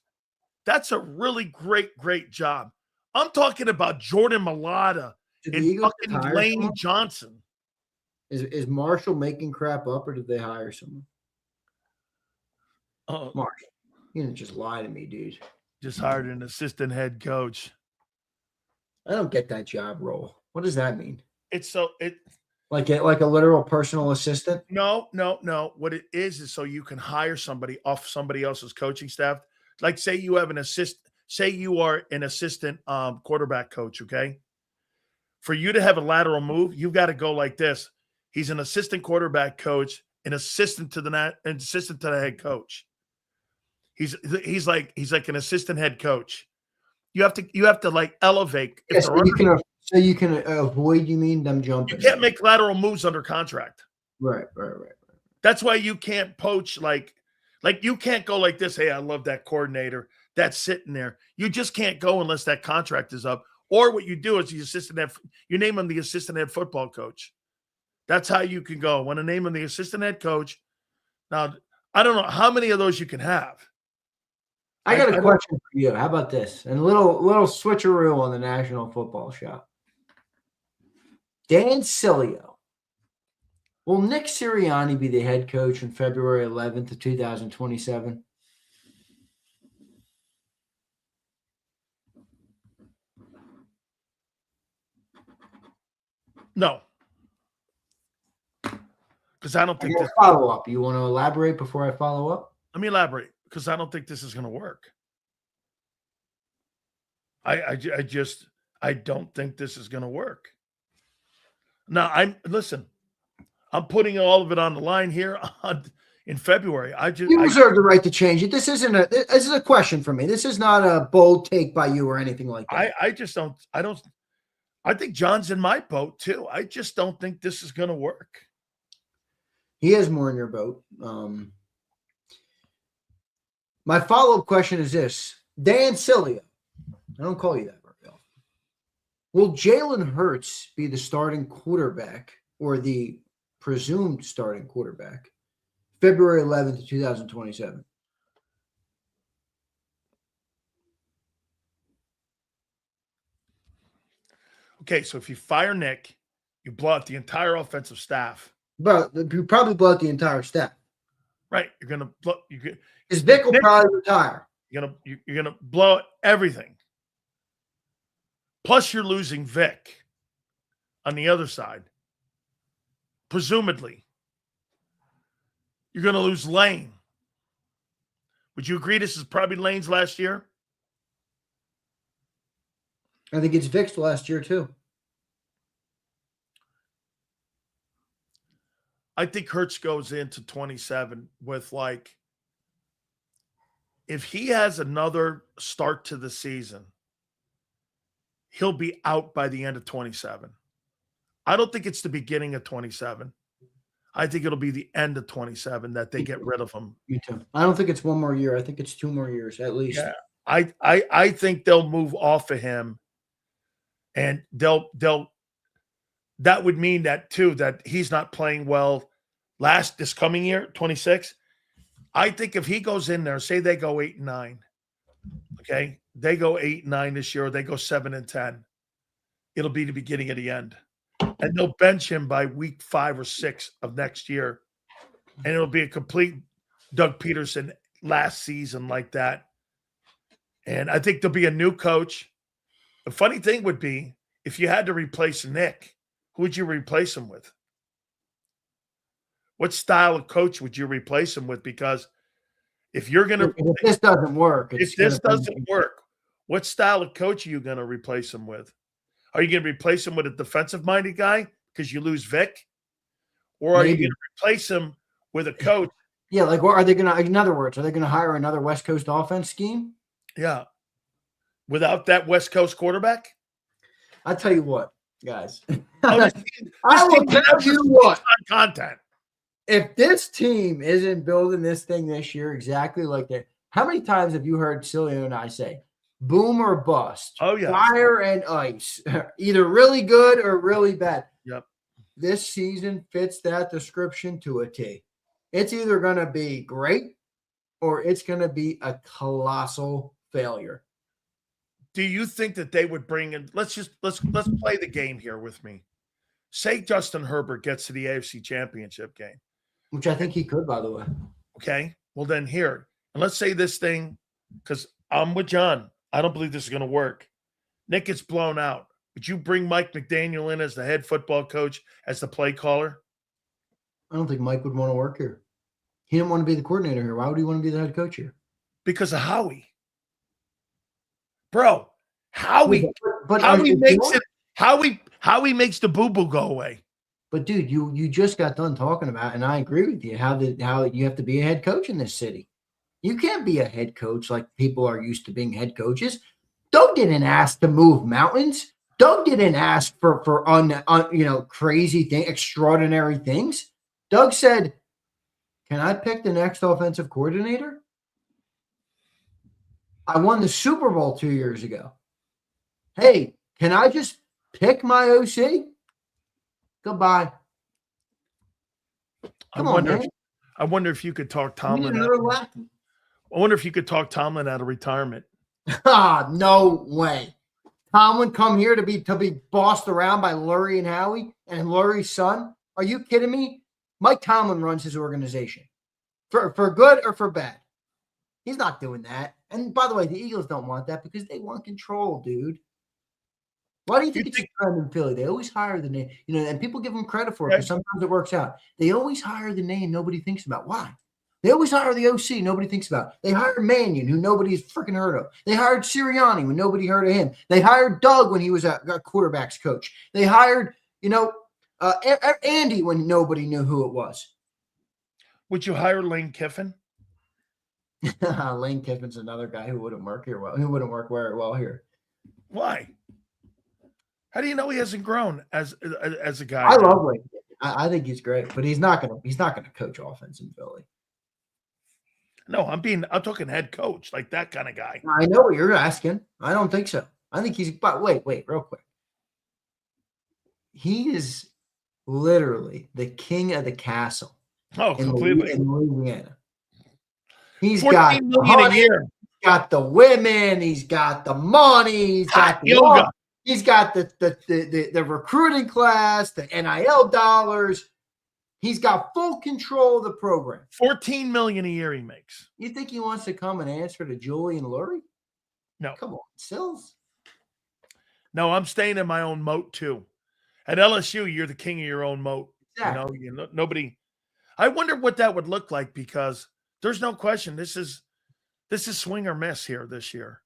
That's a really great job. I'm talking about Jordan Mailata and fucking Lane Johnson. Is Marshall making crap up, or did they hire someone? Marshall, you didn't just lie to me, dude. Just hired an assistant head coach. I don't get that job role. What does that mean? Like a literal personal assistant? No. What it is so you can hire somebody off somebody else's coaching staff. Like say you have say you are an assistant quarterback coach, okay? For you to have a lateral move, you've got to go like this. He's an assistant quarterback coach, an assistant to the head coach. He's like an assistant head coach. You have to like elevate. So you can avoid, you mean, them jumping. You can't make lateral moves under contract. Right. That's why you can't poach like you can't go like this. Hey, I love that coordinator that's sitting there. You just can't go unless that contract is up. Or what you do is you name him the assistant head football coach. That's how you can go. Want to name him the assistant head coach. Now, I don't know how many of those you can have. I got a question for you. How about this? And a little switcheroo on the National Football Show. Dan Sileo. Will Nick Sirianni be the head coach on February 11th of 2027? No. Because I don't think that follow up. You want to elaborate before I follow up? Let me elaborate, because I don't think this is going to work. I don't think this is going to work. Now, I'm putting all of it on the line here in February. You reserve the right to change it. This is a question for me. This is not a bold take by you or anything like that. I think John's in my boat too. I just don't think this is going to work. He has more in your boat. My follow-up question is this. Dan Sileo. I don't call you that very often. Will Jalen Hurts be the starting quarterback or the presumed starting quarterback February 11th, 2027? Okay, so if you fire Nick, you blow out the entire offensive staff. But you probably blow out the entire staff. Right. You're gonna blow. His Vic will probably retire. You're gonna blow everything. Plus, you're losing Vic on the other side. Presumably, you're gonna lose Lane. Would you agree this is probably Lane's last year? I think it's Vic's last year too. I think Hurts goes into 27 with if he has another start to the season, he'll be out by the end of 27. I don't think it's the beginning of 27. I think it'll be the end of 27 that they get rid of him. Me too. I don't think it's one more year. I think it's 2 more years at least. Yeah. I think they'll move off of him, and that would mean that too, that he's not playing well this coming year, 26. I think if he goes in there, say they go 8-9, okay, they go 8-9 this year, or they go 7-10, it'll be the beginning of the end, and they'll bench him by week 5 or 6 of next year, and it'll be a complete Doug Peterson last season like that. And I think there'll be a new coach. The funny thing would be, if you had to replace Nick, who would you replace him with? What style of coach would you replace him with? Because if you're going to – if this doesn't work. What style of coach are you going to replace him with? Are you going to replace him with a defensive-minded guy because you lose Vic? Or are you going to replace him with a coach? Yeah, what are they going to – in other words, are they going to hire another West Coast offense scheme? Yeah. Without that West Coast quarterback? I'll tell you what, guys. I will tell you what. Content. If this team isn't building this thing this year exactly like that, how many times have you heard Sileo and I say, boom or bust, oh yeah, fire and ice, either really good or really bad? Yep. This season fits that description to a T. It's either going to be great or it's going to be a colossal failure. Do you think that they would bring in? Let's play the game here with me. Say Justin Herbert gets to the AFC Championship game. Which I think he could, by the way. Okay. Well, then here. And let's say this thing, because I'm with John. I don't believe this is going to work. Nick gets blown out. Would you bring Mike McDaniel in as the head football coach, as the play caller? I don't think Mike would want to work here. He didn't want to be the coordinator here. Why would he want to be the head coach here? Because of Howie. Bro, Howie makes the boo-boo go away. But dude, you just got done talking about, and I agree with you, how you have to be a head coach in this city. You can't be a head coach like people are used to being head coaches. Don't get asked to move mountains. Don't get asked for crazy things, extraordinary things. Doug said, can I pick the next offensive coordinator? I won the Super Bowl 2 years ago. Hey, can I just pick my OC? Goodbye. Come on, man. I wonder if you could talk We need Tomlin. another Latin. I wonder if you could talk Tomlin out of retirement. No way. Tomlin come here to be bossed around by Lurie and Howie and Lurie's son? Are you kidding me? Mike Tomlin runs his organization for good or for bad. He's not doing that. And by the way, the Eagles don't want that because they want control, dude. Why do you think it's a trend in Philly? They always hire the name, and people give them credit for it because sometimes it works out. They always hire the name nobody thinks about. Why? They always hire the OC nobody thinks about. They hired Mannion, who nobody's freaking heard of. They hired Sirianni when nobody heard of him. They hired Doug when he was a quarterback's coach. They hired, Andy when nobody knew who it was. Would you hire Lane Kiffin? Lane Kiffin's another guy who wouldn't work here well. Who wouldn't work very well here. Why? How do you know he hasn't grown as a guy? I love Lane. I think he's great, but he's not gonna coach offense in Philly. No, I'm talking head coach, like that kind of guy. I know what you're asking. I don't think so. I think but wait, real quick. He is literally the king of the castle. Oh, completely. In Louisiana. He's got $14 million a year. He's got the women. He's got the money. He's got the yoga. He's got the recruiting class, the NIL dollars. He's got full control of the program. $14 million a year he makes. You think he wants to come and answer to Julie and Lurie? No. Come on, Sills. No, I'm staying in my own moat too. At LSU, you're the king of your own moat. Exactly. Nobody. I wonder what that would look like because there's no question this is swing or miss here this year.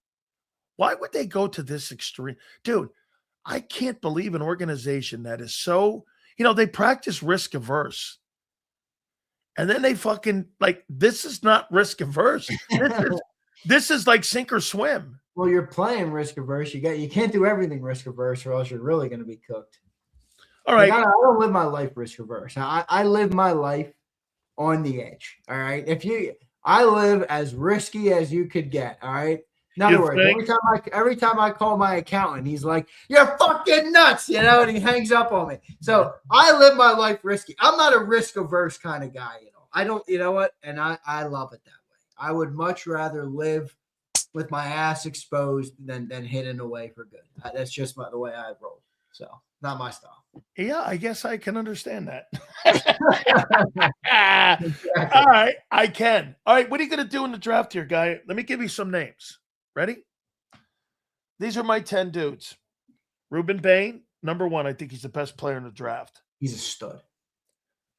Why would they go to this extreme? Dude, I can't believe an organization that is so, they practice risk averse. And then they fucking this is not risk averse. This is like sink or swim. Well, you're playing risk averse. You can't do everything risk averse or else you're really going to be cooked. All right. I don't live my life risk averse. I live my life on the edge. All right. I live as risky as you could get. All right. In other words, every time I call my accountant, he's like, "You're fucking nuts," and he hangs up on me. So I live my life risky. I'm not a risk averse kind of guy. I don't. You know what? And I love it that way. I would much rather live with my ass exposed than hidden away for good. That's just the way I roll. So not my style. Yeah, I guess I can understand that. Exactly. All right, I can. All right, what are you going to do in the draft here, guy? Let me give you some names. Ready? These are my 10 dudes. Ruben Bain, number 1. I think he's the best player in the draft. He's a stud.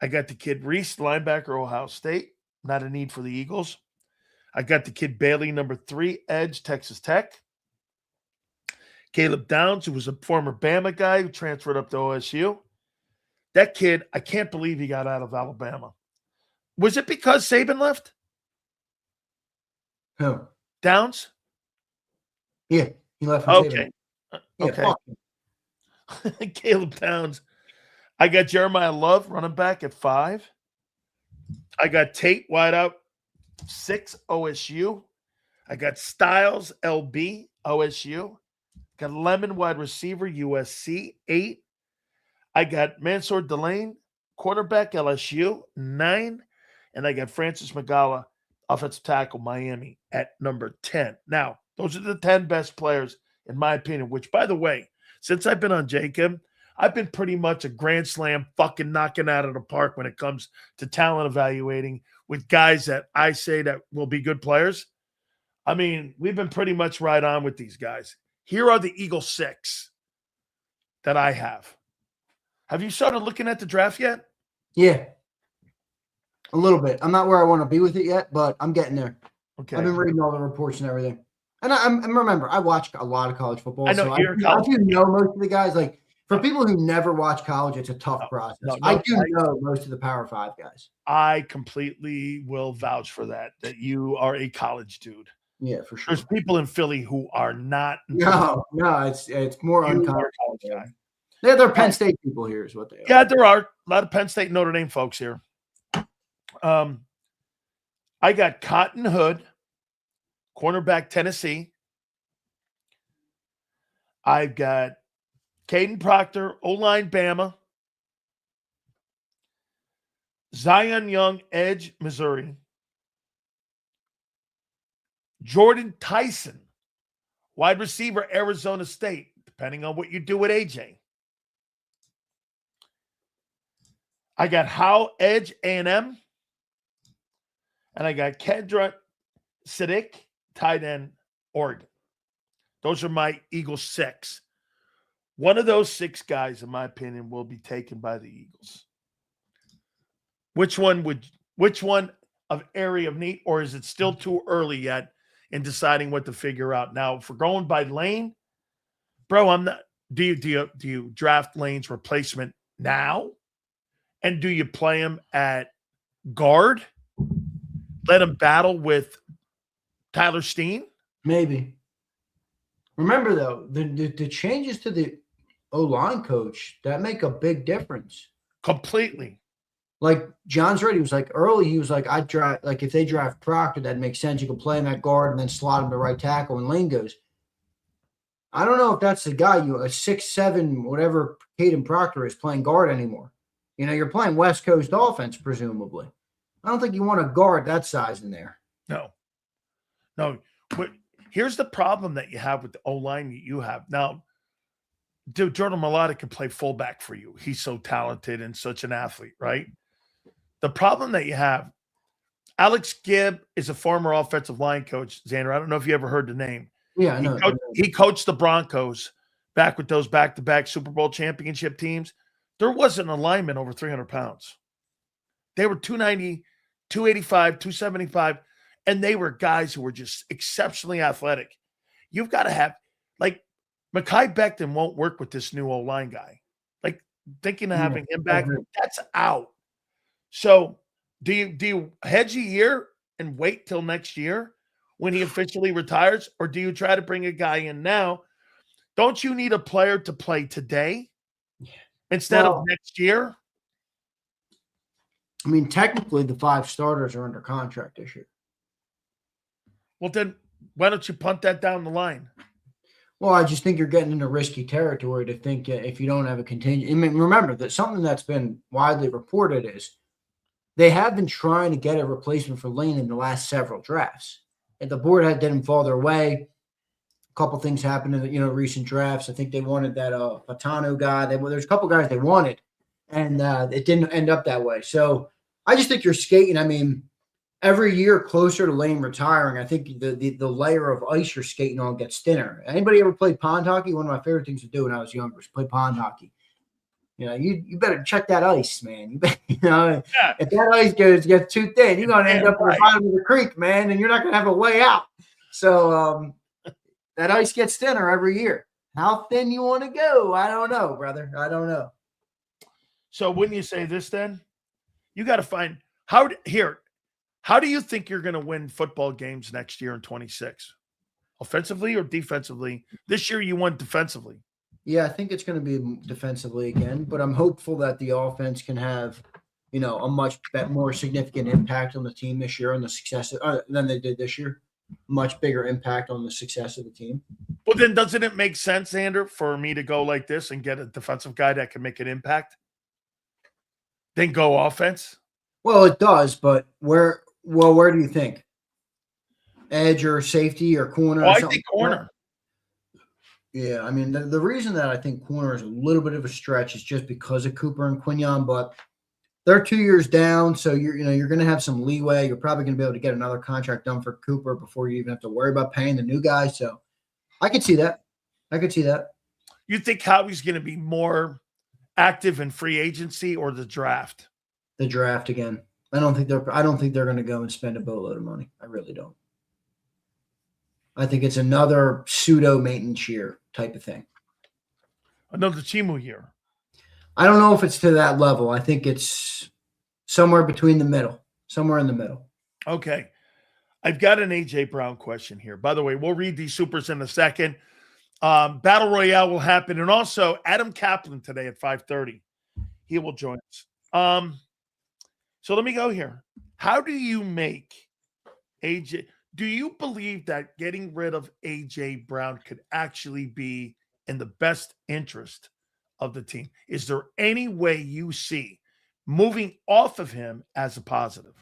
I got the kid Reese, linebacker, Ohio State. Not a need for the Eagles. I got the kid Bailey, number 3, edge, Texas Tech. Caleb Downs, who was a former Bama guy who transferred up to OSU. That kid, I can't believe he got out of Alabama. Was it because Saban left? Who? Downs? Yeah, he left. Okay. Yeah, okay. Caleb Downs. I got Jeremiah Love, running back at 5. I got Tate, wideout, 6, OSU. I got Styles, LB, OSU. Got Lemon, wide receiver, USC, 8. I got Mansour Delane, quarterback, LSU, 9. And I got Francis Magala, offensive tackle, Miami, at number 10. Now, those are the 10 best players, in my opinion, which, by the way, since I've been on JAKIB, I've been pretty much a grand slam fucking knocking out of the park when it comes to talent evaluating with guys that I say that will be good players. I mean, we've been pretty much right on with these guys. Here are the Eagle 6 that I have. Have you started looking at the draft yet? Yeah. A little bit. I'm not where I want to be with it yet, but I'm getting there. Okay. I've been reading all the reports and everything. And remember, I watch a lot of college football. I know so you're I do know most of the guys. Like, for people who never watch college, it's a tough process. I do know most of the Power 5 guys. I completely will vouch for that you are a college dude. Yeah, for sure. There's people in Philly who are not. No, it's more uncommon. Yeah, they're Penn State people here is what they are. Yeah, there are a lot of Penn State, Notre Dame folks here. I got Cotton Hood, cornerback Tennessee. I've got Caden Proctor, O-line Bama. Zion Young, edge Missouri. Jordan Tyson, wide receiver Arizona State, depending on what you do with AJ. I got Howe, edge A&M. And I got Kendra Siddick, tight end, Oregon. Those are my Eagles 6. One of those 6 guys, in my opinion, will be taken by the Eagles. Which one of area of need, or is it still too early yet in deciding what to figure out? Now, if we're going by Lane, bro, I'm not. Do you draft Lane's replacement now? And do you play him at guard? Let him battle with Tyler Steen? Maybe. Remember, though, the changes to the O-line coach, that make a big difference. Completely. Like John's ready. He was like early. He was like, I'd draft, like if they draft Proctor, that makes sense. You can play him at guard and then slot him to right tackle. And Lane goes, I don't know if that's the guy, a 6'7", whatever Caden Proctor is, playing guard anymore. You know, you're playing West Coast offense, presumably. I don't think you want a guard that size in there. No. But here's the problem that you have with the O-line that you have. Now, dude, Jordan Mailata can play fullback for you. He's so talented and such an athlete, right? The problem that you have, Alex Gibb is a former offensive line coach, Xander. I don't know if you ever heard the name. Yeah, I know. He coached the Broncos back with those back-to-back Super Bowl championship teams. There wasn't an lineman over 300 pounds. They were 290, 285, 275, and they were guys who were just exceptionally athletic. You've got to have, like, Mekhi Becton won't work with this new O-line guy. Like, thinking of having him back, that's out. So do you hedge a year and wait till next year when he officially retires, or do you try to bring a guy in now? Don't you need a player to play today instead of next year? I mean, technically, the 5 starters are under contract this year. Well, then why don't you punt that down the line? Well, I just think you're getting into risky territory to think if you don't have a contingent. I mean, remember that something that's been widely reported is they have been trying to get a replacement for Lane in the last several drafts. And the board didn't fall their way. A couple things happened in the recent drafts. I think they wanted that Patano guy. There's a couple guys they wanted, and it didn't end up that way. So I just think you're skating. I mean, every year closer to Lane retiring, I think the layer of ice you're skating on gets thinner. Anybody ever played pond hockey? One of my favorite things to do when I was younger was play pond hockey. You know, you better check that ice, man. If that ice gets too thin, you're going to end up at the bottom of the creek, man, and you're not going to have a way out. So that ice gets thinner every year. How thin you want to go? I don't know, brother. I don't know. So wouldn't you say this then? You got to find how do you think you're going to win football games next year in 26? Offensively or defensively? This year you won defensively. Yeah, I think it's going to be defensively again, but I'm hopeful that the offense can have, a much more significant impact on the team this year and the success than they did this year. Much bigger impact on the success of the team. Well, then doesn't it make sense, Xander, for me to go like this and get a defensive guy that can make an impact? Then go offense? Well, it does, but where do you think? Edge or safety or corner? I think corner. Yeah, I mean, the reason that I think corner is a little bit of a stretch is just because of Cooper and Quignon, but they're 2 years down, so you're going to have some leeway. You're probably going to be able to get another contract done for Cooper before you even have to worry about paying the new guy. So I could see that. You think Howie's going to be more active in free agency or the draft? The draft again. I don't think they're going to go and spend a boatload of money. I really don't. I think it's another pseudo maintenance year type of thing. Another Chimu year. I don't know if it's to that level. I think it's somewhere in the middle. Okay. I've got an AJ Brown question here. By the way, we'll read these supers in a second. Battle Royale will happen. And also Adam Kaplan today at 5:30. He will join us. So let me go here. How do you make AJ? Do you believe that getting rid of AJ Brown could actually be in the best interest of the team? Is there any way you see moving off of him as a positive?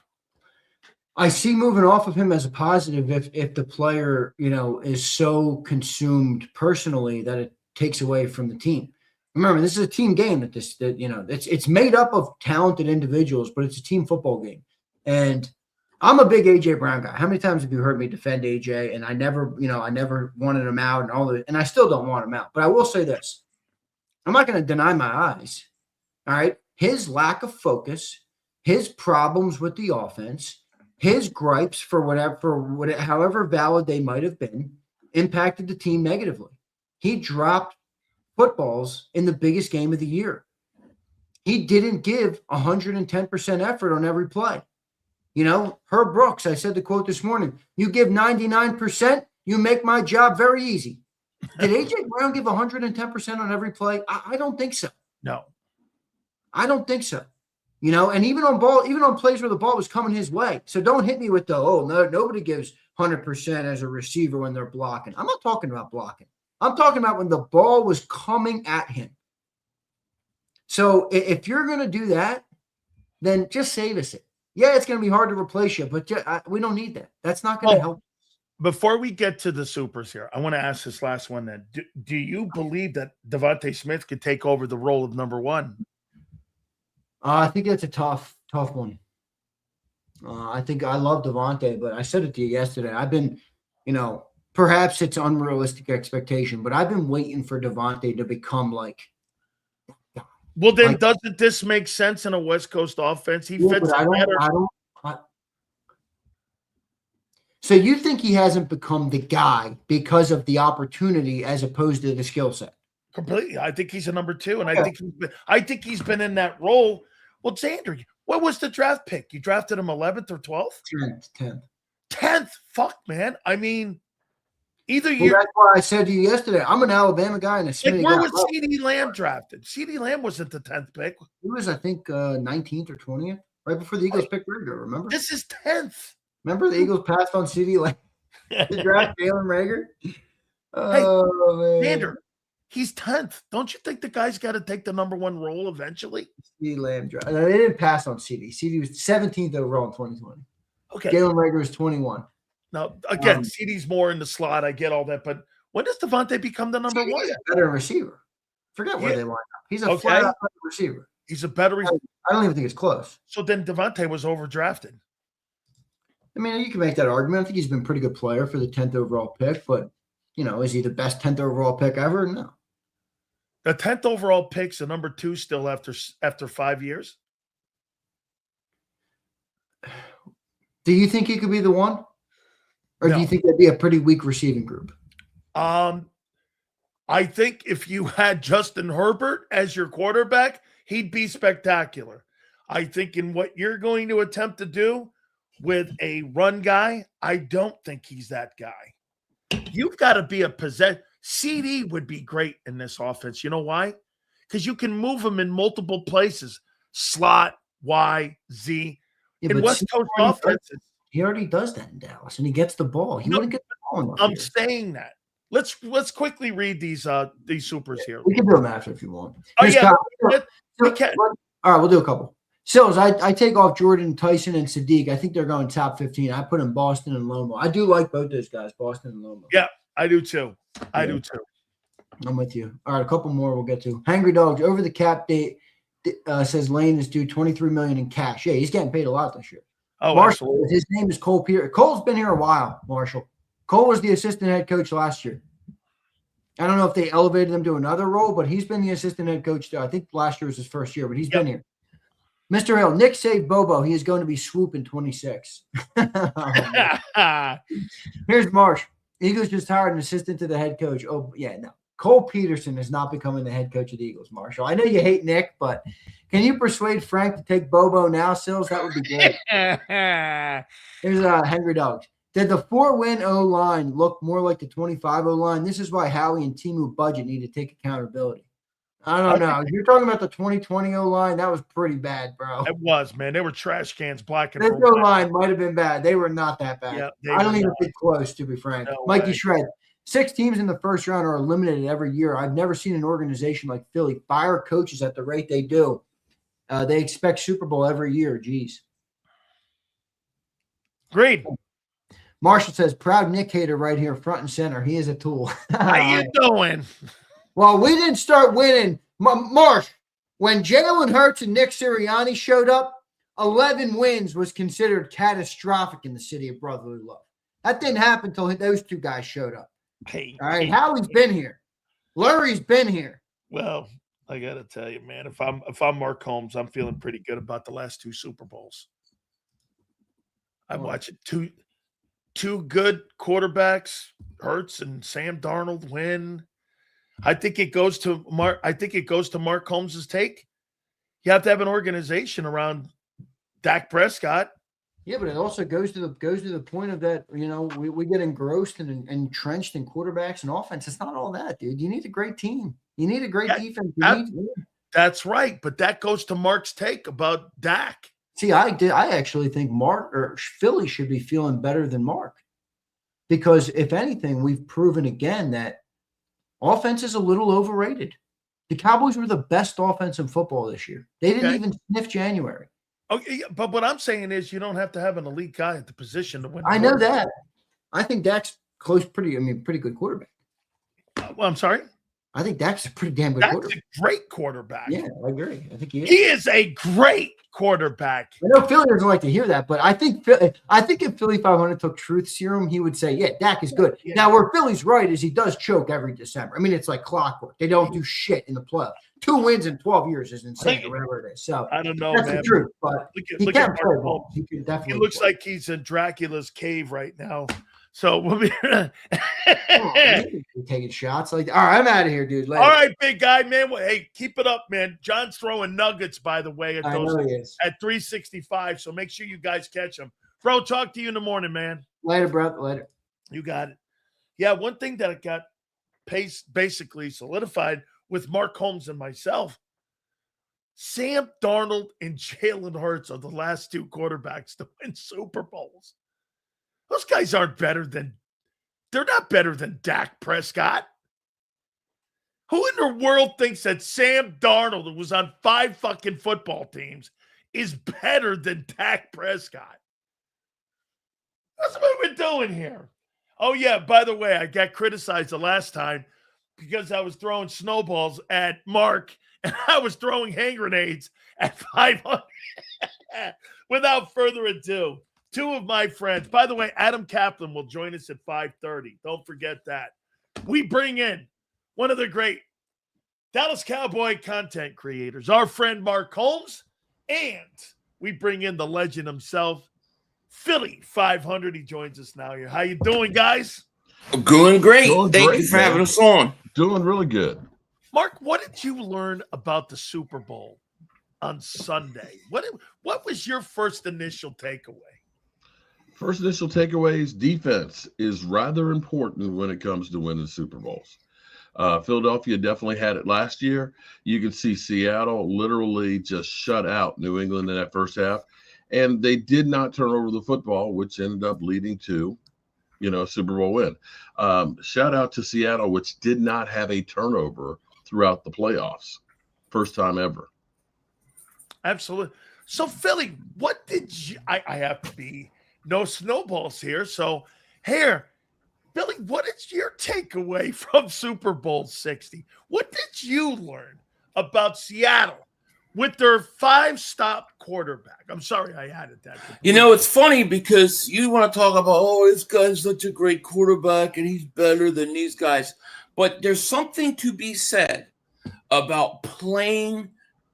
I see moving off of him as a positive if the player, is so consumed personally that it takes away from the team. Remember, this is a team game it's made up of talented individuals, but it's a team football game. And I'm a big AJ Brown guy. How many times have you heard me defend AJ? And I never wanted him out and all that, and I still don't want him out. But I will say this. I'm not going to deny my eyes. All right. His lack of focus, his problems with the offense, his gripes for however valid they might have been, impacted the team negatively. He dropped footballs in the biggest game of the year. He didn't give 110% effort on every play. Herb Brooks, I said the quote this morning, you give 99%, you make my job very easy. Did AJ Brown give 110% on every play? I don't think so. No. I don't think so. And even on plays where the ball was coming his way. So don't hit me with nobody gives 100% as a receiver when they're blocking. I'm not talking about blocking. I'm talking about when the ball was coming at him. So if you're going to do that, then just save us it. Yeah, it's going to be hard to replace you, but we don't need that. That's not going to help. Before we get to the supers here, I want to ask this last one then. Do you believe that Devontae Smith could take over the role of number one? I think that's a tough one. I think I love Devontae, but I said it to you yesterday. I've been, perhaps it's unrealistic expectation, but I've been waiting for Devontae to become like. Well, then doesn't this make sense in a West Coast offense? He fits better. So you think he hasn't become the guy because of the opportunity as opposed to the skill set? Completely. I think he's a number two, and I think he's been in that role. Well, Xander, what was the draft pick? You drafted him 11th or 12th? 10th. 10th. Fuck, man. I mean, that's why I said to you yesterday, I'm an Alabama guy and a Smitty guy. Where was CeeDee Lamb drafted? CeeDee Lamb wasn't the 10th pick. He was, I think, 19th or 20th, right before the Eagles picked Rager, remember? This is 10th. Remember the Eagles passed on CeeDee Lamb to draft Jalen Rager? Oh, hey, Xander, he's 10th. Don't you think the guy's got to take the number one role eventually? CeeDee Lamb draft. They didn't pass on CeeDee. CeeDee was 17th overall in 2020. Okay. Jalen Rager was 21. Now, again, CeeDee's more in the slot. I get all that. But when does Devontae become the number one? He's a better receiver. Forget where they line up. He's a flat-out receiver. He's a better receiver. I don't even think it's close. So then Devontae was overdrafted. I mean, you can make that argument. I think he's been a pretty good player for the 10th overall pick. But, is he the best 10th overall pick ever? No. The 10th overall pick's the number two still after 5 years? Do you think he could be the one? Or do you think that'd be a pretty weak receiving group? I think if you had Justin Herbert as your quarterback, he'd be spectacular. I think in what you're going to attempt to do with a run guy, I don't think he's that guy. You've got to be a CeeDee would be great in this offense. You know why? Because you can move him in multiple places. Slot, Y, Z. In West Coast offenses. He already does that in Dallas, and he gets the ball. He wouldn't get the ball. I'm saying that. Let's quickly read these supers here. We can do them after if you want. We can. All right, we'll do a couple. Sills, I take off Jordan, Tyson, and Sadiq. I think they're going top 15. I put in Boston and Lomo. I do like both those guys, Boston and Lomo. Yeah, I do too. I do too. I'm with you. All right, a couple more we'll get to. Hangry Dogs, over the cap date, says Lane is due $23 million in cash. Yeah, he's getting paid a lot this year. Oh, Marshall, absolutely. his name is Cole Peter. Cole's been here a while, Marshall. Cole was the assistant head coach last year. I don't know if they elevated him to another role, but he's been the assistant head coach there. I think last year was his first year, but he's been here. Mr. Hill, Nick saved Bobo. He is going to be swooping 26. Here's Marsh. Eagles just hired an assistant to the head coach. Oh, yeah, no. Cole Peterson is not becoming the head coach of the Eagles, Marshall. I know you hate Nick, but can you persuade Frank to take Bobo now, Sills? That would be great. Here's Henry Dogs. Did the 4-win O-line look more like the 25 O-line? This is why Howie and Timu Budget need to take accountability. I don't know. You're talking about the 2020 O-line. That was pretty bad, bro. It was, man. They were trash cans, black and This blue. O-line might have been bad. They were not that bad. Yeah, I don't even think close, to be frank. No Mikey way. Shred, 6 teams in the first round are eliminated every year. I've never seen an organization like Philly fire coaches at the rate they do. They expect Super Bowl every year. Jeez. Great. Marshall says, proud Nick hater right here, front and center. He is a tool. How you doing? Well, we didn't start winning. Marsh, when Jalen Hurts and Nick Sirianni showed up, 11 wins was considered catastrophic in the city of brotherly love. That didn't happen until those 2 guys showed up. Hey, all right, Howie's been here. Lurie's been here. Well, I got to tell you, man, if I'm Mark Holmes, I'm feeling pretty good about the last 2 Super Bowls. I'm watching two good quarterbacks, Hurts and Sam Darnold, win. I think it goes to Mark Holmes's take. You have to have an organization around Dak Prescott. Yeah, but it also goes to the point of that, we get engrossed and entrenched in quarterbacks and offense. It's not all that, dude. You need a great team. You need a great defense. That's right. But that goes to Mark's take about Dak. See, I actually think Philly should be feeling better than Mark, because if anything, we've proven again that offense is a little overrated. The Cowboys were the best offense in football this year. They didn't even sniff January. Okay, but what I'm saying is you don't have to have an elite guy at the position to win. I know that. I think Dak's pretty good quarterback. Well, I'm sorry? I think Dak's a pretty damn good quarterback. That's a great quarterback. Yeah, I agree. I think he is. He is a great quarterback. I know Philly doesn't like to hear that, but I think if Philly 500 took truth serum, he would say, yeah, Dak is good. Yeah. Now, where Philly's right is he does choke every December. I mean, it's like clockwork. They don't do shit in the playoffs. 2 wins in 12 years is insane, or whatever it is. So I don't know, that's man. the truth, but he can't play ball. He can definitely. He looks like he's in Dracula's cave right now. So we'll be taking shots like that. All right, I'm out of here, dude. Later. All right, big guy, man. Well, hey, keep it up, man. John's throwing nuggets, by the way, at 365. So make sure you guys catch him. Bro, talk to you in the morning, man. Later, bro. Later. You got it. Yeah, one thing that got basically solidified with Mark Holmes and myself, Sam Darnold and Jalen Hurts are the last 2 quarterbacks to win Super Bowls. Those guys aren't they're not better than Dak Prescott. Who in the world thinks that Sam Darnold, who was on 5 fucking football teams, is better than Dak Prescott? That's what we're doing here. Oh, yeah, by the way, I got criticized the last time because I was throwing snowballs at Mark and I was throwing hand grenades at 500. Without further ado, 2 of my friends. By the way, Adam Kaplan will join us at 5:30. Don't forget that. We bring in one of the great Dallas Cowboy content creators, our friend Mark Holmes, and we bring in the legend himself, Philly 500. He joins us now here. How you doing, guys? Doing great. Thank you for having us on. Doing really good. Mark, what did you learn about the Super Bowl on Sunday? What was your first initial takeaway? First initial takeaway is defense is rather important when it comes to winning Super Bowls. Philadelphia definitely had it last year. You could see Seattle literally just shut out New England in that first half, and they did not turn over the football, which ended up leading to, Super Bowl win. Shout out to Seattle, which did not have a turnover throughout the playoffs. First time ever. Absolutely. So, Philly, what did you – I have to be – no snowballs here. So, here, Billy, what is your takeaway from Super Bowl 60? What did you learn about Seattle with their 5-stop quarterback? I'm sorry I added that. It's funny because you want to talk about, this guy's such a great quarterback and he's better than these guys. But there's something to be said about playing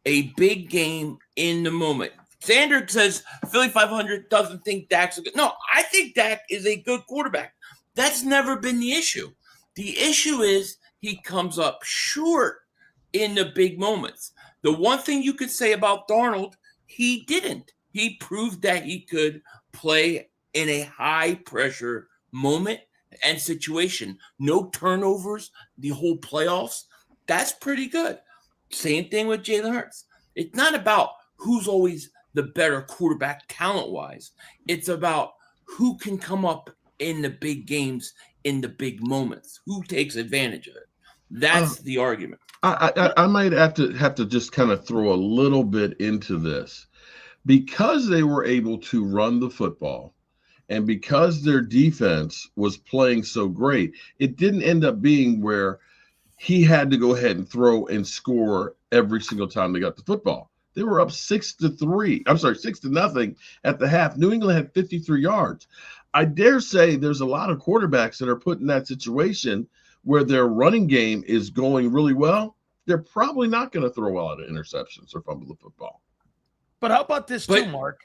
a big game in the moment. Sanders says Philly 500 doesn't think Dak's a good. No, I think Dak is a good quarterback. That's never been the issue. The issue is he comes up short in the big moments. The one thing you could say about Darnold, he didn't. He proved that he could play in a high-pressure moment and situation. No turnovers the whole playoffs. That's pretty good. Same thing with Jalen Hurts. It's not about who's always the better quarterback talent-wise. It's about who can come up in the big games, in the big moments, who takes advantage of it. That's the argument. I might have to just kind of throw a little bit into this. Because they were able to run the football and because their defense was playing so great, it didn't end up being where he had to go ahead and throw and score every single time they got the football. They were up 6-0 at the half. New England had 53 yards. I dare say there's a lot of quarterbacks that are put in that situation where their running game is going really well. They're probably not going to throw a lot of interceptions or fumble the football. But how about this too, Mark?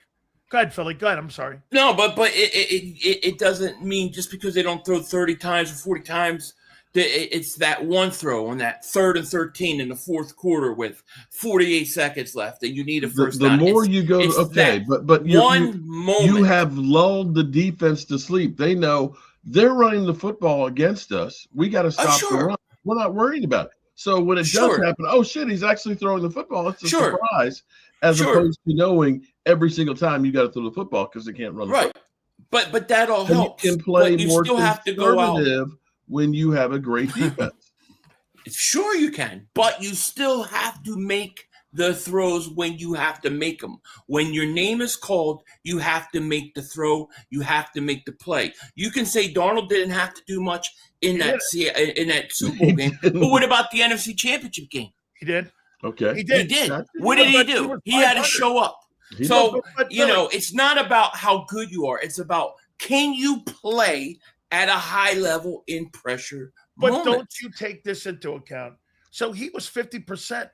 Go ahead, Philly. Go ahead. I'm sorry. No, but it doesn't mean just because they don't throw 30 times or 40 times, it's that one throw on that 3rd and 13 in the fourth quarter with 48 seconds left, and you need a first down. The more you go, okay, but you have lulled the defense to sleep. They know they're running the football against us. We got to stop the run. We're not worried about it. So when it does happen, oh shit, he's actually throwing the football. It's a surprise. As opposed to knowing every single time you got to throw the football because they can't run the football. But that all helps. You can play more still have to go out when you have a great defense. Sure you can, but you still have to make the throws when you have to make them. When your name is called, you have to make the throw. You have to make the play. You can say Darnold didn't have to do much in that Super Bowl game, but what about the NFC Championship game? He did. Okay. He did. What did he do? He had to show up. So, it's not about how good you are. It's about, can you play at a high level in pressure moments? Don't you take this into account? So he was 50%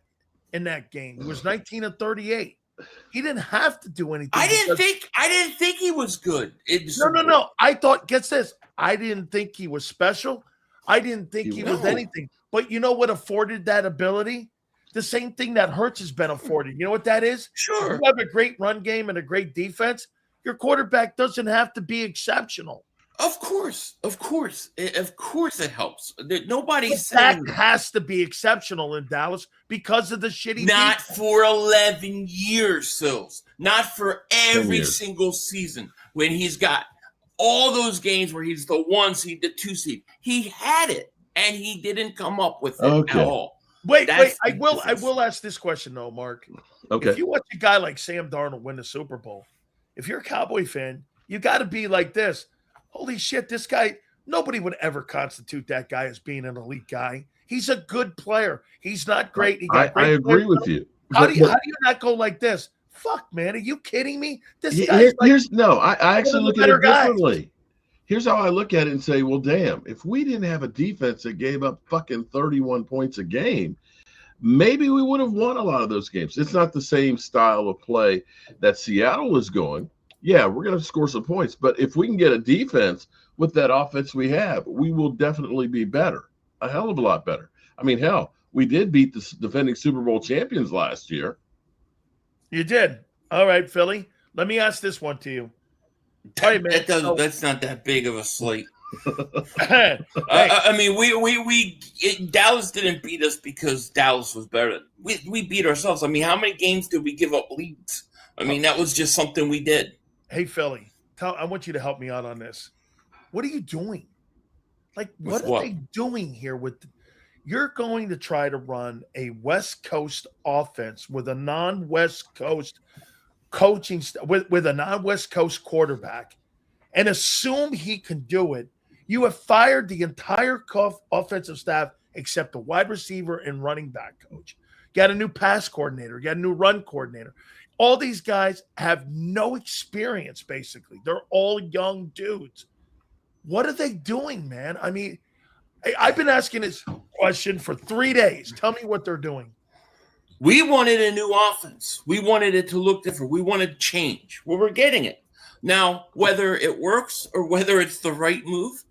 in that game. He was 19 of 38. He didn't have to do anything. I didn't think he was good. No. I thought, gets this. I didn't think he was special. I didn't think he was anything. But you know what afforded that ability? The same thing that Hurts has been afforded. You know what that is? Sure. You have a great run game and a great defense. Your quarterback doesn't have to be exceptional. Of course it helps. Nobody's saying that has to be exceptional in Dallas because of the shitty Not defense. For 11 years, Sills. Not for every single season when he's got all those games where he's the 1 seed, the 2 seed. He had it, and he didn't come up with it at all. Wait. I will ask this question though, Mark. Okay. If you watch a guy like Sam Darnold win the Super Bowl, if you're a Cowboy fan, you got to be like this. Holy shit, this guy, nobody would ever constitute that guy as being an elite guy. He's a good player. He's not great. I agree with you. How do you not go like this? Fuck, man. Are you kidding me? This I actually look at it differently. Here's how I look at it and say, well, damn, if we didn't have a defense that gave up fucking 31 points a game, maybe we would have won a lot of those games. It's not the same style of play that Seattle is going. Yeah, we're going to score some points. But if we can get a defense with that offense we have, we will definitely be better, a hell of a lot better. I mean, hell, we did beat the defending Super Bowl champions last year. You did. All right, Philly. Let me ask this one to you. Right, man. That's not that big of a slate. Hey. I mean, Dallas didn't beat us because Dallas was better. We beat ourselves. I mean, how many games did we give up leads? I mean, that was just something we did. Hey, Philly, I want you to help me out on this. What are you doing? Like, what are they doing here you're going to try to run a West Coast offense with a non-West Coast coaching with a non-West Coast quarterback and assume he can do it. You have fired the entire offensive staff except the wide receiver and running back coach. You got a new pass coordinator. You got a new run coordinator. All these guys have no experience, basically. They're all young dudes. What are they doing, man? I mean, I've been asking this question for 3 days. Tell me what they're doing. We wanted a new offense. We wanted it to look different. We wanted change. Well, we're getting it. Now, whether it works or whether it's the right move,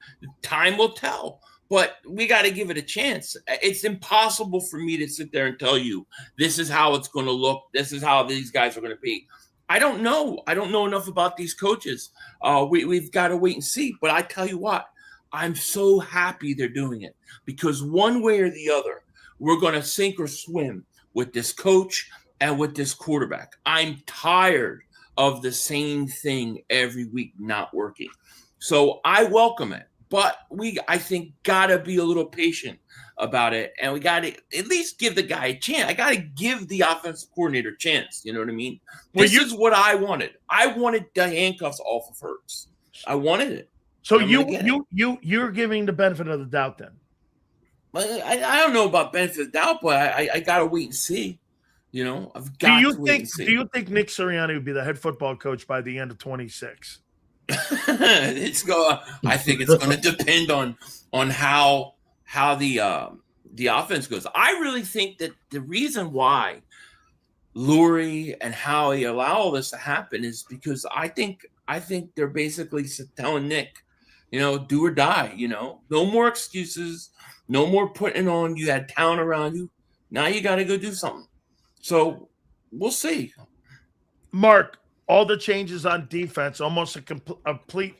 time will tell. But we got to give it a chance. It's impossible for me to sit there and tell you this is how it's going to look. This is how these guys are going to be. I don't know. I don't know enough about these coaches. We've got to wait and see. But I tell you what, I'm so happy they're doing it because one way or the other, we're going to sink or swim. with this coach and with this quarterback. I'm tired of the same thing every week not working. So I welcome it. But I think, gotta be a little patient about it. And we gotta at least give the guy a chance. I gotta give the offensive coordinator a chance. You know what I mean? This is what I wanted. I wanted the handcuffs off of Hurts. I wanted it. So you're giving the benefit of the doubt then? I don't know about benefit of the doubt, but I gotta wait and see. You know, I've got to wait and see. Do you think Nick Sirianni would be the head football coach by the end of 26? I think it's going to depend on how the offense goes. I really think that the reason why Lurie and Howie allow all this to happen is because I think they're basically telling Nick, you know, do or die. You know, no more excuses, no more putting on. You had talent around you. Now you got to go do something. So we'll see. Mark, all the changes on defense, almost a complete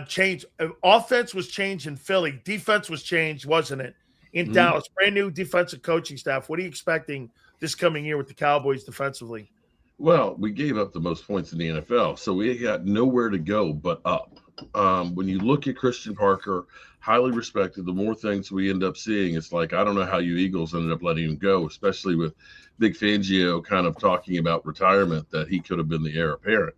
change. Offense was changed in Philly. Defense was changed, wasn't it? In Dallas, brand new defensive coaching staff. What are you expecting this coming year with the Cowboys defensively? Well, we gave up the most points in the NFL, so we got nowhere to go but up. When you look at Christian Parker, highly respected, the more things we end up seeing, it's like, I don't know how you Eagles ended up letting him go, especially with Big Fangio kind of talking about retirement, that he could have been the heir apparent.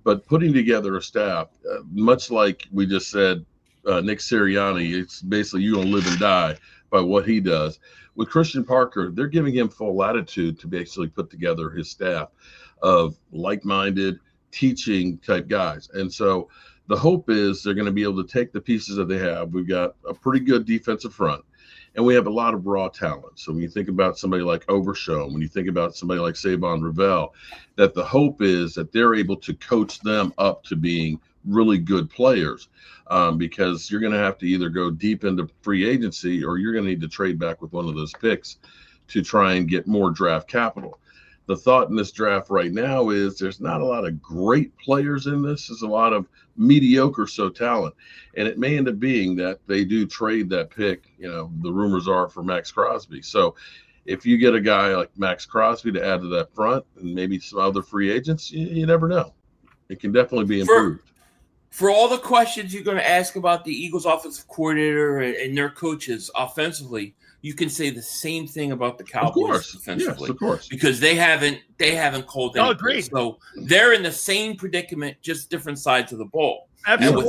But putting together a staff, much like we just said, Nick Sirianni, it's basically you going to live and die by what he does. With Christian Parker, they're giving him full latitude to basically put together his staff of like-minded, teaching type guys. And so the hope is they're going to be able to take the pieces that they have. We've got a pretty good defensive front, and we have a lot of raw talent. So when you think about somebody like Overshown, when you think about somebody like Savon Ravel, that the hope is that they're able to coach them up to being really good players, because you're going to have to either go deep into free agency or you're going to need to trade back with one of those picks to try and get more draft capital. The thought in this draft right now is there's not a lot of great players in this. There's a lot of mediocre talent. And it may end up being that they do trade that pick, you know, the rumors are for Max Crosby. So if you get a guy like Max Crosby to add to that front and maybe some other free agents, you never know. It can definitely be improved. For all the questions you're going to ask about the Eagles offensive coordinator and their coaches offensively, you can say the same thing about the Cowboys defensively. Yes, of course. Because they haven't called any. Agreed. So they're in the same predicament, just different sides of the ball. Absolutely.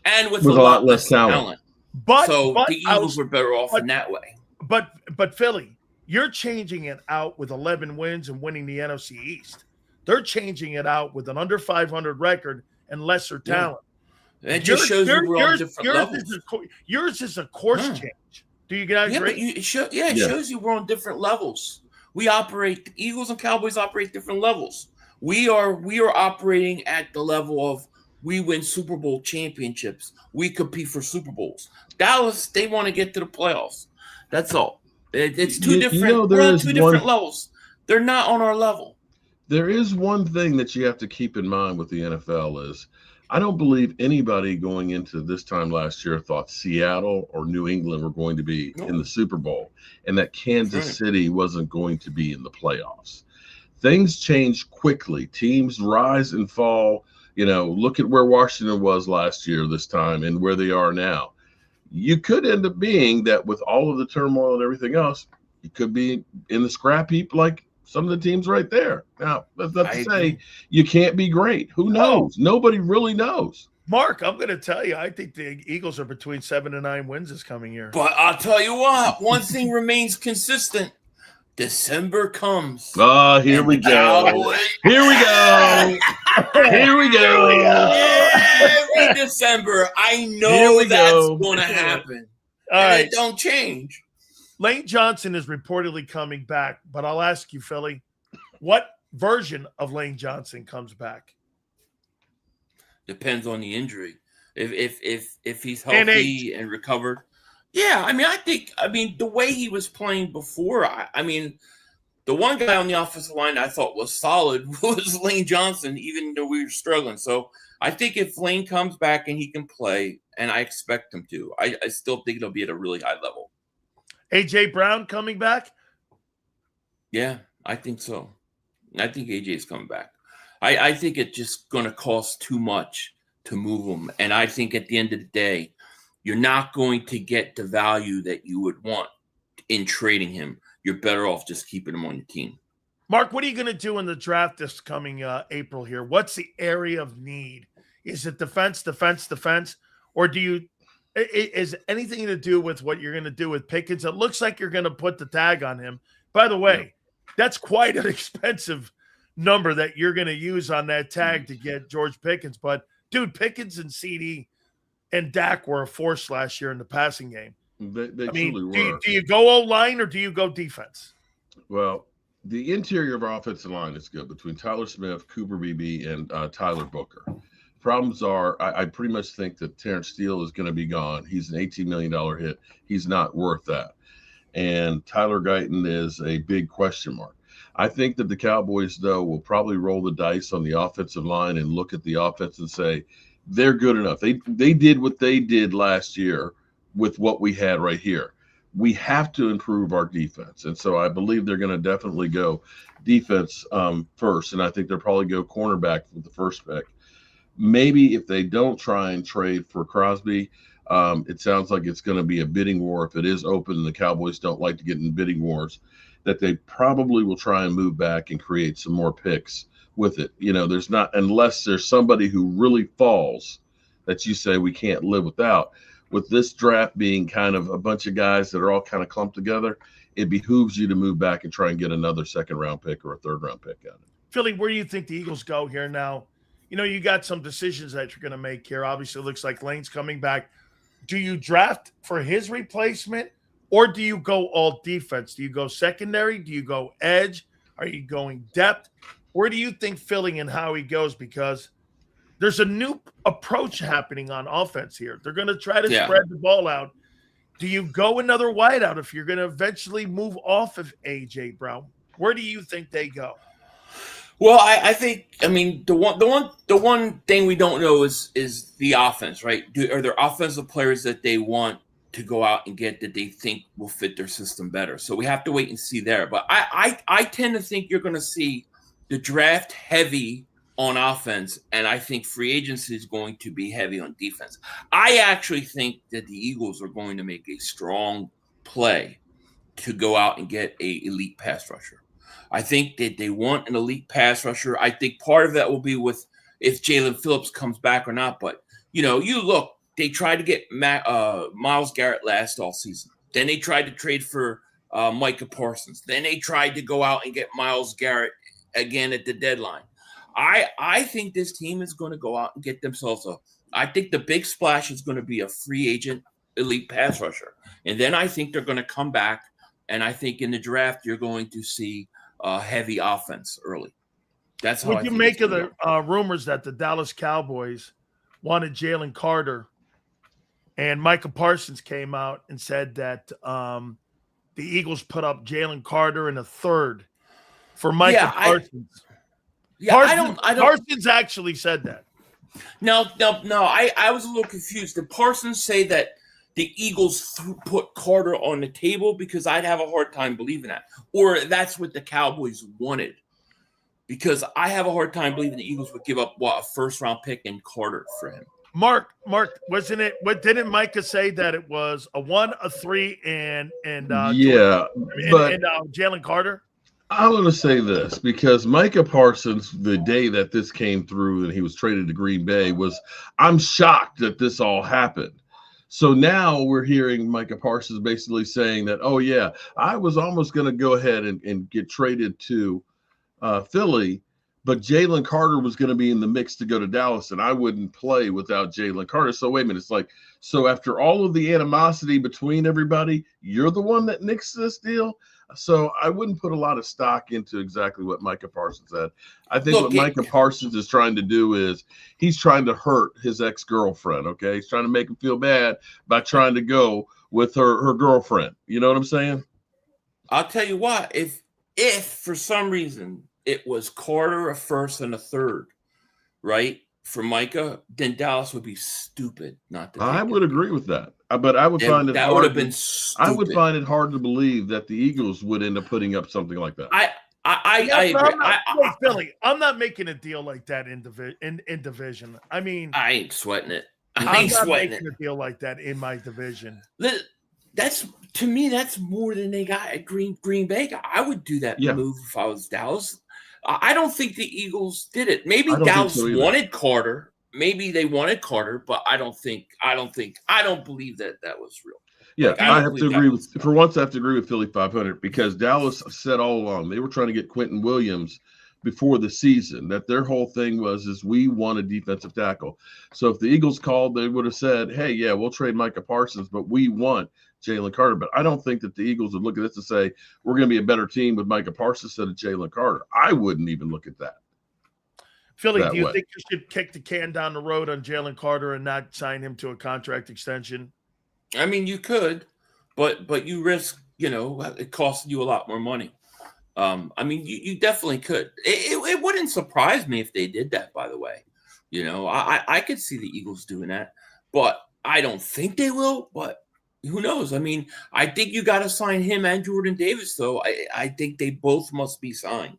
And with a lot less talent. But the Eagles were better off in that way. But Philly, you're changing it out with 11 wins and winning the NFC East. They're changing it out with an under 500 record and lesser talent. It just shows you we're on different levels. Yours is a course change. Do you guys agree? It shows you we're on different levels. The Eagles and Cowboys operate different levels. We are operating at the level of we win Super Bowl championships. We compete for Super Bowls. Dallas, they want to get to the playoffs. That's all. It's two different. We're on two different levels. They're not on our level. There is one thing that you have to keep in mind with the NFL is I don't believe anybody going into this time last year thought Seattle or New England were going to be in the Super Bowl and that Kansas City wasn't going to be in the playoffs. Things change quickly. Teams rise and fall. You know, look at where Washington was last year this time and where they are now. You could end up being that with all of the turmoil and everything else, you could be in the scrap heap like some of the teams right there. Now, that's not to say you can't be great. Who knows? Nobody really knows. Mark, I'm going to tell you, I think the Eagles are between 7 and 9 wins this coming year. But I'll tell you what, one thing remains consistent. December comes. Oh, here we go. Here we go. Here we go. Every December, I know that's going to happen. All right. It don't change. Lane Johnson is reportedly coming back, but I'll ask you, Philly, what version of Lane Johnson comes back? Depends on the injury. If he's healthy and recovered. Yeah, I mean, the way he was playing before, the one guy on the offensive line I thought was solid was Lane Johnson, even though we were struggling. So I think if Lane comes back and he can play, and I expect him to, I still think it'll be at a really high level. A.J. Brown coming back? Yeah, I think so. I think AJ's coming back. I think it's just going to cost too much to move him. And I think at the end of the day, you're not going to get the value that you would want in trading him. You're better off just keeping him on your team. Mark, what are you going to do in the draft this coming April here? What's the area of need? Is it defense, or do you is anything to do with what you're going to do with Pickens? It looks like you're going to put the tag on him. By the way, that's quite an expensive number that you're going to use on that tag to get George Pickens. But, dude, Pickens and CD and Dak were a force last year in the passing game. They truly were. Do you go O-line or do you go defense? Well, the interior of our offensive line is good between Tyler Smith, Cooper Beebe, and Tyler Booker. Problems are, I pretty much think that Terrence Steele is going to be gone. He's an $18 million hit. He's not worth that. And Tyler Guyton is a big question mark. I think that the Cowboys, though, will probably roll the dice on the offensive line and look at the offense and say, they're good enough. They did what they did last year with what we had right here. We have to improve our defense. And so I believe they're going to definitely go defense first. And I think they'll probably go cornerback with the first pick. Maybe if they don't try and trade for Crosby, it sounds like it's going to be a bidding war. If it is open and the Cowboys don't like to get in bidding wars, that they probably will try and move back and create some more picks with it. You know, there's not, unless there's somebody who really falls that you say we can't live without. With this draft being kind of a bunch of guys that are all kind of clumped together, it behooves you to move back and try and get another second-round pick or a third-round pick out of it. Philly, where do you think the Eagles go here now? You know, you got some decisions that you're going to make here. Obviously, it looks like Lane's coming back. Do you draft for his replacement, or do you go all defense? Do you go secondary? Do you go edge? Are you going depth? Where do you think Philly and Howie goes? Because there's a new approach happening on offense here. They're going to try to spread the ball out. Do you go another wideout if you're going to eventually move off of A.J. Brown? Where do you think they go? Well, I think, I mean, the one thing we don't know is the offense, right? Are there offensive players that they want to go out and get that they think will fit their system better? So we have to wait and see there. But I tend to think you're going to see the draft heavy on offense, and I think free agency is going to be heavy on defense. I actually think that the Eagles are going to make a strong play to go out and get an elite pass rusher. I think that they want an elite pass rusher. I think part of that will be with if Jalen Phillips comes back or not. But, you know, you look, they tried to get Myles Garrett last all season. Then they tried to trade for Micah Parsons. Then they tried to go out and get Myles Garrett again at the deadline. I think this team is going to go out and get themselves I think the big splash is going to be a free agent elite pass rusher. And then I think they're going to come back, and I think in the draft you're going to see heavy offense early. That's how Would you make of the rumors that the Dallas Cowboys wanted Jalen Carter, and Micah Parsons came out and said that the Eagles put up Jalen Carter in a third for Micah Parsons? Parsons actually said that. No. I was a little confused. Did Parsons say that the Eagles put Carter on the table? Because I'd have a hard time believing that. Or that's what the Cowboys wanted. Because I have a hard time believing the Eagles would give up, a first-round pick and Carter for him. Mark, wasn't it? What didn't Micah say that it was a 1, a 3, and Jalen Carter? I'm going to say this because Micah Parsons, the day that this came through and he was traded to Green Bay, I'm shocked that this all happened. So now we're hearing Micah Parsons basically saying that, oh, yeah, I was almost going to go ahead and get traded to Philly, but Jalen Carter was going to be in the mix to go to Dallas, and I wouldn't play without Jalen Carter. So wait a minute. It's like, so after all of the animosity between everybody, you're the one that nixed this deal? So I wouldn't put a lot of stock into exactly what Micah Parsons said. I think what Micah Parsons is trying to do is he's trying to hurt his ex-girlfriend, okay? He's trying to make him feel bad by trying to go with her girlfriend. You know what I'm saying? I'll tell you what, if for some reason it was Carter, a first, and a third, right? for Micah, then Dallas would be stupid not to. I would agree with that, but I would find it that hard. Would have been stupid. I would find it hard to believe that the Eagles would end up putting up something like that. I agree. Philly, I'm not making a deal like that in division. I mean, I ain't sweating it. I'm not making a deal like that in my division. That's, to me, that's more than they got at Green Bay. I would do that move if I was Dallas. I don't think the Eagles did it. Maybe Dallas wanted Carter. Maybe they wanted Carter, but I don't believe that was real. Yeah, I have to agree with. For once, I have to agree with Philly 500 because Dallas said all along they were trying to get Quentin Williams before the season. That their whole thing was we want a defensive tackle. So if the Eagles called, they would have said, "Hey, yeah, we'll trade Micah Parsons, but we want Jalen Carter." But I don't think that the Eagles would look at this and say we're going to be a better team with Micah Parsons instead of Jalen Carter. I wouldn't even look at that. Philly, do you think you should kick the can down the road on Jalen Carter and not sign him to a contract extension? I mean, you could, but you risk, it costs you a lot more money. I mean, you definitely could. It wouldn't surprise me if they did that, by the way. I could see the Eagles doing that, but I don't think they will, but who knows? I mean, I think you got to sign him and Jordan Davis, though. I think they both must be signed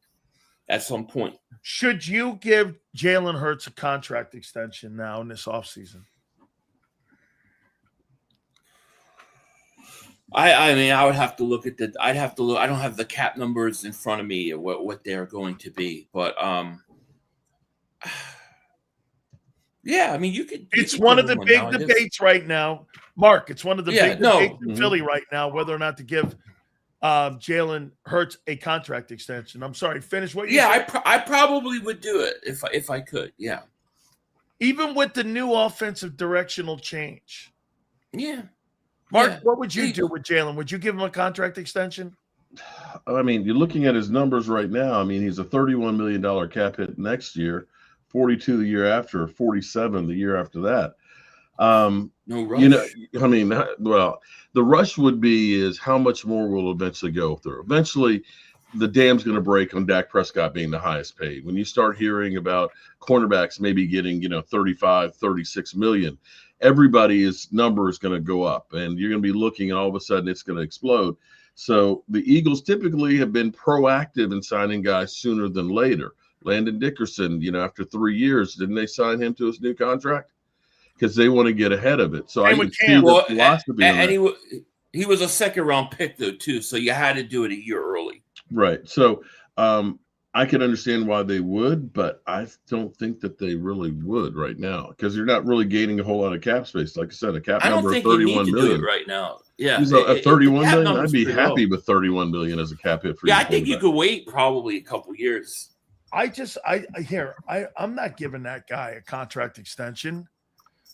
at some point. Should you give Jalen Hurts a contract extension now in this offseason? I mean, I would have to look at I'd have to look. I don't have the cap numbers in front of me, what they're going to be, but yeah, I mean, you could. It's one of the big debates right now, Mark. It's one of the big debates in Philly right now, whether or not to give Jalen Hurts a contract extension. I'm sorry, finish what you said. I probably would do it if I could. Yeah, even with the new offensive directional change. Yeah. Mark, what would you do with Jalen? Would you give him a contract extension? I mean, you're looking at his numbers right now. I mean, he's a $31 million cap hit next year, 42 the year after, 47 the year after that. No rush. I mean, well, the rush would be is how much more will eventually go through. Eventually, the dam's going to break on Dak Prescott being the highest paid. When you start hearing about cornerbacks maybe getting, 35, 36 million, everybody's number is going to go up and you're going to be looking and all of a sudden it's going to explode. So the Eagles typically have been proactive in signing guys sooner than later. Landon Dickerson, after 3 years, didn't they sign him to his new contract? Because they want to get ahead of it. So I can see the philosophy. And he was a second round pick though too, so you had to do it a year early. Right. So I can understand why they would, but I don't think that they really would right now because you're not really gaining a whole lot of cap space. Like I said, a cap number of 31 million right now. Yeah, he's a 31 million. I'd be happy with 31 million as a cap hit for. Yeah, I think you could wait probably a couple years. I'm not giving that guy a contract extension.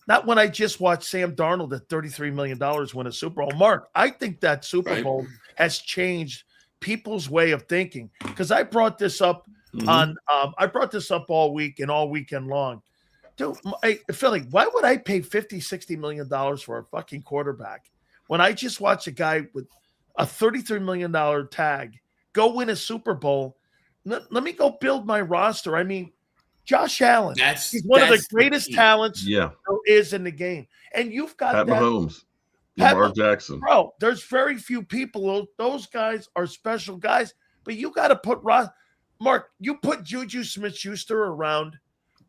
Not when I just watched Sam Darnold at $33 million win a Super Bowl. Mark, I think that Super Bowl has changed people's way of thinking because I brought this up I brought this up all week and all weekend long. Dude, Philly, why would I pay $50-60 million for a fucking quarterback when I just watched a guy with a $33 million tag go win a Super Bowl? Let me go build my roster. I mean, Josh Allen, he's one of the greatest talents there is in the game. And you've got Pat Mahomes. Lamar Jackson. Bro, there's very few people. Those guys are special guys, but you got to put Mark, you put Juju Smith-Schuster around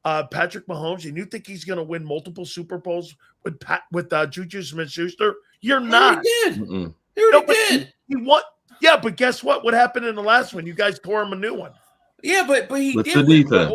Patrick Mahomes, and you think he's going to win multiple Super Bowls with Juju Smith-Schuster? You're not. He did. He already did. He won. Yeah, but guess what? What happened in the last one? You guys tore him a new one. Yeah, but he with did. The defense.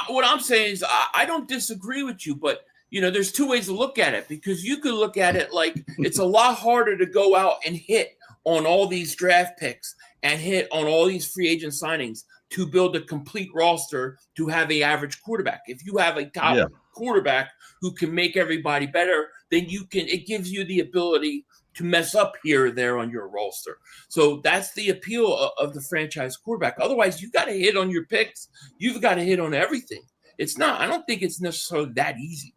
What I'm saying is I don't disagree with you, but there's two ways to look at it because you could look at it like it's a lot harder to go out and hit on all these draft picks and hit on all these free agent signings to build a complete roster to have an average quarterback. If you have a top quarterback who can make everybody better, then it gives you the ability to mess up here or there on your roster. So that's the appeal of the franchise quarterback. Otherwise, you got to hit on your picks. You've got to hit on everything. I don't think it's necessarily that easy.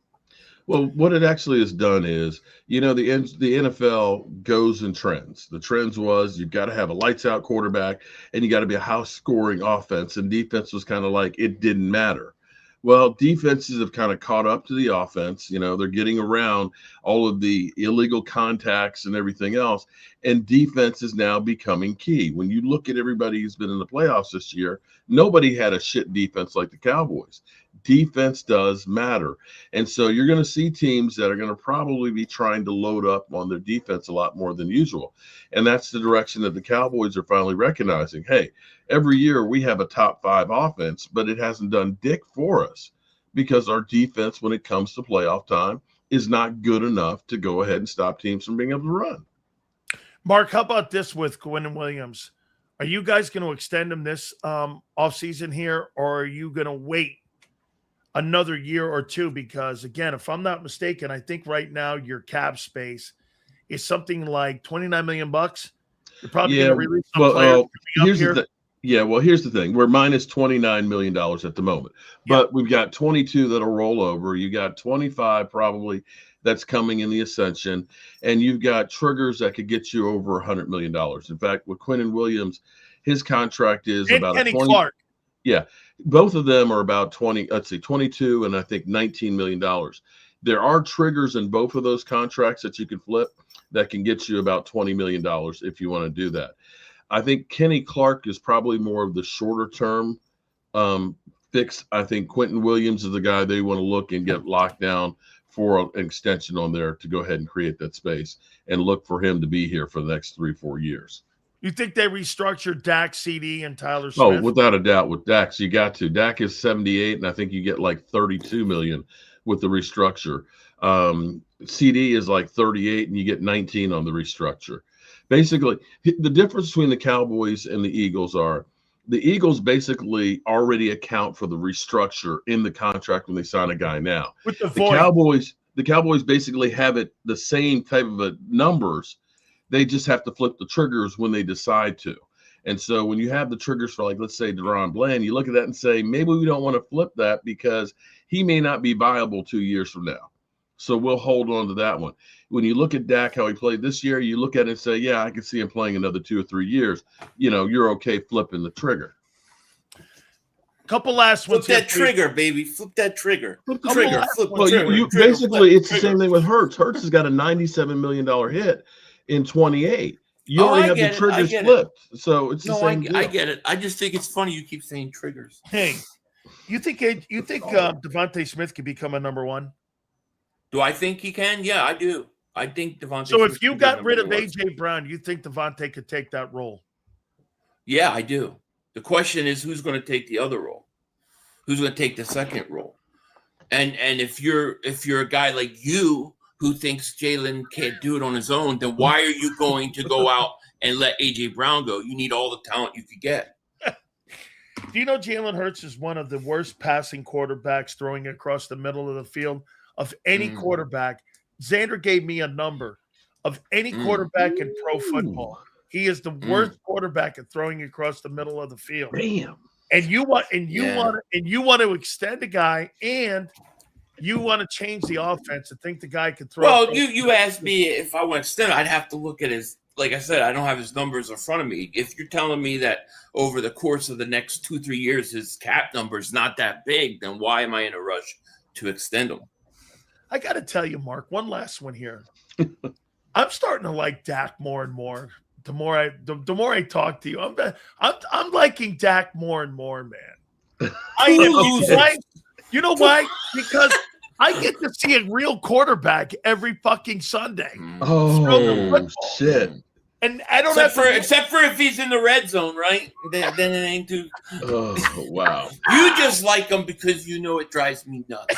Well, what it actually has done is, the NFL goes in trends. The trends was you've got to have a lights out quarterback and you got to be a house scoring offense, and defense was kind of like it didn't matter. Well, defenses have kind of caught up to the offense. You know, they're getting around all of the illegal contacts and everything else. And defense is now becoming key. When you look at everybody who's been in the playoffs this year, nobody had a shit defense like the Cowboys. Defense does matter. And so you're going to see teams that are going to probably be trying to load up on their defense a lot more than usual. And that's the direction that the Cowboys are finally recognizing. Hey, every year we have a top 5 offense, but it hasn't done dick for us because our defense, when it comes to playoff time, is not good enough to go ahead and stop teams from being able to run. Mark, how about this with Quinn Williams? Are you guys going to extend him this offseason here, or are you going to wait another year or two? Because, again, if I'm not mistaken, I think right now your cap space is something like $29 million. You're probably going to release some players here's the thing. Yeah, well, here's the thing. We're minus $29 million at the moment, but we've got 22 that'll roll over. You got 25 probably that's coming in the Ascension, and you've got triggers that could get you over $100 million. In fact, with Quinn Williams, his contract is about Kenny 20. Clark. Yeah, both of them are about 22 and I think $19 million. There are triggers in both of those contracts that you can flip that can get you about $20 million if you want to do that. I think Kenny Clark is probably more of the shorter term fix. I think Quentin Williams is the guy they want to look and get locked down for an extension on there to go ahead and create that space and look for him to be here for the next 3-4 years. You think they restructured Dak, CD, and Tyler Smith? Oh, without a doubt with Dak. You got to. Dak is 78, and I think you get like 32 million with the restructure. CD is like 38, and you get 19 on the restructure. Basically, the difference between the Cowboys and the Eagles are the Eagles basically already account for the restructure in the contract when they sign a guy now. With the Cowboys basically have it the same type of numbers. They just have to flip the triggers when they decide to. And so when you have the triggers for, like, let's say DeRon Bland, you look at that and say, maybe we don't want to flip that because he may not be viable 2 years from now. So we'll hold on to that one. When you look at Dak, how he played this year, you look at it and say, yeah, I can see him playing another 2 or 3 years. You know, you're okay flipping the trigger. Couple last ones. Flip that trigger, baby. Flip that trigger. Flip the trigger. Flip well, the trigger. You Trigger, basically, flip, it's the same thing with Hurts. Hurts has got a $97 million hit in 28. You already have the triggers flipped. So it's the same deal. I get it. I just think it's funny you keep saying triggers. Hey, you think Devontae Smith could become a number one? Do I think he can? Yeah, I do. I think Devontae. So if you got rid of AJ Brown, you think Devontae could take that role? Yeah, I do. The question is who's going to take the other role? Who's going to take the second role? And if you're a guy like you who thinks Jalen can't do it on his own, then why are you going to go out and let AJ Brown go? You need all the talent you could get. Do you know Jalen Hurts is one of the worst passing quarterbacks throwing across the middle of the field of any quarterback? Xander gave me a number of any quarterback in pro football. He is the worst quarterback at throwing across the middle of the field. Damn. And you want to extend a guy, and you want to change the offense and think the guy could throw. Well, you asked me if I want to extend it, I'd have to look at his. Like I said, I don't have his numbers in front of me. If you're telling me that over the course of the next 2-3 years, his cap number is not that big, then why am I in a rush to extend him? I got to tell you, Mark, one last one here. I'm starting to like Dak more and more. The more I talk to you, I'm liking Dak more and more, man. You know why? Because I get to see a real quarterback every fucking Sunday. Oh shit! And I don't except for if he's in the red zone, right? Then it ain't too. Oh wow! You just like him because you know it drives me nuts.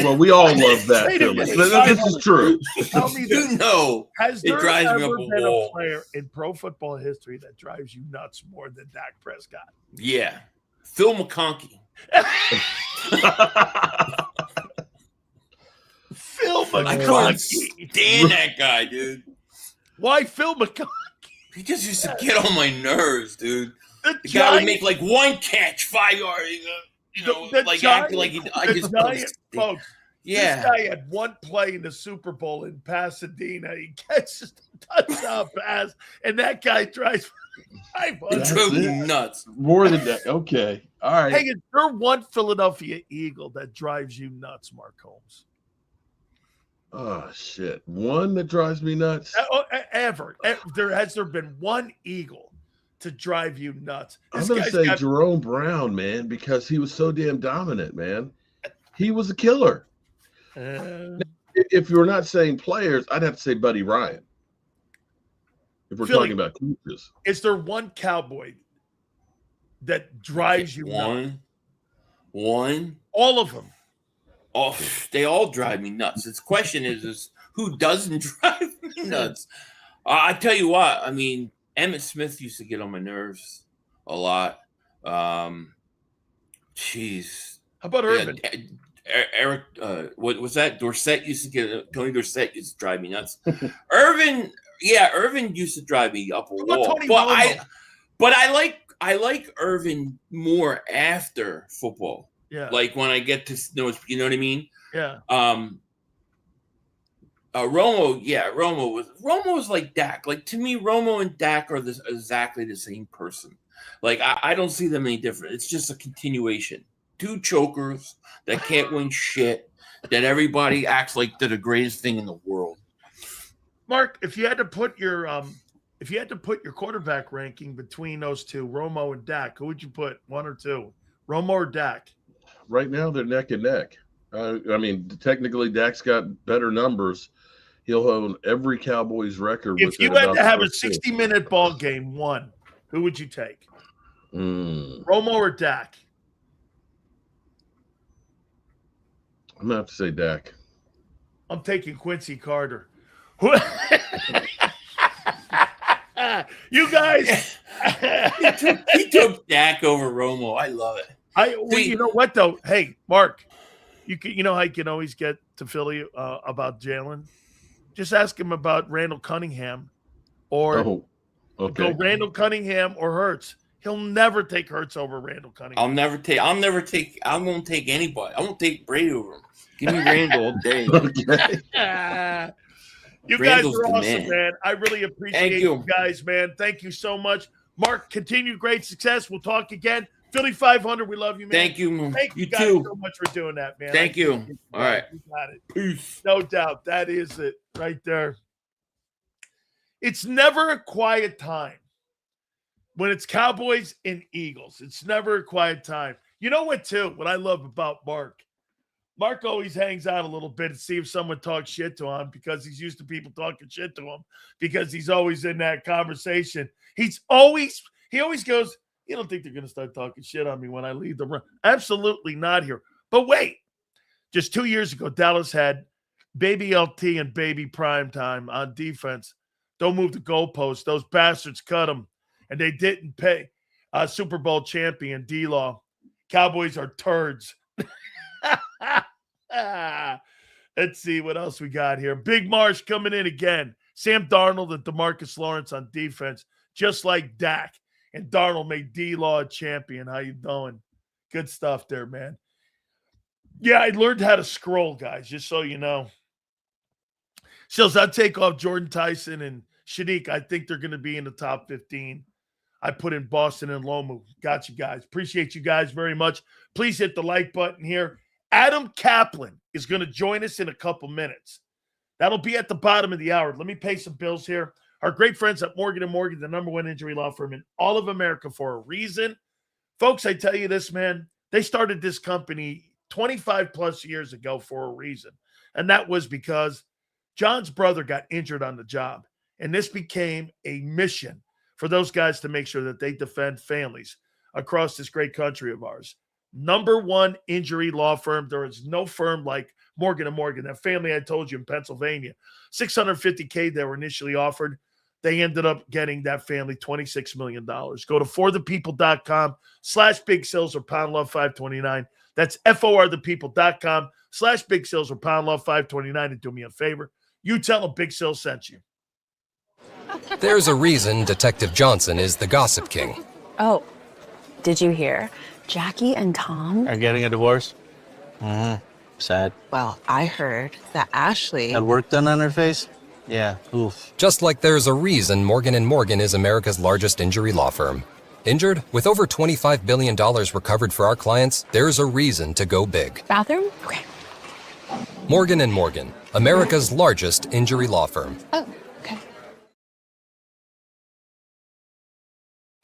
Well, we all love that, Philly. This is true. Tell me this. You know, has there ever been a player in pro football history that drives you nuts more than Dak Prescott? Yeah, Phil McConkey. Phil McConkey. I couldn't stand that guy, dude. Why Phil McConkey? He just used to get on my nerves, dude. The guy Giants, would make like one catch, 5 yards. You know, the like Giants, acting like he. I just Giants, folks. Yeah. This guy had one play in the Super Bowl in Pasadena. He catches the touchdown pass, and that guy drives 500. It drove me nuts. More than that. Okay. All right. Hey, is there one Philadelphia Eagle that drives you nuts, Mark Holmes? Oh, shit. One that drives me nuts? Ever. Has there been one Eagle to drive you nuts? I'm going to say Jerome Brown, man, because he was so damn dominant, man. He was a killer. If you're not saying players, I'd have to say Buddy Ryan. If we're talking about coaches. Is there one Cowboy that drives you nuts? One? All of them. Oh, they all drive me nuts. The question is who doesn't drive me nuts? I tell you what, I mean, Emmitt Smith used to get on my nerves a lot. Jeez. How about Irvin? Eric, what was that? Tony Dorsett used to drive me nuts. Irvin used to drive me up a wall. But I like Irvin more after football. Yeah. Like when I get to know, you know what I mean? Yeah. Romo was like Dak. Like to me, Romo and Dak are exactly the same person. Like I don't see them any different. It's just a continuation. Two chokers that can't win shit, that everybody acts like they're the greatest thing in the world. Mark, if you had to put your quarterback ranking between those two, Romo and Dak, who would you put? One or two? Romo or Dak? Right now, they're neck and neck. I mean, technically, Dak's got better numbers. He'll own every Cowboys record. If you had to have a 60-minute ball game, who would you take? Romo or Dak? I'm going to have to say Dak. I'm taking Quincy Carter. You guys. he took Dak over Romo. I love it. You know what, though? Hey, Mark, you know how you can always get to Philly about Jalen? Just ask him about Randall Cunningham go Randall Cunningham or Hurts. He'll never take Hurts over Randall Cunningham. I won't take anybody. I won't take Brady over him. Give me Randall all day. You guys are awesome, man. I really appreciate you guys, man. Thank you so much. Mark, continued great success. We'll talk again. Philly 500, we love you, man. Thank you. Thank you guys so much for doing that, man. Thank you. All right. You got it. Peace. No doubt. That is it right there. It's never a quiet time when it's Cowboys and Eagles. It's never a quiet time. You know what, too? What I love about Mark always hangs out a little bit to see if someone talks shit to him because he's used to people talking shit to him because he's always in that conversation. He always goes, you don't think they're going to start talking shit on me when I leave the room? Absolutely not here. But wait, just 2 years ago, Dallas had Baby LT and Baby Primetime on defense. Don't move the goalposts. Those bastards cut them, and they didn't pay Super Bowl champion D-Law. Cowboys are turds. Let's see what else we got here. Big Marsh coming in again. Sam Darnold and DeMarcus Lawrence on defense, just like Dak. And Darnold made D-Law a champion. How you doing? Good stuff there, man. Yeah, I learned how to scroll, guys, just so you know. Sills, I'd take off Jordan Tyson and Shadiq. I think they're going to be in the top 15. I put in Boston and Lomu. Got you guys. Appreciate you guys very much. Please hit the like button here. Adam Kaplan is going to join us in a couple minutes. That'll be at the bottom of the hour. Let me pay some bills here. Our great friends at Morgan & Morgan, the #1 injury law firm in all of America for a reason. Folks, I tell you this, man, they started this company 25 plus years ago for a reason. And that was because John's brother got injured on the job. And this became a mission for those guys to make sure that they defend families across this great country of ours. #1 injury law firm. There is no firm like Morgan & Morgan. That family I told you in Pennsylvania, $650K they were initially offered. They ended up getting that family $26 million. Go to forthepeople.com/Big Sills or Pound Love 529. That's FORthepeople.com/Big Sills or Pound Love 529. And do me a favor. You tell them Big Sills sent you. There's a reason Detective Johnson is the gossip king. Oh, did you hear? Jackie and Tom are getting a divorce? Mm-hmm. Sad. Well, I heard that Ashley Had work done on her face? Yeah, oof. Just like there's a reason Morgan & Morgan is America's largest injury law firm. Injured? With over $25 billion recovered for our clients, there's a reason to go big. Bathroom? Okay. Morgan & Morgan, America's largest injury law firm. Oh, okay.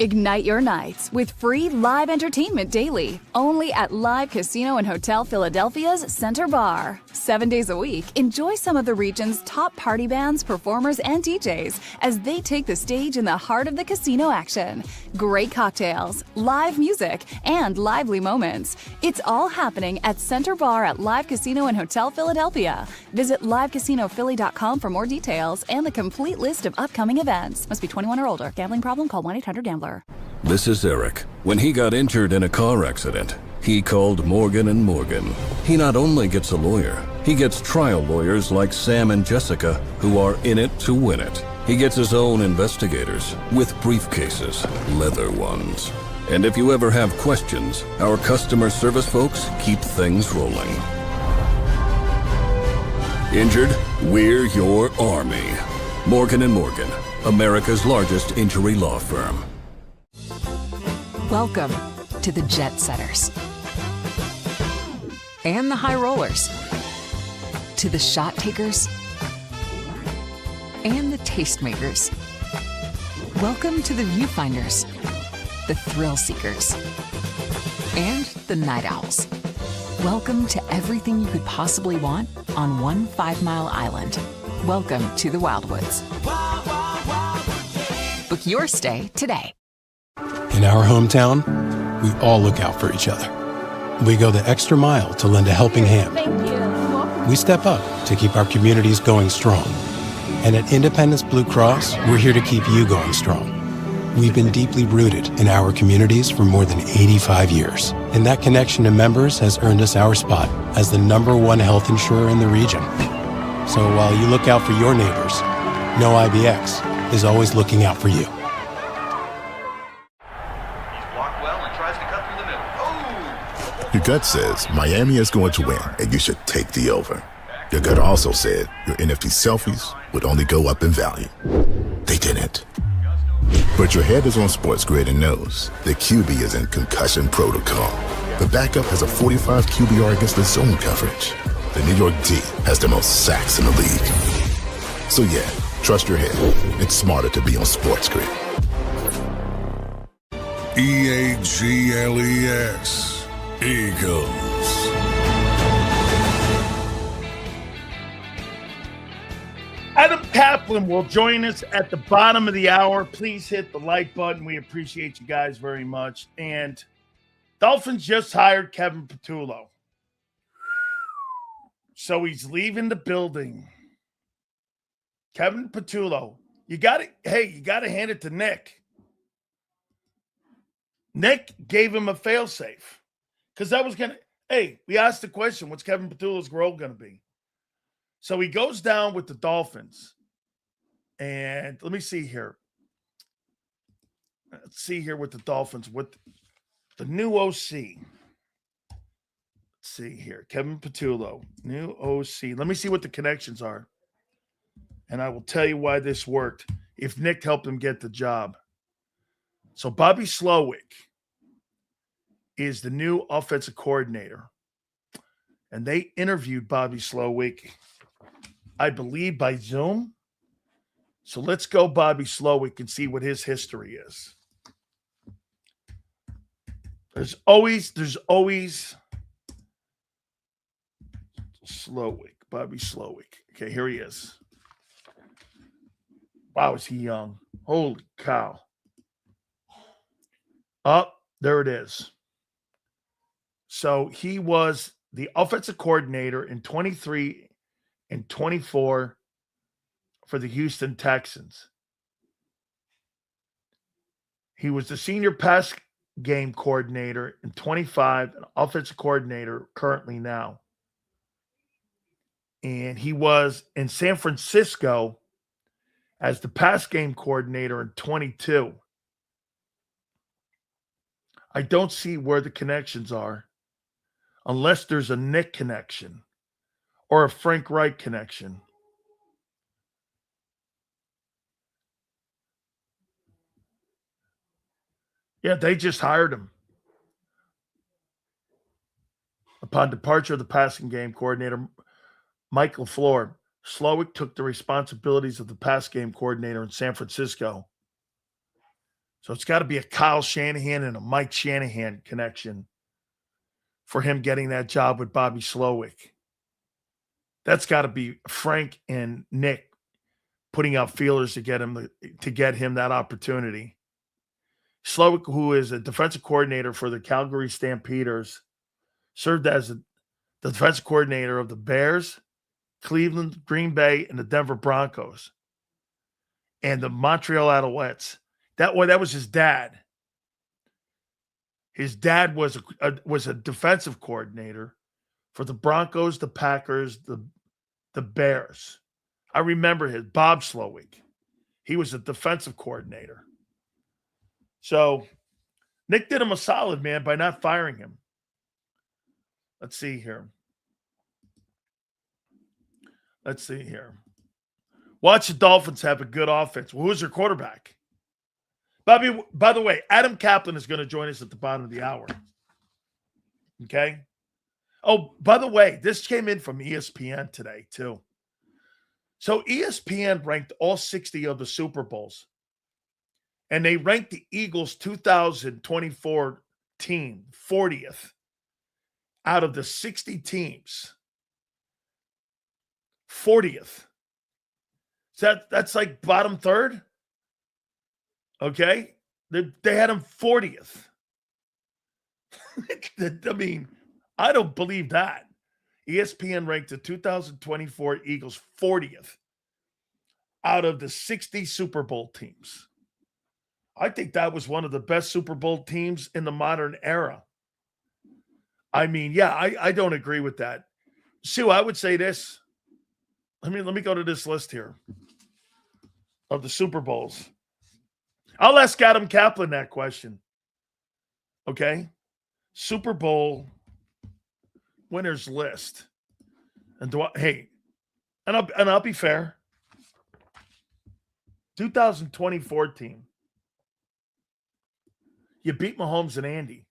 Ignite your nights with free live entertainment daily, only at Live Casino and Hotel Philadelphia's Center Bar. 7 days a week, enjoy some of the region's top party bands, performers, and DJs as they take the stage in the heart of the casino action. Great cocktails, live music, and lively moments. It's all happening at Center Bar at Live Casino and Hotel Philadelphia. Visit livecasinophilly.com for more details and the complete list of upcoming events. Must be 21 or older. Gambling problem? Call 1-800-GAMBLER. This is Eric. When he got injured in a car accident, he called Morgan & Morgan. He not only gets a lawyer, he gets trial lawyers like Sam and Jessica who are in it to win it. He gets his own investigators with briefcases, leather ones. And if you ever have questions, our customer service folks keep things rolling. Injured? We're your army. Morgan & Morgan, America's largest injury law firm. Welcome to the Jet Setters and the High Rollers, to the Shot Takers and the Tastemakers. Welcome to the Viewfinders, the Thrill Seekers, and the Night Owls. Welcome to everything you could possibly want on one 5-mile island. Welcome to the Wildwoods. Book your stay today. In our hometown, we all look out for each other. We go the extra mile to lend a helping hand. Thank you. We step up to keep our communities going strong. And at Independence Blue Cross, we're here to keep you going strong. We've been deeply rooted in our communities for more than 85 years. And that connection to members has earned us our spot as the #1 health insurer in the region. So while you look out for your neighbors, know IBX is always looking out for you. Your gut says Miami is going to win, and you should take the over. Your gut also said your NFT selfies would only go up in value. They didn't. But your head is on Sports Grid and knows the QB is in concussion protocol. The backup has a 45 QBR against the zone coverage. The New York D has the most sacks in the league. So yeah, trust your head. It's smarter to be on Sports Grid. EAGLES. Eagles. Adam Kaplan will join us at the bottom of the hour. Please hit the like button. We appreciate you guys very much. And Dolphins just hired Kevin Patullo. So he's leaving the building. Kevin Patullo. You got to hand it to Nick. Nick gave him a failsafe. Because that was going to, we asked the question, what's Kevin Patullo's role going to be? So he goes down with the Dolphins. And let me see here. Let's see here with the Dolphins, with the new OC. Let's see here. Kevin Patullo, new OC. Let me see what the connections are. And I will tell you why this worked, if Nick helped him get the job. So Bobby Slowick is the new offensive coordinator. And they interviewed Bobby Slowick, I believe, by Zoom. So let's go Bobby Slowick and see what his history is. There's always Slowick, Bobby Slowick. Okay, here he is. Wow, is he young? Holy cow. There it is. So he was the offensive coordinator in 23 and 24 for the Houston Texans. He was the senior pass game coordinator in 25, an offensive coordinator currently now. And he was in San Francisco as the pass game coordinator in 22. I don't see where the connections are unless there's a Nick connection. or a Frank Reich connection? Yeah, they just hired him. Upon departure of the passing game coordinator, Michael Floor, Slowick took the responsibilities of the pass game coordinator in San Francisco. So it's got to be a Kyle Shanahan and a Mike Shanahan connection for him getting that job with Bobby Slowick. That's got to be Frank and Nick putting out feelers to get him that opportunity. Slowick, who is a defensive coordinator for the Calgary Stampeders, served as the defensive coordinator of the Bears, Cleveland, Green Bay, and the Denver Broncos, and the Montreal Alouettes. That was his dad. His dad was a defensive coordinator for the Broncos, the Packers, the Bears. I remember Bob Slowick. He was a defensive coordinator. So Nick did him a solid, man, by not firing him. Let's see here. Watch the Dolphins have a good offense. Well, who's their quarterback? Bobby, by the way, Adam Kaplan is going to join us at the bottom of the hour. Okay? Oh, by the way, this came in from ESPN today, too. So ESPN ranked all 60 of the Super Bowls, and they ranked the Eagles' 2024 team 40th out of the 60 teams. 40th. So that's like bottom third? Okay? They had him 40th. I mean, I don't believe that. ESPN ranked the 2024 Eagles 40th out of the 60 Super Bowl teams. I think that was one of the best Super Bowl teams in the modern era. I mean, yeah, I don't agree with that. Sue, I would say this. Let me go to this list here of the Super Bowls. I'll ask Adam Kaplan that question. Okay? Super Bowl winners list. And I'll be fair. 2024 team. You beat Mahomes and Andy.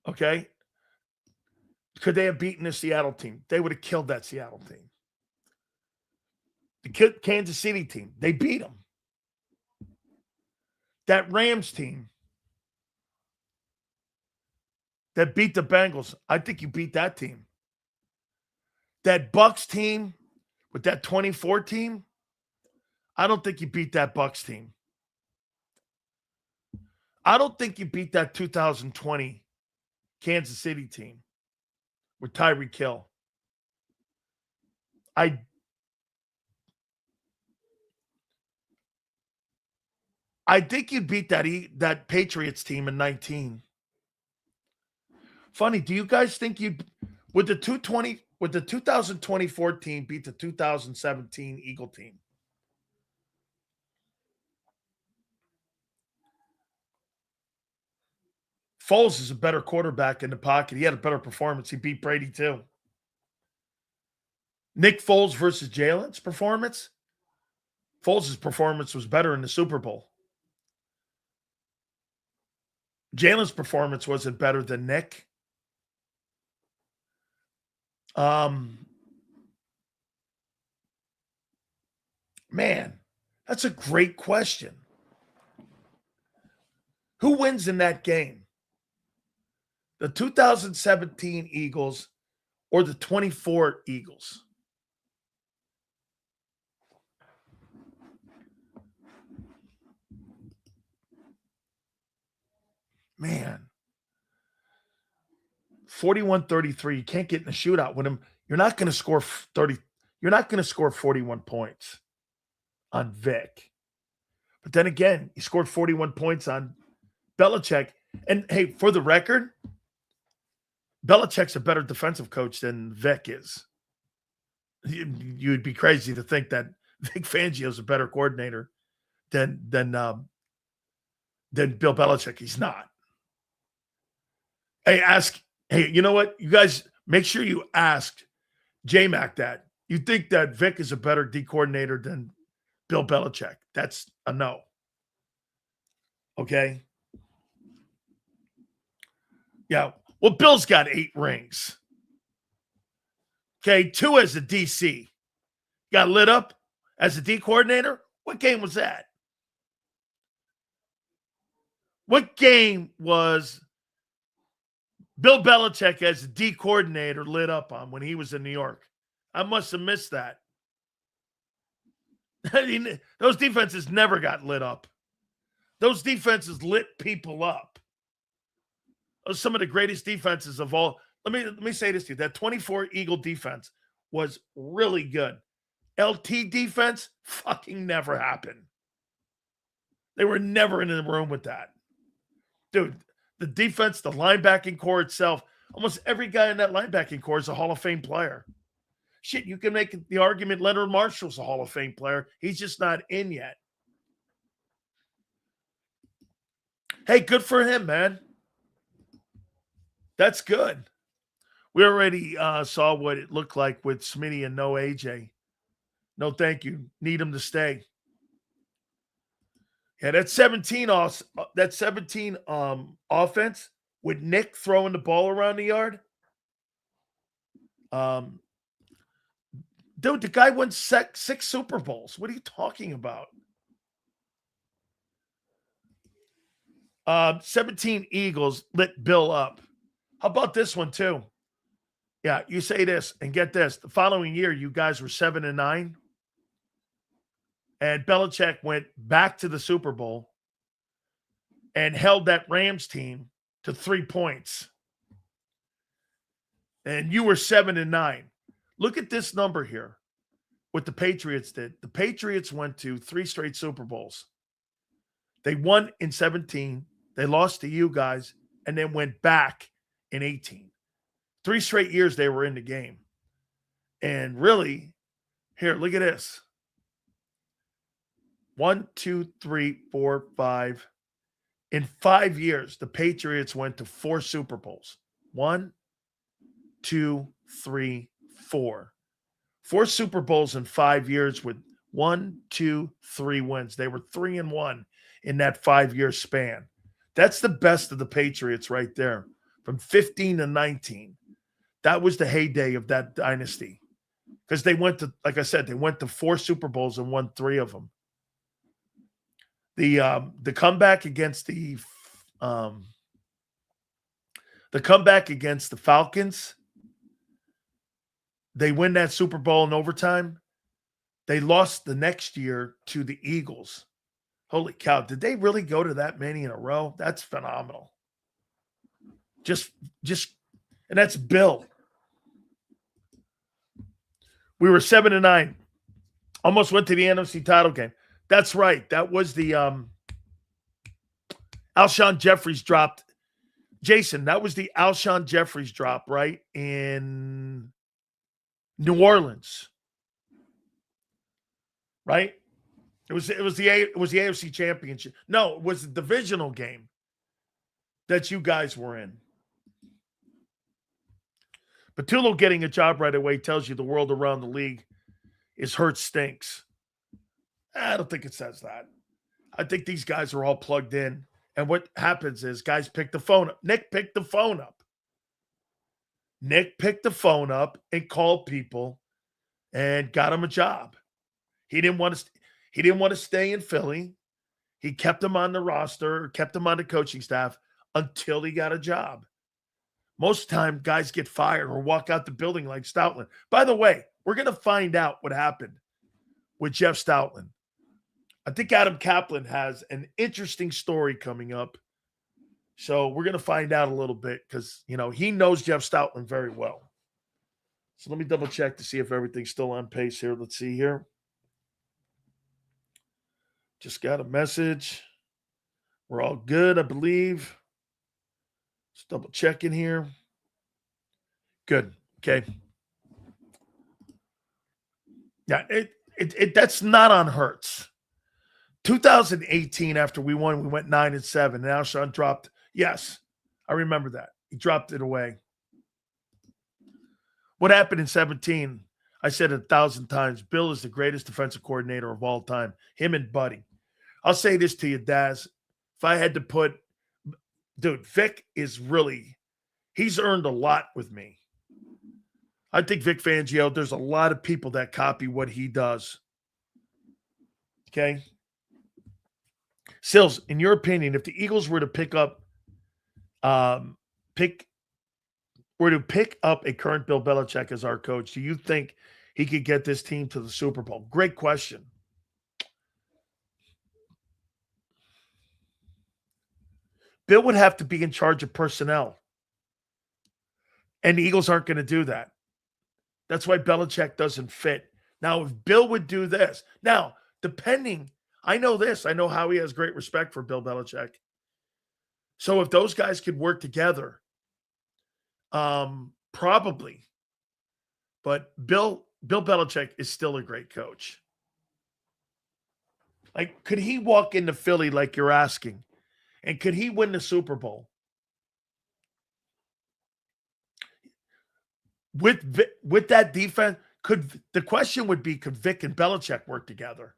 Okay? Could they have beaten the Seattle team? They would have killed that Seattle team. The Kansas City team, they beat them. That Rams team that beat the Bengals, I think you beat that team. That Bucks team with that 24 team, I don't think you beat that Bucks team. I don't think you beat that 2020 Kansas City team with Tyreek Hill. I think you beat that Patriots team in 19. Funny, do you guys think would the 2024 team beat the 2017 Eagle team? Foles is a better quarterback in the pocket. He had a better performance. He beat Brady too. Nick Foles versus Jalen's performance. Foles' performance was better in the Super Bowl. Jalen's performance wasn't better than Nick. Man, that's a great question. Who wins in that game? The 2017 Eagles or the 24 Eagles? Man. 41-33. You can't get in a shootout with him. You're not going to score 30. You're not going to score 41 points on Vic. But then again, he scored 41 points on Belichick. And hey, for the record, Belichick's a better defensive coach than Vic is. You'd be crazy to think that Vic Fangio's a better coordinator than Bill Belichick. He's not. Hey, you know what? You guys make sure you ask J-Mac that. You think that Vic is a better D coordinator than Bill Belichick. That's a no. Okay? Yeah. Well, Bill's got 8 rings. Okay, 2 as a DC. Got lit up as a D coordinator? What game was that? What game was Bill Belichick as a D coordinator lit up on when he was in New York? I must have missed that. I mean, those defenses never got lit up. Those defenses lit people up. Those are some of the greatest defenses of all. Let me say this to you. That 24 Eagle defense was really good. LT defense fucking never happened. They were never in the room with that. Dude, the defense, the linebacking core itself, almost every guy in that linebacking core is a Hall of Fame player. Shit, you can make the argument Leonard Marshall's a Hall of Fame player. He's just not in yet. Hey, good for him, man. That's good. We already saw what it looked like with Smitty and no AJ. No, thank you. Need him to stay. Yeah, that 17 offense with Nick throwing the ball around the yard. Dude, the guy won 6 Super Bowls. What are you talking about? 17 Eagles lit Bill up. How about this one too? Yeah, you say this and get this. The following year, you guys were 7-9. And Belichick went back to the Super Bowl and held that Rams team to 3 points. And you were 7-9. Look at this number here. What the Patriots did. The Patriots went to 3 straight Super Bowls. They won in 17. They lost to you guys and then went back in 18. 3 straight years they were in the game. And really, here, look at this. 1, 2, 3, 4, 5. In 5 years, the Patriots went to 4 Super Bowls. 1, 2, 3, 4. 4 Super Bowls in 5 years with 1, 2, 3 wins. They were 3-1 in that 5-year span. That's the best of the Patriots right there. From 15 to 19. That was the heyday of that dynasty. Because they went to, like I said, they went to 4 Super Bowls and won 3 of them. The comeback against the Falcons, they win that Super Bowl in overtime. They lost the next year to the Eagles. Holy cow. Did they really go to that many in a row? That's phenomenal. And that's Bill. We were 7-9. Almost went to the NFC title game. That's right. That was the Alshon Jeffries dropped. Jason, that was the Alshon Jeffries drop, right? In New Orleans. Right? It was the AFC Championship. No, it was the divisional game that you guys were in. But Tulo getting a job right away tells you the world around the league is hurt stinks. I don't think it says that. I think these guys are all plugged in. And what happens is guys pick the phone up. Nick picked the phone up. Nick picked the phone up and called people and got him a job. He didn't want to stay in Philly. He kept him on the roster, kept him on the coaching staff until he got a job. Most of the time, guys get fired or walk out the building like Stoutland. By the way, we're going to find out what happened with Jeff Stoutland. I think Adam Kaplan has an interesting story coming up. So we're going to find out a little bit because, he knows Jeff Stoutland very well. So let me double check to see if everything's still on pace here. Let's see here. Just got a message. We're all good, I believe. Just double checking here. Good. Okay. Yeah, that's not on Hurts. 2018, after we won, we went 9-7. And Alshon dropped. Yes, I remember that. He dropped it away. What happened in 17? I said it 1,000 times. Bill is the greatest defensive coordinator of all time. Him and Buddy. I'll say this to you, Daz. If I had to put, dude, Vic is really, he's earned a lot with me. I think Vic Fangio, there's a lot of people that copy what he does. Okay? Sills, in your opinion, if the Eagles were to pick up a current Bill Belichick as our coach, do you think he could get this team to the Super Bowl? Great question. Bill would have to be in charge of personnel. And the Eagles aren't going to do that. That's why Belichick doesn't fit. Now, if Bill would do this, now, depending, I know this. I know Howie has great respect for Bill Belichick. So if those guys could work together, probably. But Bill Belichick is still a great coach. Like, could he walk into Philly like you're asking? And could he win the Super Bowl? With that defense, the question would be, could Vic and Belichick work together?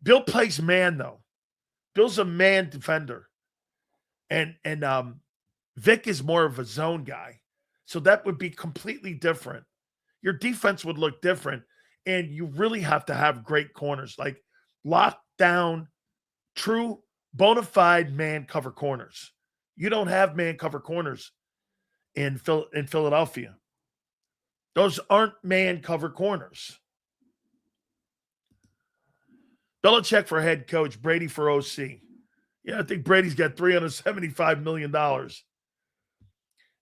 Bill plays man, though. Bill's a man defender. And Vic is more of a zone guy. So that would be completely different. Your defense would look different. And you really have to have great corners, like locked down, true, bona fide man cover corners. You don't have man cover corners in Philadelphia. Those aren't man cover corners. Belichick for head coach, Brady for OC. Yeah, I think Brady's got $375 million.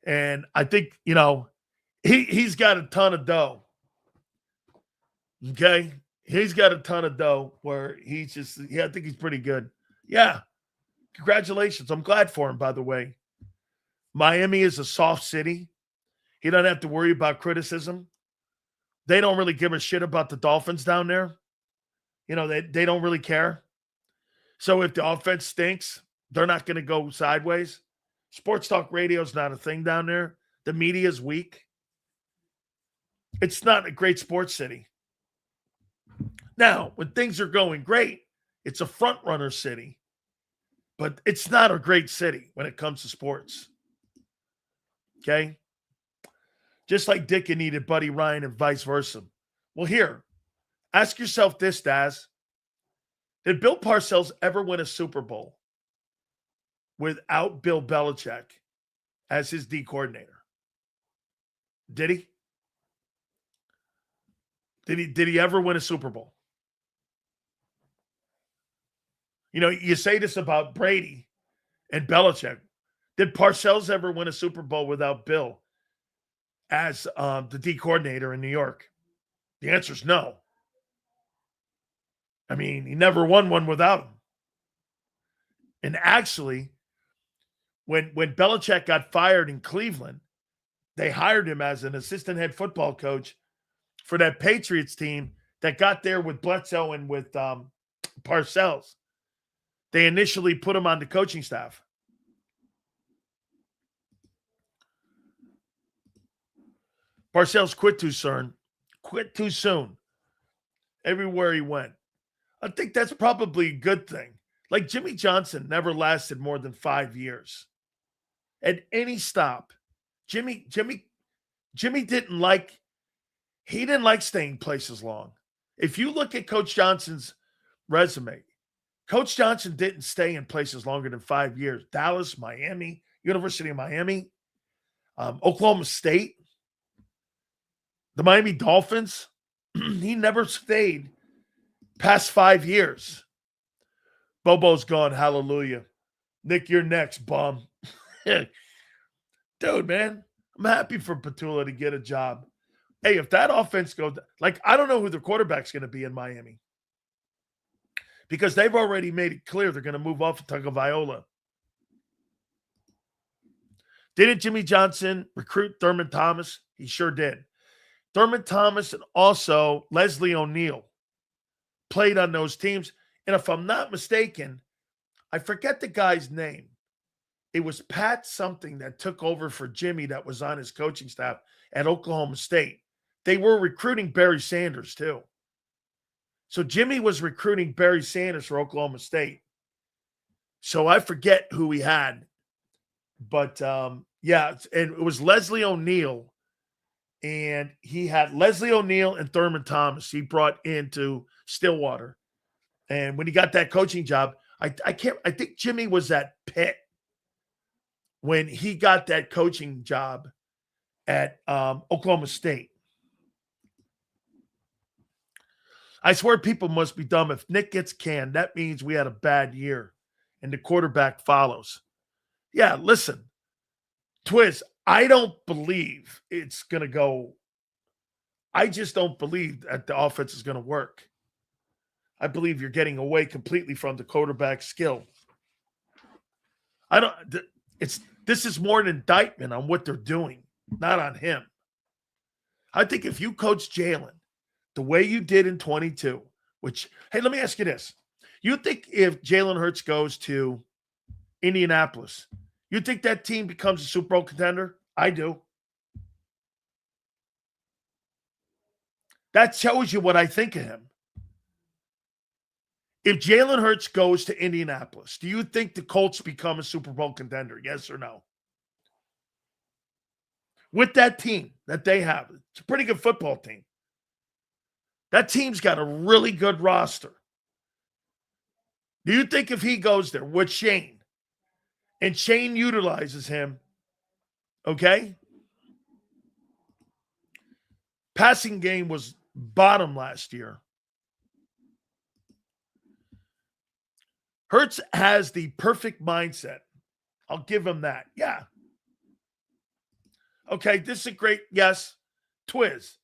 And I think, he's got a ton of dough. Okay? He's got a ton of dough where I think he's pretty good. Yeah. Congratulations. I'm glad for him, by the way. Miami is a soft city. He doesn't have to worry about criticism. They don't really give a shit about the Dolphins down there. They don't really care. So if the offense stinks, they're not going to go sideways. Sports talk radio is not a thing down there. The media is weak. It's not a great sports city. Now, when things are going great, it's a front runner city. But it's not a great city when it comes to sports. Okay? Just like Dick needed Buddy Ryan and vice versa. Well, here, ask yourself this, Daz. Did Bill Parcells ever win a Super Bowl without Bill Belichick as his D coordinator? Did he? Did he ever win a Super Bowl? You say this about Brady and Belichick. Did Parcells ever win a Super Bowl without Bill as the D coordinator in New York? The answer is no. I mean, he never won one without him. And actually, when Belichick got fired in Cleveland, they hired him as an assistant head football coach for that Patriots team that got there with Bledsoe and with Parcells. They initially put him on the coaching staff. Parcells quit too soon. Everywhere he went. I think that's probably a good thing. Like Jimmy Johnson never lasted more than 5 years. At any stop. Jimmy didn't like staying places long. If you look at Coach Johnson's resume, Coach Johnson didn't stay in places longer than 5 years. Dallas, Miami, University of Miami, Oklahoma State, the Miami Dolphins. He never stayed past 5 years. Bobo's gone. Hallelujah. Nick, you're next, bum. Dude, man, I'm happy for Petula to get a job. Hey, if that offense goes, I don't know who the quarterback's going to be in Miami because they've already made it clear they're going to move off of Tagovailoa. Didn't Jimmy Johnson recruit Thurman Thomas? He sure did. Thurman Thomas and also Leslie O'Neal played on those teams. And if I'm not mistaken, I forget the guy's name. it was Pat something that took over for Jimmy that was on his coaching staff at Oklahoma State. They were recruiting Barry Sanders too. So Jimmy was recruiting Barry Sanders for Oklahoma State. So I forget who he had. But yeah, and it was Leslie O'Neal. And he had Leslie O'Neal and Thurman Thomas he brought into Stillwater. And when he got that coaching job, I think Jimmy was at Pitt when he got that coaching job at Oklahoma State. I swear people must be dumb. If Nick gets canned, that means we had a bad year and the quarterback follows. Yeah, listen, Twiz, I don't believe it's going to go. I just don't believe that the offense is going to work. I believe you're getting away completely from the quarterback skill. This is more an indictment on what they're doing, not on him. I think if you coach Jalen the way you did in 22, which, hey, let me ask you this. You think if Jalen Hurts goes to Indianapolis, you think that team becomes a Super Bowl contender? I do. That shows you what I think of him. If Jalen Hurts goes to Indianapolis, do you think the Colts become a Super Bowl contender? Yes or no? With that team that they have, it's a pretty good football team. That team's got a really good roster. Do you think if he goes there with Shane and Shane utilizes him, okay? Passing game was bottom last year. Hurts has the perfect mindset. I'll give him that. Yeah. Okay, this is a great, yes, Twiz.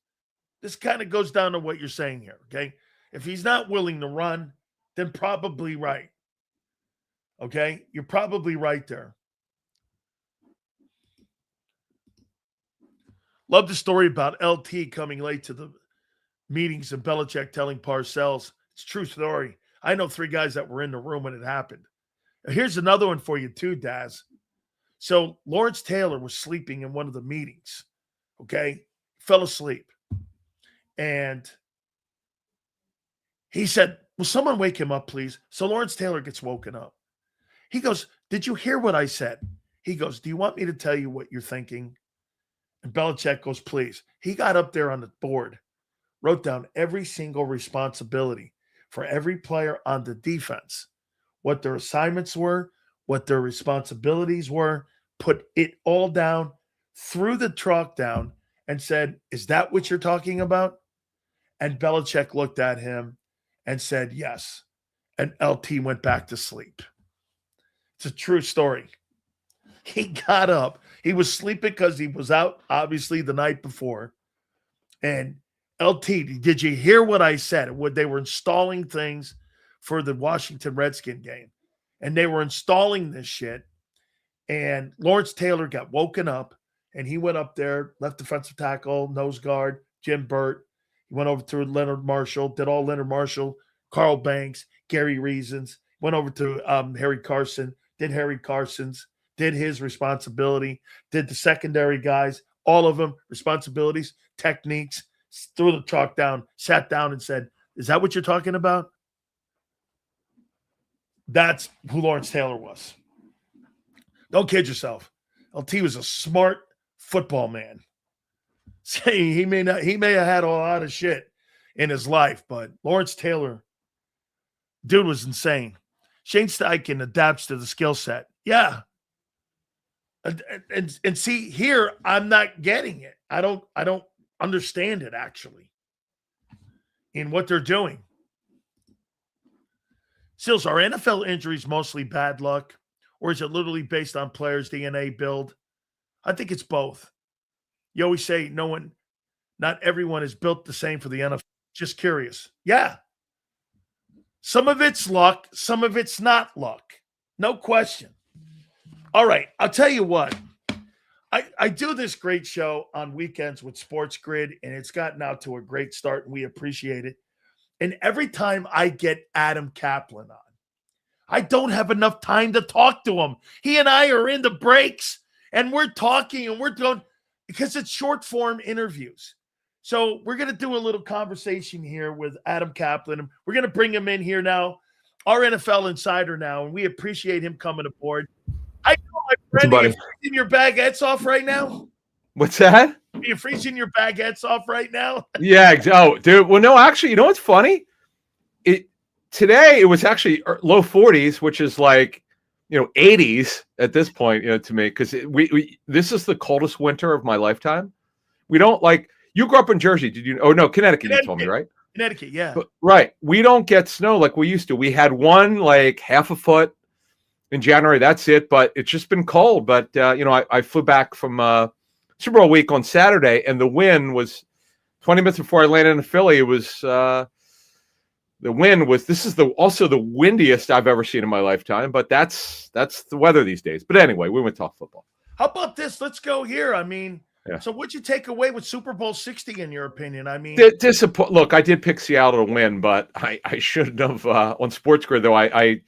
This kind of goes down to what you're saying here, okay? If he's not willing to run, then probably right. Okay? You're probably right there. Love the story about LT coming late to the meetings and Belichick telling Parcells. It's a true story. I know 3 guys that were in the room when it happened. Here's another one for you too, Daz. So Lawrence Taylor was sleeping in one of the meetings, okay? Fell asleep. And he said, will someone wake him up, please? So Lawrence Taylor gets woken up. He goes, did you hear what I said? He goes, do you want me to tell you what you're thinking? And Belichick goes, please. He got up there on the board, wrote down every single responsibility for every player on the defense, what their assignments were, what their responsibilities were, put it all down, threw the chalk down, and said, is that what you're talking about? And Belichick looked at him and said, yes. And LT went back to sleep. It's a true story. He got up. He was sleeping because he was out, obviously, the night before. And LT, did you hear what I said? They were installing things for the Washington Redskin game. And they were installing this shit. And Lawrence Taylor got woken up. And he went up there, left defensive tackle, nose guard, Jim Burt. He went over to Leonard Marshall, did all Leonard Marshall, Carl Banks, Gary Reasons. Went over to Harry Carson, did Harry Carson's, did his responsibility, did the secondary guys, all of them, responsibilities, techniques, threw the chalk down, sat down and said, is that what you're talking about? That's who Lawrence Taylor was. Don't kid yourself. LT was a smart football man. Saying he may have had a lot of shit in his life, but Lawrence Taylor, dude, was insane. Shane Steichen adapts to the skill set. Yeah. And see, here I'm not getting it. I don't understand it actually in what they're doing. Sills, are NFL injuries mostly bad luck, or is it literally based on players' DNA build? I think it's both. You always say not everyone is built the same for the NFL. Just curious. Yeah. Some of it's luck. Some of it's not luck. No question. All right. I'll tell you what. I do this great show on weekends with Sports Grid, and it's gotten out to a great start, and we appreciate it. And every time I get Adam Kaplan on, I don't have enough time to talk to him. He and I are in the breaks and we're talking and we're going because it's short form interviews. So we're going to do a little conversation here with Adam Kaplan. We're going to bring him in here now, our NFL insider now, and we appreciate him coming aboard. I know, my friend, are you freezing your baguettes off right now? What's that? Are you freezing your baguettes off right now? Yeah. Oh, dude. Well, no, actually, you know what's funny? Today it was actually low 40s, which is like, 80s at this point, to me, because this is the coldest winter of my lifetime. We don't like. You grew up in Jersey, did you? Oh no, Connecticut. You told me, right? Connecticut, yeah. But, right. We don't get snow like we used to. We had one like half a foot in January. That's it. But it's just been cold. But I flew back from Super Bowl week on Saturday, and the wind was 20 minutes before I landed in Philly. It was the wind was. This is also the windiest I've ever seen in my lifetime. But that's the weather these days. But anyway, we went to talk football. How about this? Let's go here. I mean. Yeah. So what'd you take away with Super Bowl 60 in your opinion? I mean, look, I did pick Seattle to win, but I shouldn't have on Sports Grid though. I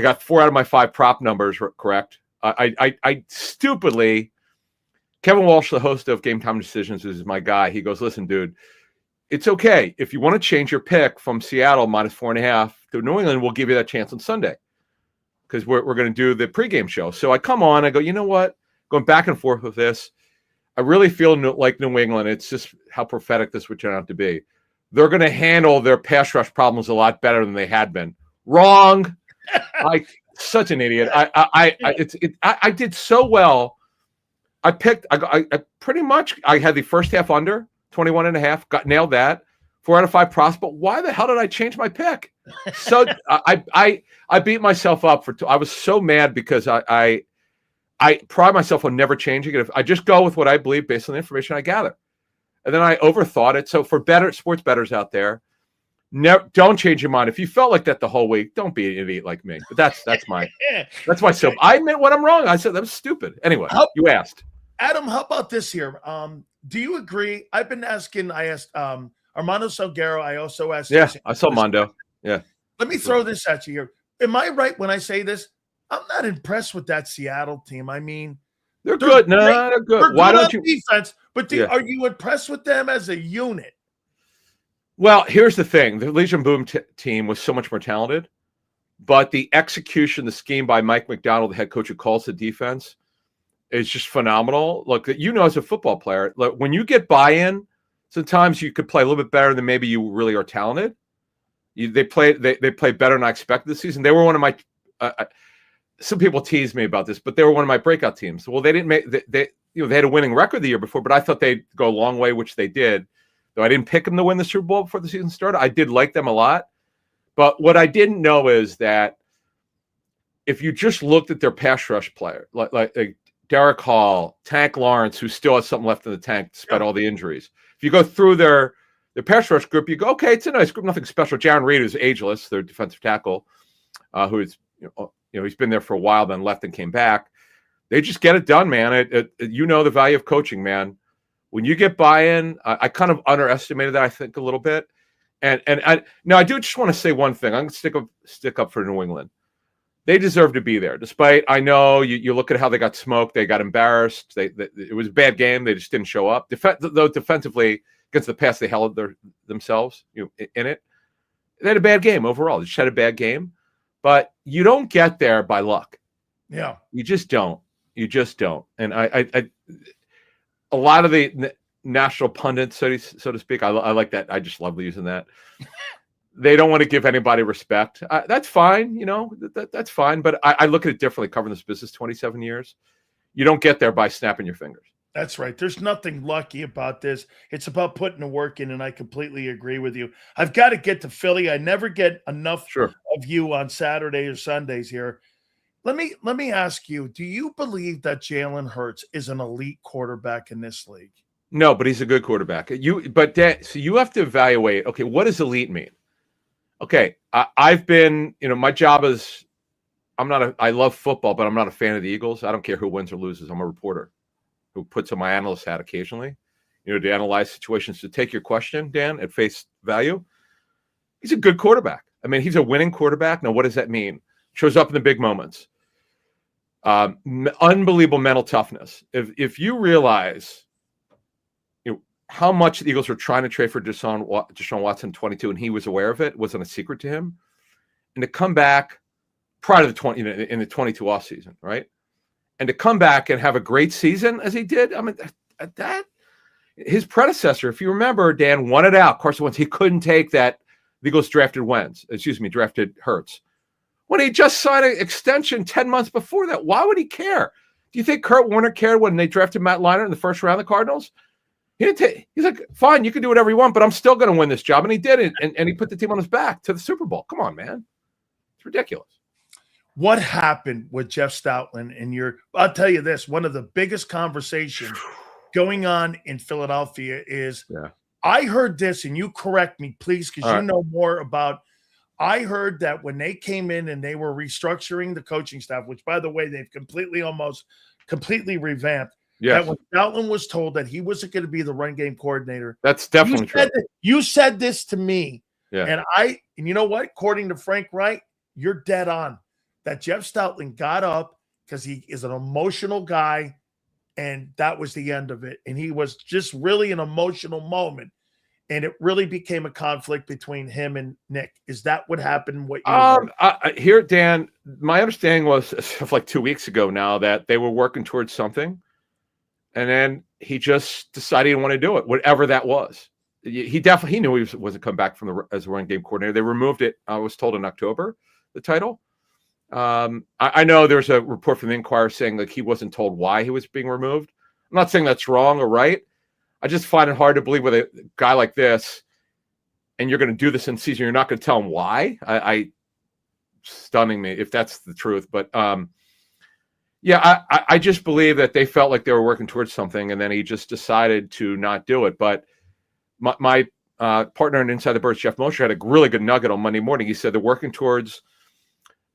got 4 out of my 5 prop numbers correct. I stupidly, Kevin Walsh, the host of Game Time Decisions, is my guy. He goes, listen, dude, it's okay if you want to change your pick from Seattle -4.5 to New England. We'll give you that chance on Sunday because we're going to do the pregame show. So I come on, I go, you know what? Going back and forth with this. I really feel like New England. It's just how prophetic this would turn out to be. They're going to handle their pass rush problems a lot better than they had been. Wrong. Such an idiot. I did so well. I pretty much I had the first half under 21.5. Got nailed that. 4 out of 5 props. But why the hell did I change my pick? So I beat myself up I was so mad because I pride myself on never changing it. If I just go with what I believe based on the information I gather. And then I overthought it. So for sports bettors out there, don't change your mind. If you felt like that the whole week, don't be an idiot like me. But that's my so I admit when I'm wrong. I said that was stupid. Anyway, you asked. Adam, how about this here? Do you agree? I asked Armando Salguero. I also asked. Yeah, I saw Mondo. Yeah. Let me throw this at you here. Am I right when I say this? I'm not impressed with that Seattle team. I mean, they're good. No, they're good. They're Why good don't you defense? But are you impressed with them as a unit? Well, here's the thing: the Legion Boom team was so much more talented, but the execution, the scheme by Mike McDonald, the head coach who calls the defense, is just phenomenal. Look, as a football player, look, when you get buy-in, sometimes you could play a little bit better than maybe you really are talented. They play better than I expected this season. They were one of my. Some people tease me about this, but they were one of my breakout teams. Well, they didn't make they had a winning record the year before, but I thought they'd go a long way, which they did. Though I didn't pick them to win the Super Bowl before the season started. I did like them a lot. But what I didn't know is that if you just looked at their pass rush player, like Derek Hall, Tank Lawrence, who still has something left in the tank despite all the injuries. If you go through their pass rush group, you go, okay, it's a nice group, nothing special. Jaron Reed, who's ageless, their defensive tackle, who is he's been there for a while, then left and came back. They just get it done, man. The value of coaching, man. When you get buy-in, I kind of underestimated that, I think, a little bit. And I do just want to say one thing. I'm going to stick up for New England. They deserve to be there. Despite, I know you look at how they got smoked. They got embarrassed. It was a bad game. They just didn't show up. Though defensively against the pass, they held themselves in it. They had a bad game overall. They just had a bad game. But you don't get there by luck. Yeah. You just don't. And I a lot of the national pundits, so to speak, I like that. I just love using that. They don't want to give anybody respect. That's fine. That's fine. But I look at it differently, covering this business 27 years. You don't get there by snapping your fingers. That's right. There's nothing lucky about this. It's about putting the work in, and I completely agree with you. I've got to get to Philly. I never get enough of you on Saturday or Sundays here. Let me ask you, do you believe that Jalen Hurts is an elite quarterback in this league? No, but he's a good quarterback. So you have to evaluate, okay, what does elite mean? Okay, I've been, my job is, I love football, but I'm not a fan of the Eagles. I don't care who wins or loses. I'm a reporter who puts on my analyst hat occasionally, to analyze situations. To take your question, Dan, at face value, he's a good quarterback. I mean, he's a winning quarterback. Now, what does that mean? Shows up in the big moments. Unbelievable mental toughness. If you realize how much the Eagles were trying to trade for Deshaun Watson 22, and he was aware of it, wasn't a secret to him, and to come back prior to the in the 22 offseason, right? And to come back and have a great season as he did, I mean, that his predecessor, if you remember, Dan, won it out. Carson Wentz, he couldn't take that. The Eagles drafted Hurts. When he just signed an extension 10 months before that, why would he care? Do you think Kurt Warner cared when they drafted Matt Leinart in the first round of the Cardinals? He's like, fine, you can do whatever you want, but I'm still going to win this job. And he did it, and he put the team on his back to the Super Bowl. Come on, man. It's ridiculous. What happened with Jeff Stoutland? And I'll tell you this, one of the biggest conversations going on in Philadelphia is, I heard this, and you correct me, please, because you know more about. I heard that when they came in and they were restructuring the coaching staff, which, by the way, they've almost completely revamped. Yes. That when Stoutland was told that he wasn't going to be the run game coordinator. That's definitely true. You said this to me. Yeah. And you know what? According to Frank Wright, you're dead on. That Jeff Stoutland got up because he is an emotional guy, and that was the end of it. And he was just really an emotional moment. And it really became a conflict between him and Nick. Is that what happened? Here, Dan, my understanding was like 2 weeks ago now that they were working towards something. And then he just decided he didn't want to do it, whatever that was. He knew he wasn't come back as a run game coordinator. They removed it, I was told, in October, the title. I know there's a report from the Inquirer saying like he wasn't told why he was being removed. I'm not saying that's wrong or right. I just find it hard to believe with a guy like this, and you're going to do this in season, you're not going to tell him why. Stunning me if that's the truth. But I just believe that they felt like they were working towards something, and then he just decided to not do it. But my partner in Inside the Birds, Jeff Mosher, had a really good nugget on Monday morning. He said they're working towards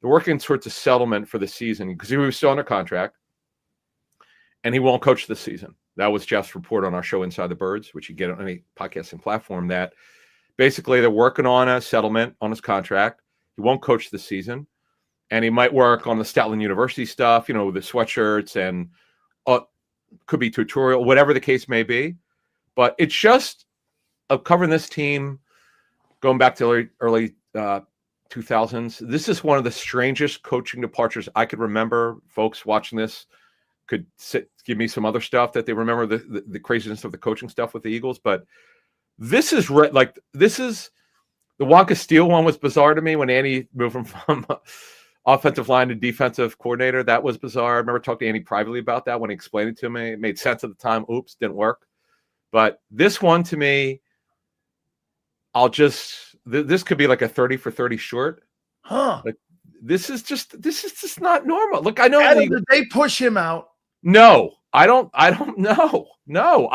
a settlement for the season because he was still under contract, and he won't coach this season. That was Jeff's report on our show Inside the Birds, which you get on any podcasting platform, that basically they're working on a settlement on his contract. He won't coach this season, and he might work on the Stoutland University stuff, the sweatshirts and could be tutorial, whatever the case may be. But it's just covering this team going back to early 2000s. This is one of the strangest coaching departures I could remember. Folks watching this could give me some other stuff that they remember the craziness of the coaching stuff with the Eagles. But this is the Juan Castillo one was bizarre to me when Andy moved him from offensive line to defensive coordinator. That was bizarre. I remember talking to Andy privately about that when he explained it to me. It made sense at the time. Oops, didn't work. But this one to me, this could be like a 30 for 30 short. Like, this is just not normal. Look, I know did they push him out? No, I don't know. No,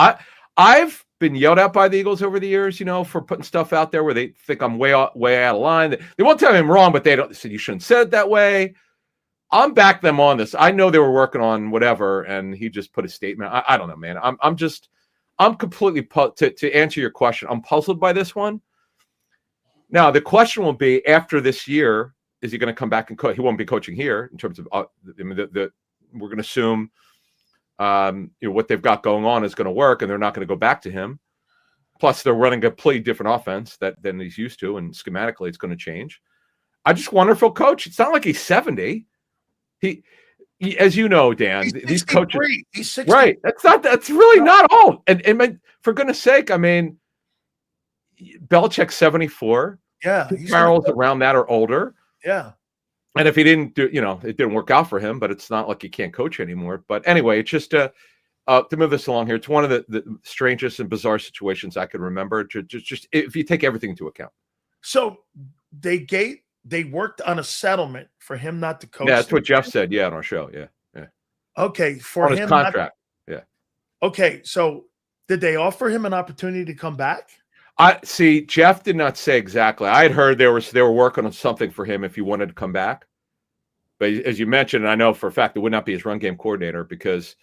I've been yelled at by the Eagles over the years, for putting stuff out there where they think I'm way out of line. They won't tell me I'm wrong, but they said you shouldn't say it that way. I'm back them on this. I know they were working on whatever, and he just put a statement. I don't know, man. I'm completely to answer your question. I'm puzzled by this one. Now the question will be, after this year, is he going to come back and coach? He won't be coaching here in terms of we're going to assume what they've got going on is going to work, and they're not going to go back to him. Plus, they're running a completely different offense than he's used to, and schematically, it's going to change. I just wonder if he'll coach. It's not like he's 70. He as you know, Dan, these coaches, he's 60. Right? That's really not old. And for goodness sake, I mean, Belichick's 74. Yeah, Carroll's around that or older. Yeah. And if he didn't do, it didn't work out for him, but it's not like he can't coach anymore. But anyway, it's just to move this along here. It's one of the strangest and bizarre situations I can remember. Just if you take everything into account. So they worked on a settlement for him not to coach. Yeah, that's what Jeff said. Yeah, on our show. Yeah. Okay, for on him his contract. Yeah. Okay, so did they offer him an opportunity to come back? I see. Jeff did not say exactly. I had heard they were working on something for him if he wanted to come back. But as you mentioned, and I know for a fact it would not be his run game coordinator, because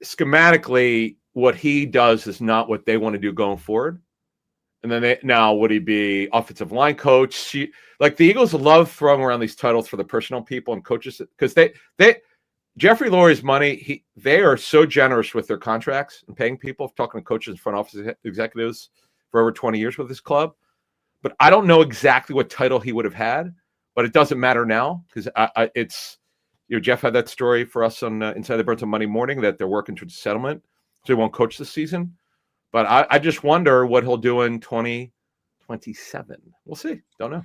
schematically what he does is not what they want to do going forward. And then now would he be offensive line coach? Like the Eagles love throwing around these titles for the personnel people and coaches because they Jeffrey Lurie's money, they are so generous with their contracts and paying people, talking to coaches and front office executives for over 20 years with this club. But I don't know exactly what title he would have had, but it doesn't matter now because it's, Jeff had that story for us on Inside the Birds on Monday morning that they're working towards a settlement, so he won't coach this season. But I just wonder what he'll do in 2027. We'll see. Don't know.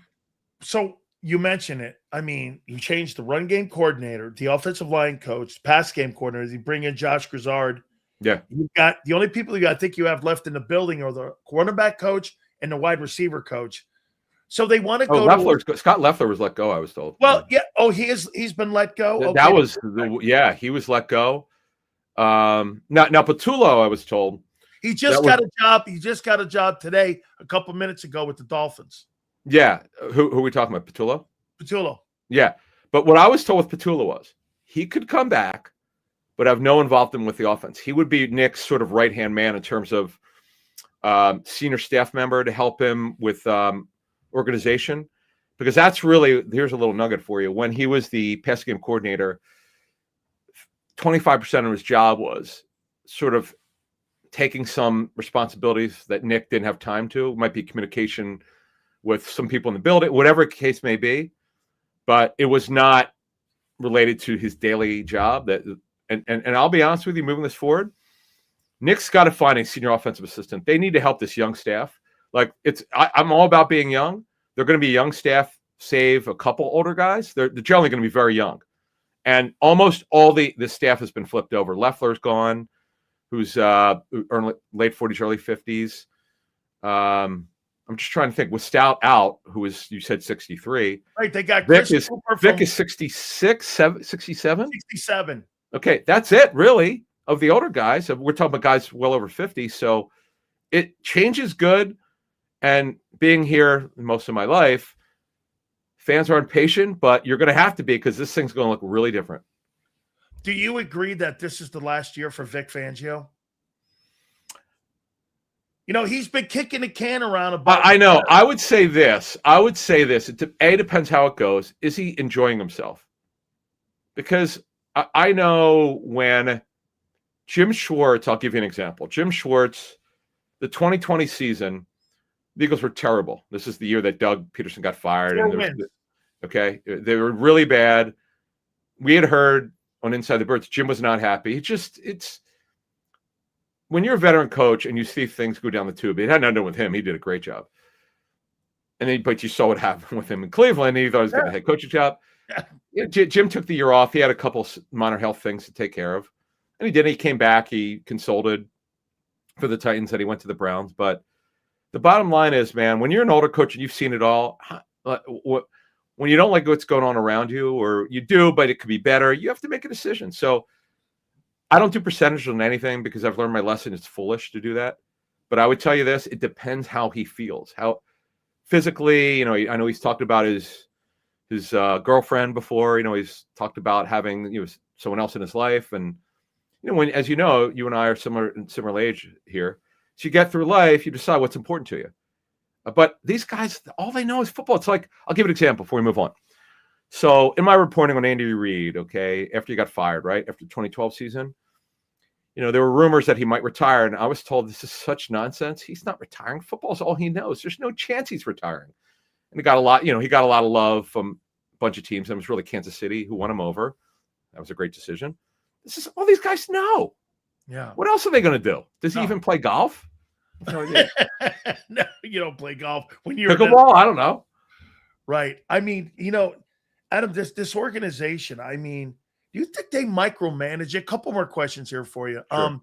So you mentioned it. I mean, you changed the run game coordinator, the offensive line coach, pass game coordinator. You bring in Josh Grizzard. Yeah. You've got the only people I think you have left in the building are the quarterback coach and the wide receiver coach. So they want to go. Scott Leffler was let go, I was told. Well, yeah. Oh, he's been let go. That Okay. was he was let go. Now Patullo, I was told. He just got a job. He just got a job today, a couple minutes ago with the Dolphins. Yeah. Who are we talking about? Patullo? Patullo. Yeah. But what I was told with Patullo was he could come back, but have no involvement with the offense. He would be Nick's sort of right-hand man in terms of senior staff member to help him with organization. Because that's really, here's a little nugget for you. When he was the pass game coordinator, 25% of his job was sort of taking some responsibilities that Nick didn't have time to. It might be communication with some people in the building, whatever the case may be, but it was not related to his daily job. And I'll be honest with you, moving this forward, Nick's got to find a senior offensive assistant. They need to help this young staff. Like I'm all about being young. They're going to be young staff, save a couple older guys. They're generally going to be very young. And almost all the staff has been flipped over. Leffler's gone, who's late 40s, early 50s. I'm just trying to think. With Stout out, who is, you said 63. Right, they got Vic is 66, 67? 67. Okay, that's it, really, of the older guys. We're talking about guys well over 50. So it changes good. And being here most of my life, fans are impatient, but you're going to have to be because this thing's going to look really different. Do you agree that this is the last year for Vic Fangio? He's been kicking the can around about. I know. I would say this. It depends how it goes. Is he enjoying himself? Because I know when Jim Schwartz, I'll give you an example. Jim Schwartz, the 2020 season, the Eagles were terrible. This is the year that Doug Peterson got fired. Okay. They were really bad. We had heard on Inside the Birds, Jim was not happy. It's when you're a veteran coach and you see things go down the tube, it had nothing to do with him. He did a great job. But you saw what happened with him in Cleveland. He thought he was getting a head coaching job. Yeah, Jim took the year off. He had a couple minor health things to take care of. And he did. He came back. He consulted for the Titans and he went to the Browns. But the bottom line is, man, when you're an older coach and you've seen it all, when you don't like what's going on around you, or you do, but it could be better, you have to make a decision. So I don't do percentages on anything because I've learned my lesson. It's foolish to do that. But I would tell you this, it depends how he feels. How physically, I know he's talked about his girlfriend before. He's talked about having someone else in his life. And, when, as you know, you and I are similar age here. So you get through life, you decide what's important to you. But these guys, all they know is football. It's like, I'll give an example before we move on. So in my reporting on Andy Reid, okay, after he got fired, right, after the 2012 season, there were rumors that he might retire. And I was told this is such nonsense. He's not retiring. Football's all he knows. There's no chance he's retiring. And he got a lot of love from a bunch of teams. And it was really Kansas City who won him over. That was a great decision. This is all these guys know. Yeah. What else are they going to do? Does he even play golf? No idea. No, you don't play golf when you're pickleball. I don't know. Right. I mean, Adam, this organization. I mean, do you think they micromanage? A couple more questions here for you. Sure.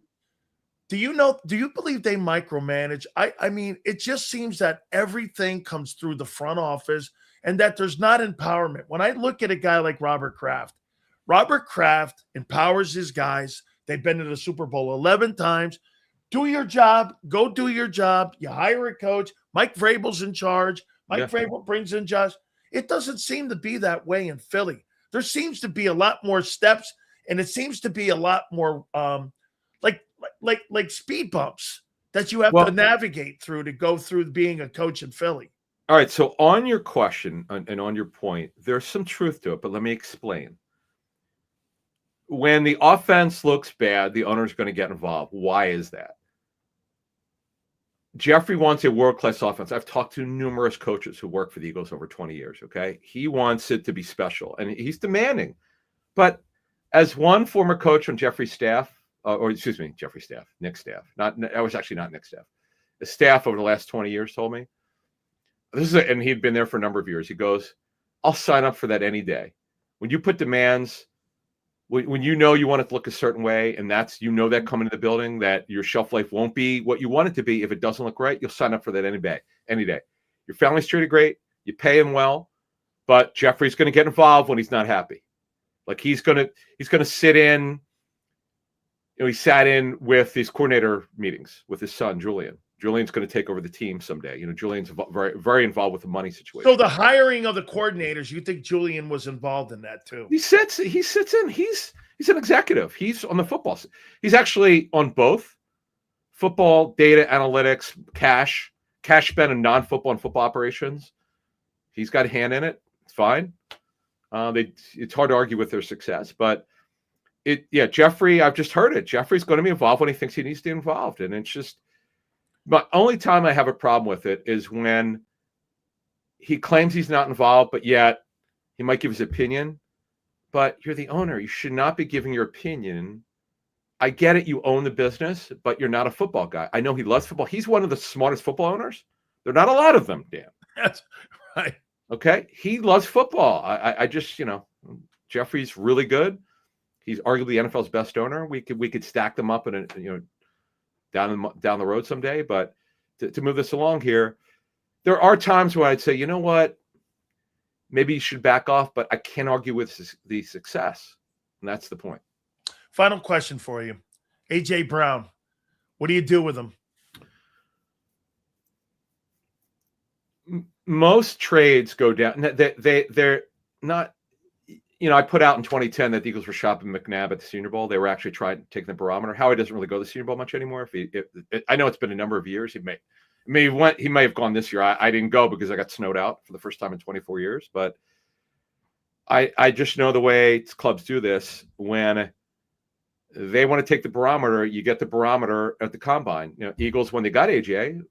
Do you believe they micromanage? I mean, it just seems that everything comes through the front office and that there's not empowerment. When I look at a guy like Robert Kraft empowers his guys. They've been to the Super Bowl 11 times. Do your job. Go do your job. You hire a coach. Mike Vrabel's in charge. Vrabel brings in Josh. It doesn't seem to be that way in Philly. There seems to be a lot more steps, and it seems to be a lot more like speed bumps. that you have to navigate through to go through being a coach in Philly. All right. So on your question and on your point, there's some truth to it, but let me explain. When the offense looks bad, the owner's going to get involved. Why is that? Jeffrey wants a world-class offense. I've talked to numerous coaches who work for the Eagles over 20 years, okay? He wants it to be special, and he's demanding. But as one former coach on Jeffrey's staff, Jeffrey's staff, Nick's staff. I was actually not Nick's staff. The staff over the last 20 years told me. And he'd been there for a number of years. He goes, I'll sign up for that any day. When you put demands, when you know you want it to look a certain way, and that coming to the building, that your shelf life won't be what you want it to be if it doesn't look right, you'll sign up for that any day. Your family's treated great, you pay him well, but Jeffrey's going to get involved when he's not happy. Like he's going to sit in. He sat in with these coordinator meetings with his son Julian. Julian's going to take over the team someday. Julian's very, very involved with the money situation. So the hiring of the coordinators, you think Julian was involved in that too? He sits in. He's an executive. He's on the football. He's actually on both football, data analytics, cash spend, and non-football and football operations. He's got a hand in it. It's fine. It's hard to argue with their success, but Jeffrey, I've just heard it. Jeffrey's going to be involved when he thinks he needs to be involved, and it's just. But only time I have a problem with it is when he claims he's not involved, but yet he might give his opinion. But you're the owner. You should not be giving your opinion. I get it. You own the business, but you're not a football guy. I know he loves football. He's one of the smartest football owners. There are not a lot of them, Dan. That's right. Okay. He loves football. I just, Jeffrey's really good. He's arguably the NFL's best owner. We could stack them up in down the road someday. But to move this along here, there are times where I'd say, you know what, maybe you should back off, but I can't argue with the success. And that's the point. Final question for you. A.J. Brown, what do you do with him? Most trades go down. They're not, I put out in 2010 that the Eagles were shopping McNabb at the Senior Bowl. They were actually trying taking the barometer. Howie doesn't really go to the Senior Bowl much anymore. I know it's been a number of years. He may have gone this year. I didn't go because I got snowed out for the first time in 24 years. But I just know the way clubs do this. When they want to take the barometer, you get the barometer at the combine. Eagles, when they got AJ,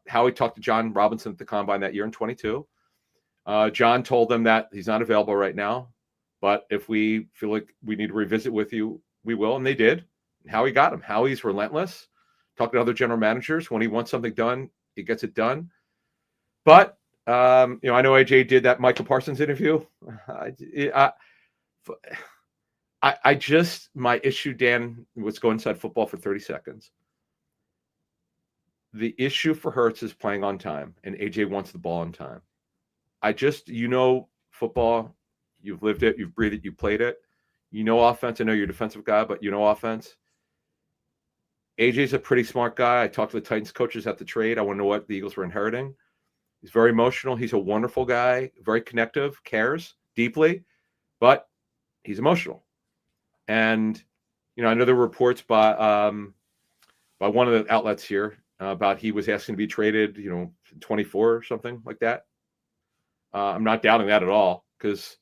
Howie talked to John Robinson at the combine that year in 22. John told them that he's not available right now. But if we feel like we need to revisit with you, we will. And they did. And Howie got him. Howie's relentless. Talking to other general managers. When he wants something done, he gets it done. But, I know AJ did that Michael Parsons interview. My issue, Dan, let's go inside football for 30 seconds. The issue for Hurts is playing on time, and AJ wants the ball on time. Football. You've lived it, you've breathed it, you played it. Offense. I know you're a defensive guy, but offense. AJ's a pretty smart guy. I talked to the Titans coaches at the trade. I want to know what the Eagles were inheriting. He's very emotional. He's a wonderful guy, very connective, cares deeply, but he's emotional. And, I know there were reports by one of the outlets here about he was asking to be traded, 24 or something like that. I'm not doubting that at all because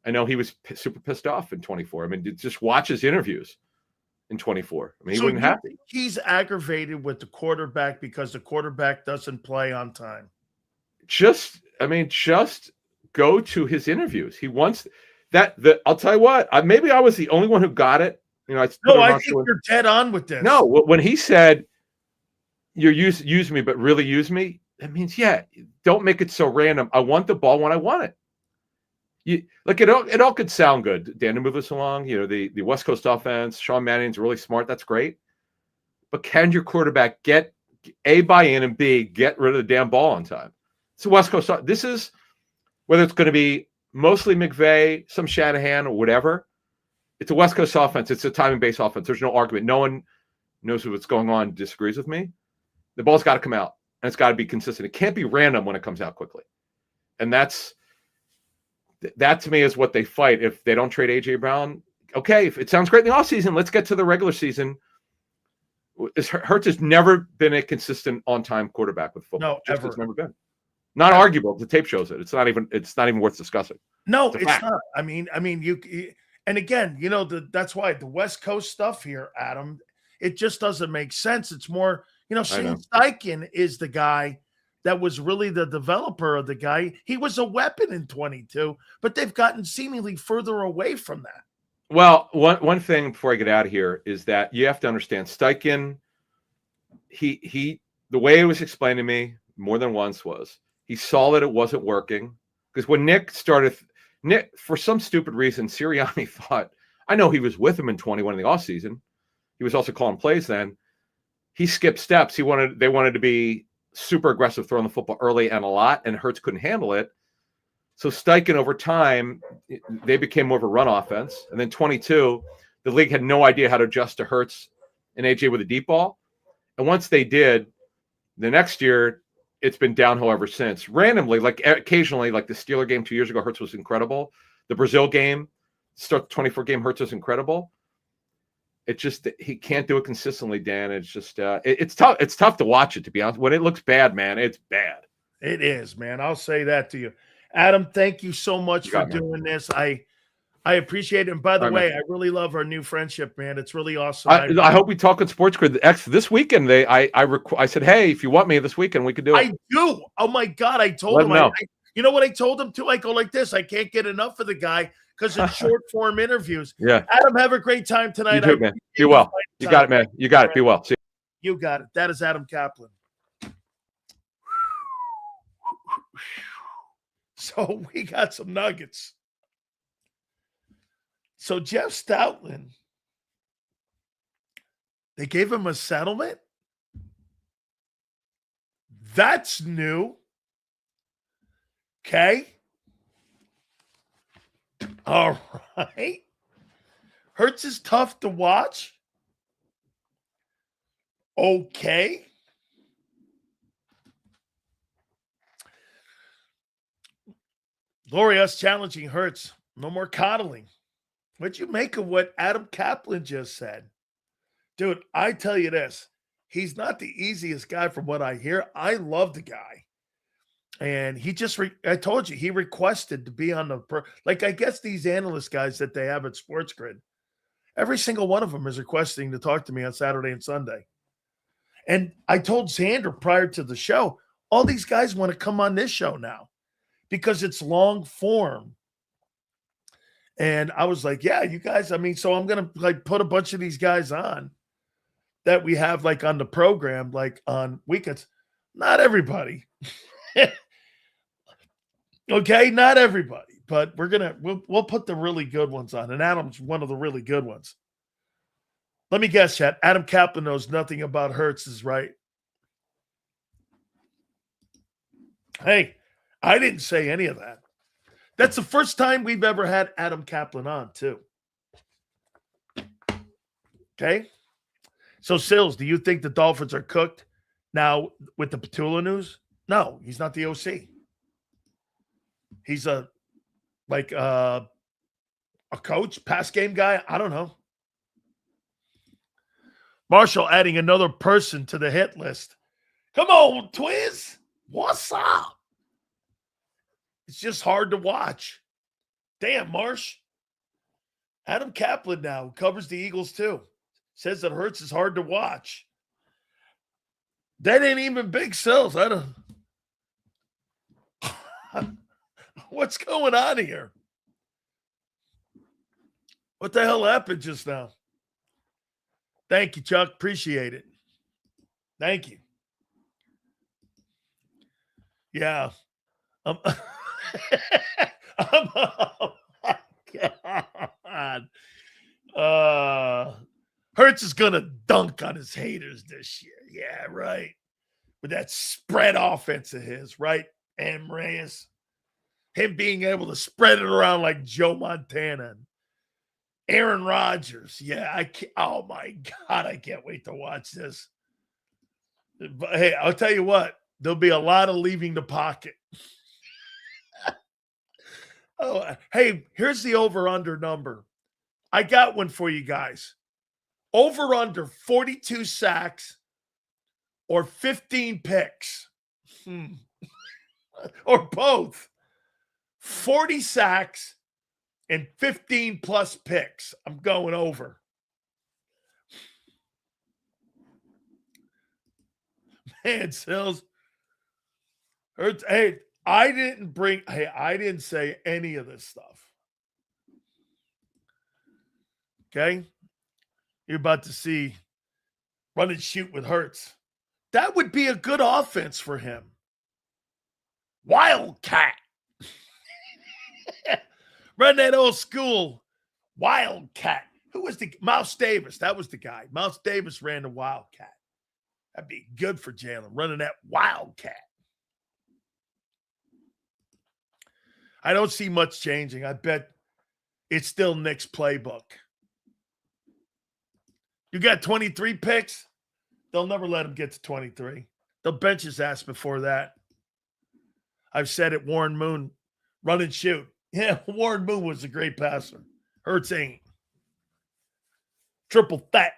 I know he was super pissed off in 24. I mean, just watch his interviews in 24. I mean, he wasn't happy. He's aggravated with the quarterback because the quarterback doesn't play on time. Just go to his interviews. He wants that. I'll tell you what. Maybe I was the only one who got it. I think you're dead on with this. No, when he said, "You're use me, but really use me," that means don't make it so random. I want the ball when I want it. It all could sound good, Dan, to move us along. The West Coast offense, Sean Manning's really smart. That's great. But can your quarterback get A, buy in, and B, get rid of the damn ball on time? It's the West Coast. This is whether it's going to be mostly McVay, some Shanahan, or whatever. It's a West Coast offense. It's a timing-based offense. There's no argument. No one knows what's going on, disagrees with me. The ball's got to come out, and it's got to be consistent. It can't be random when it comes out quickly. And that to me is what they fight. If they don't trade A.J. Brown, okay, if it sounds great in the offseason, let's get to the regular season. Hurts has never been a consistent on-time quarterback with football. No, Just ever. has never been. Not arguable. The tape shows it. It's not even worth discussing. No, It's a it's fact. not. I mean, and again, that's why the West Coast stuff here, Adam, it just doesn't make sense. It's more, Shane Steichen is the guy that was really the developer of the guy. He was a weapon in 22, but they've gotten seemingly further away from that. Well, one thing before I get out of here is that you have to understand Steichen. The way it was explained to me more than once was he saw that it wasn't working, because when Nick, for some stupid reason, Sirianni thought, I know he was with him in 21 in the offseason. He was also calling plays then. He skipped steps. They wanted to be super aggressive throwing the football early and a lot, and Hurts couldn't handle it. So Steichen, over time, they became more of a run offense. And then 22, the league had no idea how to adjust to Hurts and AJ with a deep ball. And once they did, the next year, it's been downhill ever since. Randomly, like occasionally, like the Steeler game 2 years ago, Hurts was incredible. The Brazil game, start the 24 game, Hurts was incredible. It's just he can't do it consistently, Dan. It's just it's tough. It's tough to watch it, to be honest. When it looks bad, man, it's bad. It is, man. I'll say that to you. Adam, thank you so much for doing this. I appreciate it. And by the way, I really love our new friendship, man. It's really awesome. I hope we talk on Sports Grid X this weekend. I said, hey, if you want me this weekend, we could do it. I do. Oh my God. I told him. You know what I told him too? I go like this. I can't get enough of the guy because it's short form interviews. Yeah. Adam, have a great time tonight. You too, man. Be well. You got it, man. You got it. Be well. See you. You got it. That is Adam Kaplan. So we got some nuggets. So Jeff Stoutland, they gave him a settlement. That's new. Okay. All right. Hurts is tough to watch. Okay. Glorious challenging Hurts. No more coddling. What'd you make of what Adam Kaplan just said? Dude, I tell you this. He's not the easiest guy from what I hear. I love the guy. And he just, I told you, he requested to be on I guess these analyst guys that they have at Sports Grid, every single one of them is requesting to talk to me on Saturday and Sunday. And I told Xander prior to the show, all these guys want to come on this show now because it's long form. And I was like, yeah, you guys, so I'm going to put a bunch of these guys on that we have on the program, on weekends. Not everybody. Okay, not everybody, but we'll put the really good ones on. And Adam's one of the really good ones. Let me guess, Chat. Adam Kaplan knows nothing about Hurts is right. Hey, I didn't say any of that. That's the first time we've ever had Adam Kaplan on, too. Okay? So, Sills, do you think the Dolphins are cooked now with the Petula news? No, he's not the OC. He's a coach, pass game guy. I don't know. Marshall adding another person to the hit list. Come on, Twiz. What's up? It's just hard to watch. Damn, Marsh. Adam Kaplan now covers the Eagles too. Says that Hurts is hard to watch. That ain't even Big Sills. I don't. What's going on here? What the hell happened just now? Thank you, Chuck. Appreciate it. Thank you. Yeah. Oh my God. Hurts is going to dunk on his haters this year. Yeah, right. With that spread offense of his, right? And Reyes. Him being able to spread it around like Joe Montana. Aaron Rodgers. Yeah, I can't. Oh, my God. I can't wait to watch this. But, hey, I'll tell you what. There'll be a lot of leaving the pocket. Oh, hey, here's the over-under number. I got one for you guys. over under 42 sacks or 15 picks. Or both. 40 sacks and 15 plus picks. I'm going over. Man, Sills. Hey, I didn't say any of this stuff. Okay? You're about to see run and shoot with Hurts. That would be a good offense for him. Wildcat. Run that old school Wildcat. Who was the Mouse Davis? That was the guy. Mouse Davis ran the Wildcat. That'd be good for Jalen, running that Wildcat. I don't see much changing. I bet it's still Nick's playbook. You got 23 picks? They'll never let him get to 23. They'll bench his ass before that. I've said it, Warren Moon, run and shoot. Yeah, Warren Moon was a great passer. Hurts ain't. Triple threat.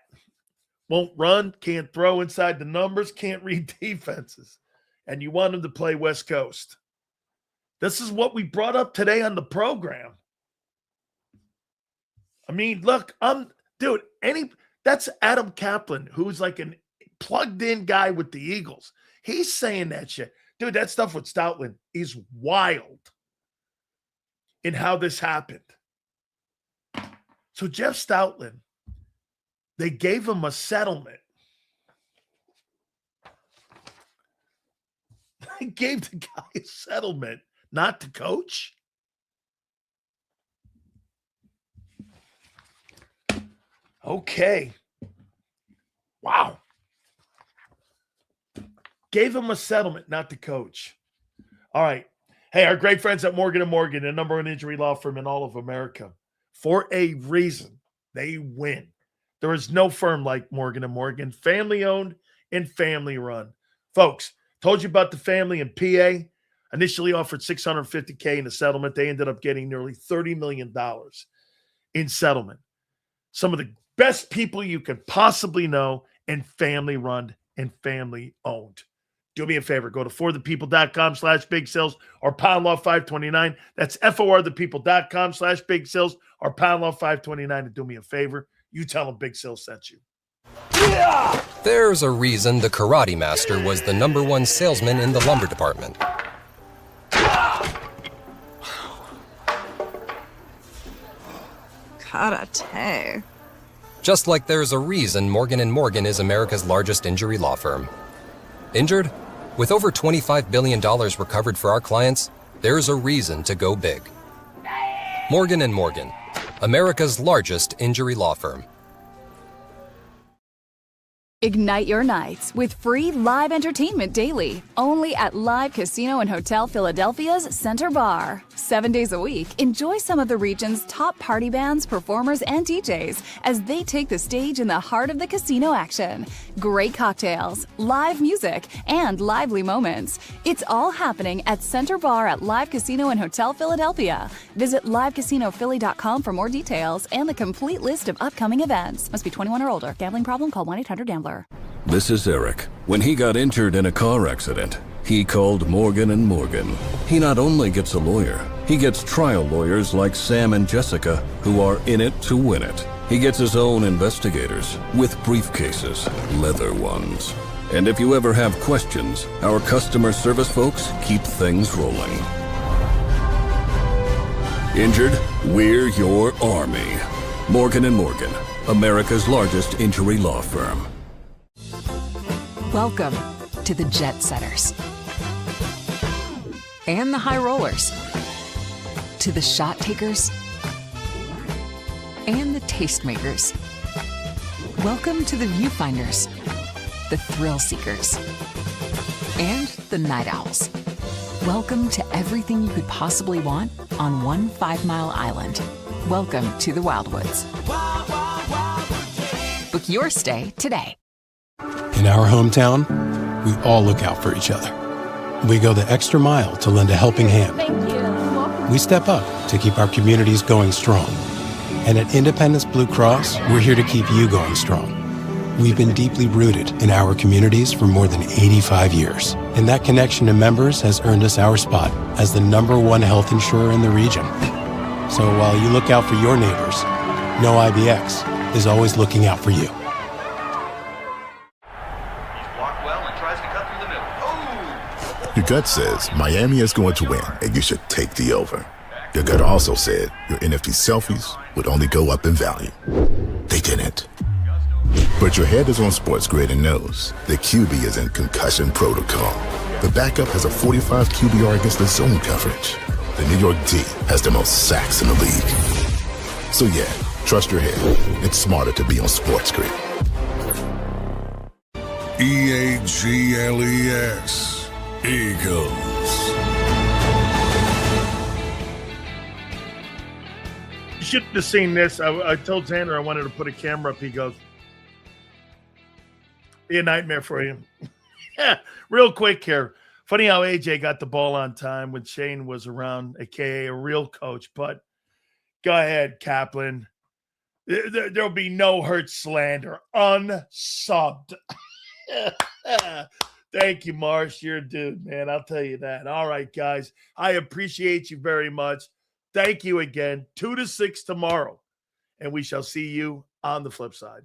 Won't run, can't throw inside the numbers, can't read defenses. And you want him to play West Coast. This is what we brought up today on the program. I mean, look, that's Adam Kaplan, who's like an plugged-in guy with the Eagles. He's saying that shit. Dude, that stuff with Stoutland is wild in how this happened. So Jeff Stoutland, they gave him a settlement. They gave the guy a settlement not to coach. Okay. Wow. Gave him a settlement not to coach. All right. Hey, our great friends at Morgan & Morgan, the number one injury law firm in all of America. For a reason, they win. There is no firm like Morgan & Morgan, family-owned and family-run. Folks, told you about the family in PA. Initially offered $650K in the settlement. They ended up getting nearly $30 million in settlement. Some of the best people you could possibly know, and family-run and family-owned. Do me a favor. Go to forthepeople.com/big sales or pound law 529. That's forthepeople.com/big sales or pound law 529. And do me a favor. You tell them Big Sales sent you. Yeah! There's a reason the Karate Master was the #1 salesman in the lumber department. Karate. Just like there's a reason Morgan & Morgan is America's largest injury law firm. Injured? With over $25 billion recovered for our clients, there's a reason to go big. Morgan & Morgan, America's largest injury law firm. Ignite your nights with free live entertainment daily, only at Live Casino and Hotel Philadelphia's Center Bar. 7 days a week, enjoy some of the region's top party bands, performers, and DJs as they take the stage in the heart of the casino action. Great cocktails, live music, and lively moments. It's all happening at Center Bar at Live Casino and Hotel Philadelphia. Visit livecasinophilly.com for more details and the complete list of upcoming events. Must be 21 or older. Gambling problem? Call 1-800-GAMBLER. This is Eric. When he got injured in a car accident, he called Morgan & Morgan. He not only gets a lawyer, he gets trial lawyers like Sam and Jessica, who are in it to win it. He gets his own investigators with briefcases, leather ones. And if you ever have questions, our customer service folks keep things rolling. Injured? We're your army. Morgan & Morgan, America's largest injury law firm. Welcome to the Jet Setters and the High Rollers, to the Shot Takers and the Tastemakers. Welcome to the Viewfinders, the Thrill Seekers, and the Night Owls. Welcome to everything you could possibly want on one 5-mile island. Welcome to the Wildwoods. Book your stay today. In our hometown, we all look out for each other. We go the extra mile to lend a helping hand. Thank you. We step up to keep our communities going strong. And at Independence Blue Cross, we're here to keep you going strong. We've been deeply rooted in our communities for more than 85 years. And that connection to members has earned us our spot as the #1 health insurer in the region. So while you look out for your neighbors, know IBX is always looking out for you. Your gut says Miami is going to win, and you should take the over. Your gut also said your NFC selfies would only go up in value. They didn't. But your head is on Sports Grid and knows the QB is in concussion protocol. The backup has a 45 QBR against the zone coverage. The New York D has the most sacks in the league. So yeah, trust your head. It's smarter to be on Sports Grid. EAGLES. Eagles. You shouldn't have seen this. I told Xander I wanted to put a camera up. He goes, be a nightmare for you. Yeah, real quick here. Funny how AJ got the ball on time when Shane was around, aka a real coach. But go ahead, Kaplan. There'll be no hurt slander. Unsubbed. Thank you, Marsh. You're a dude, man. I'll tell you that. All right, guys. I appreciate you very much. Thank you again. 2 to 6 tomorrow. And we shall see you on the flip side.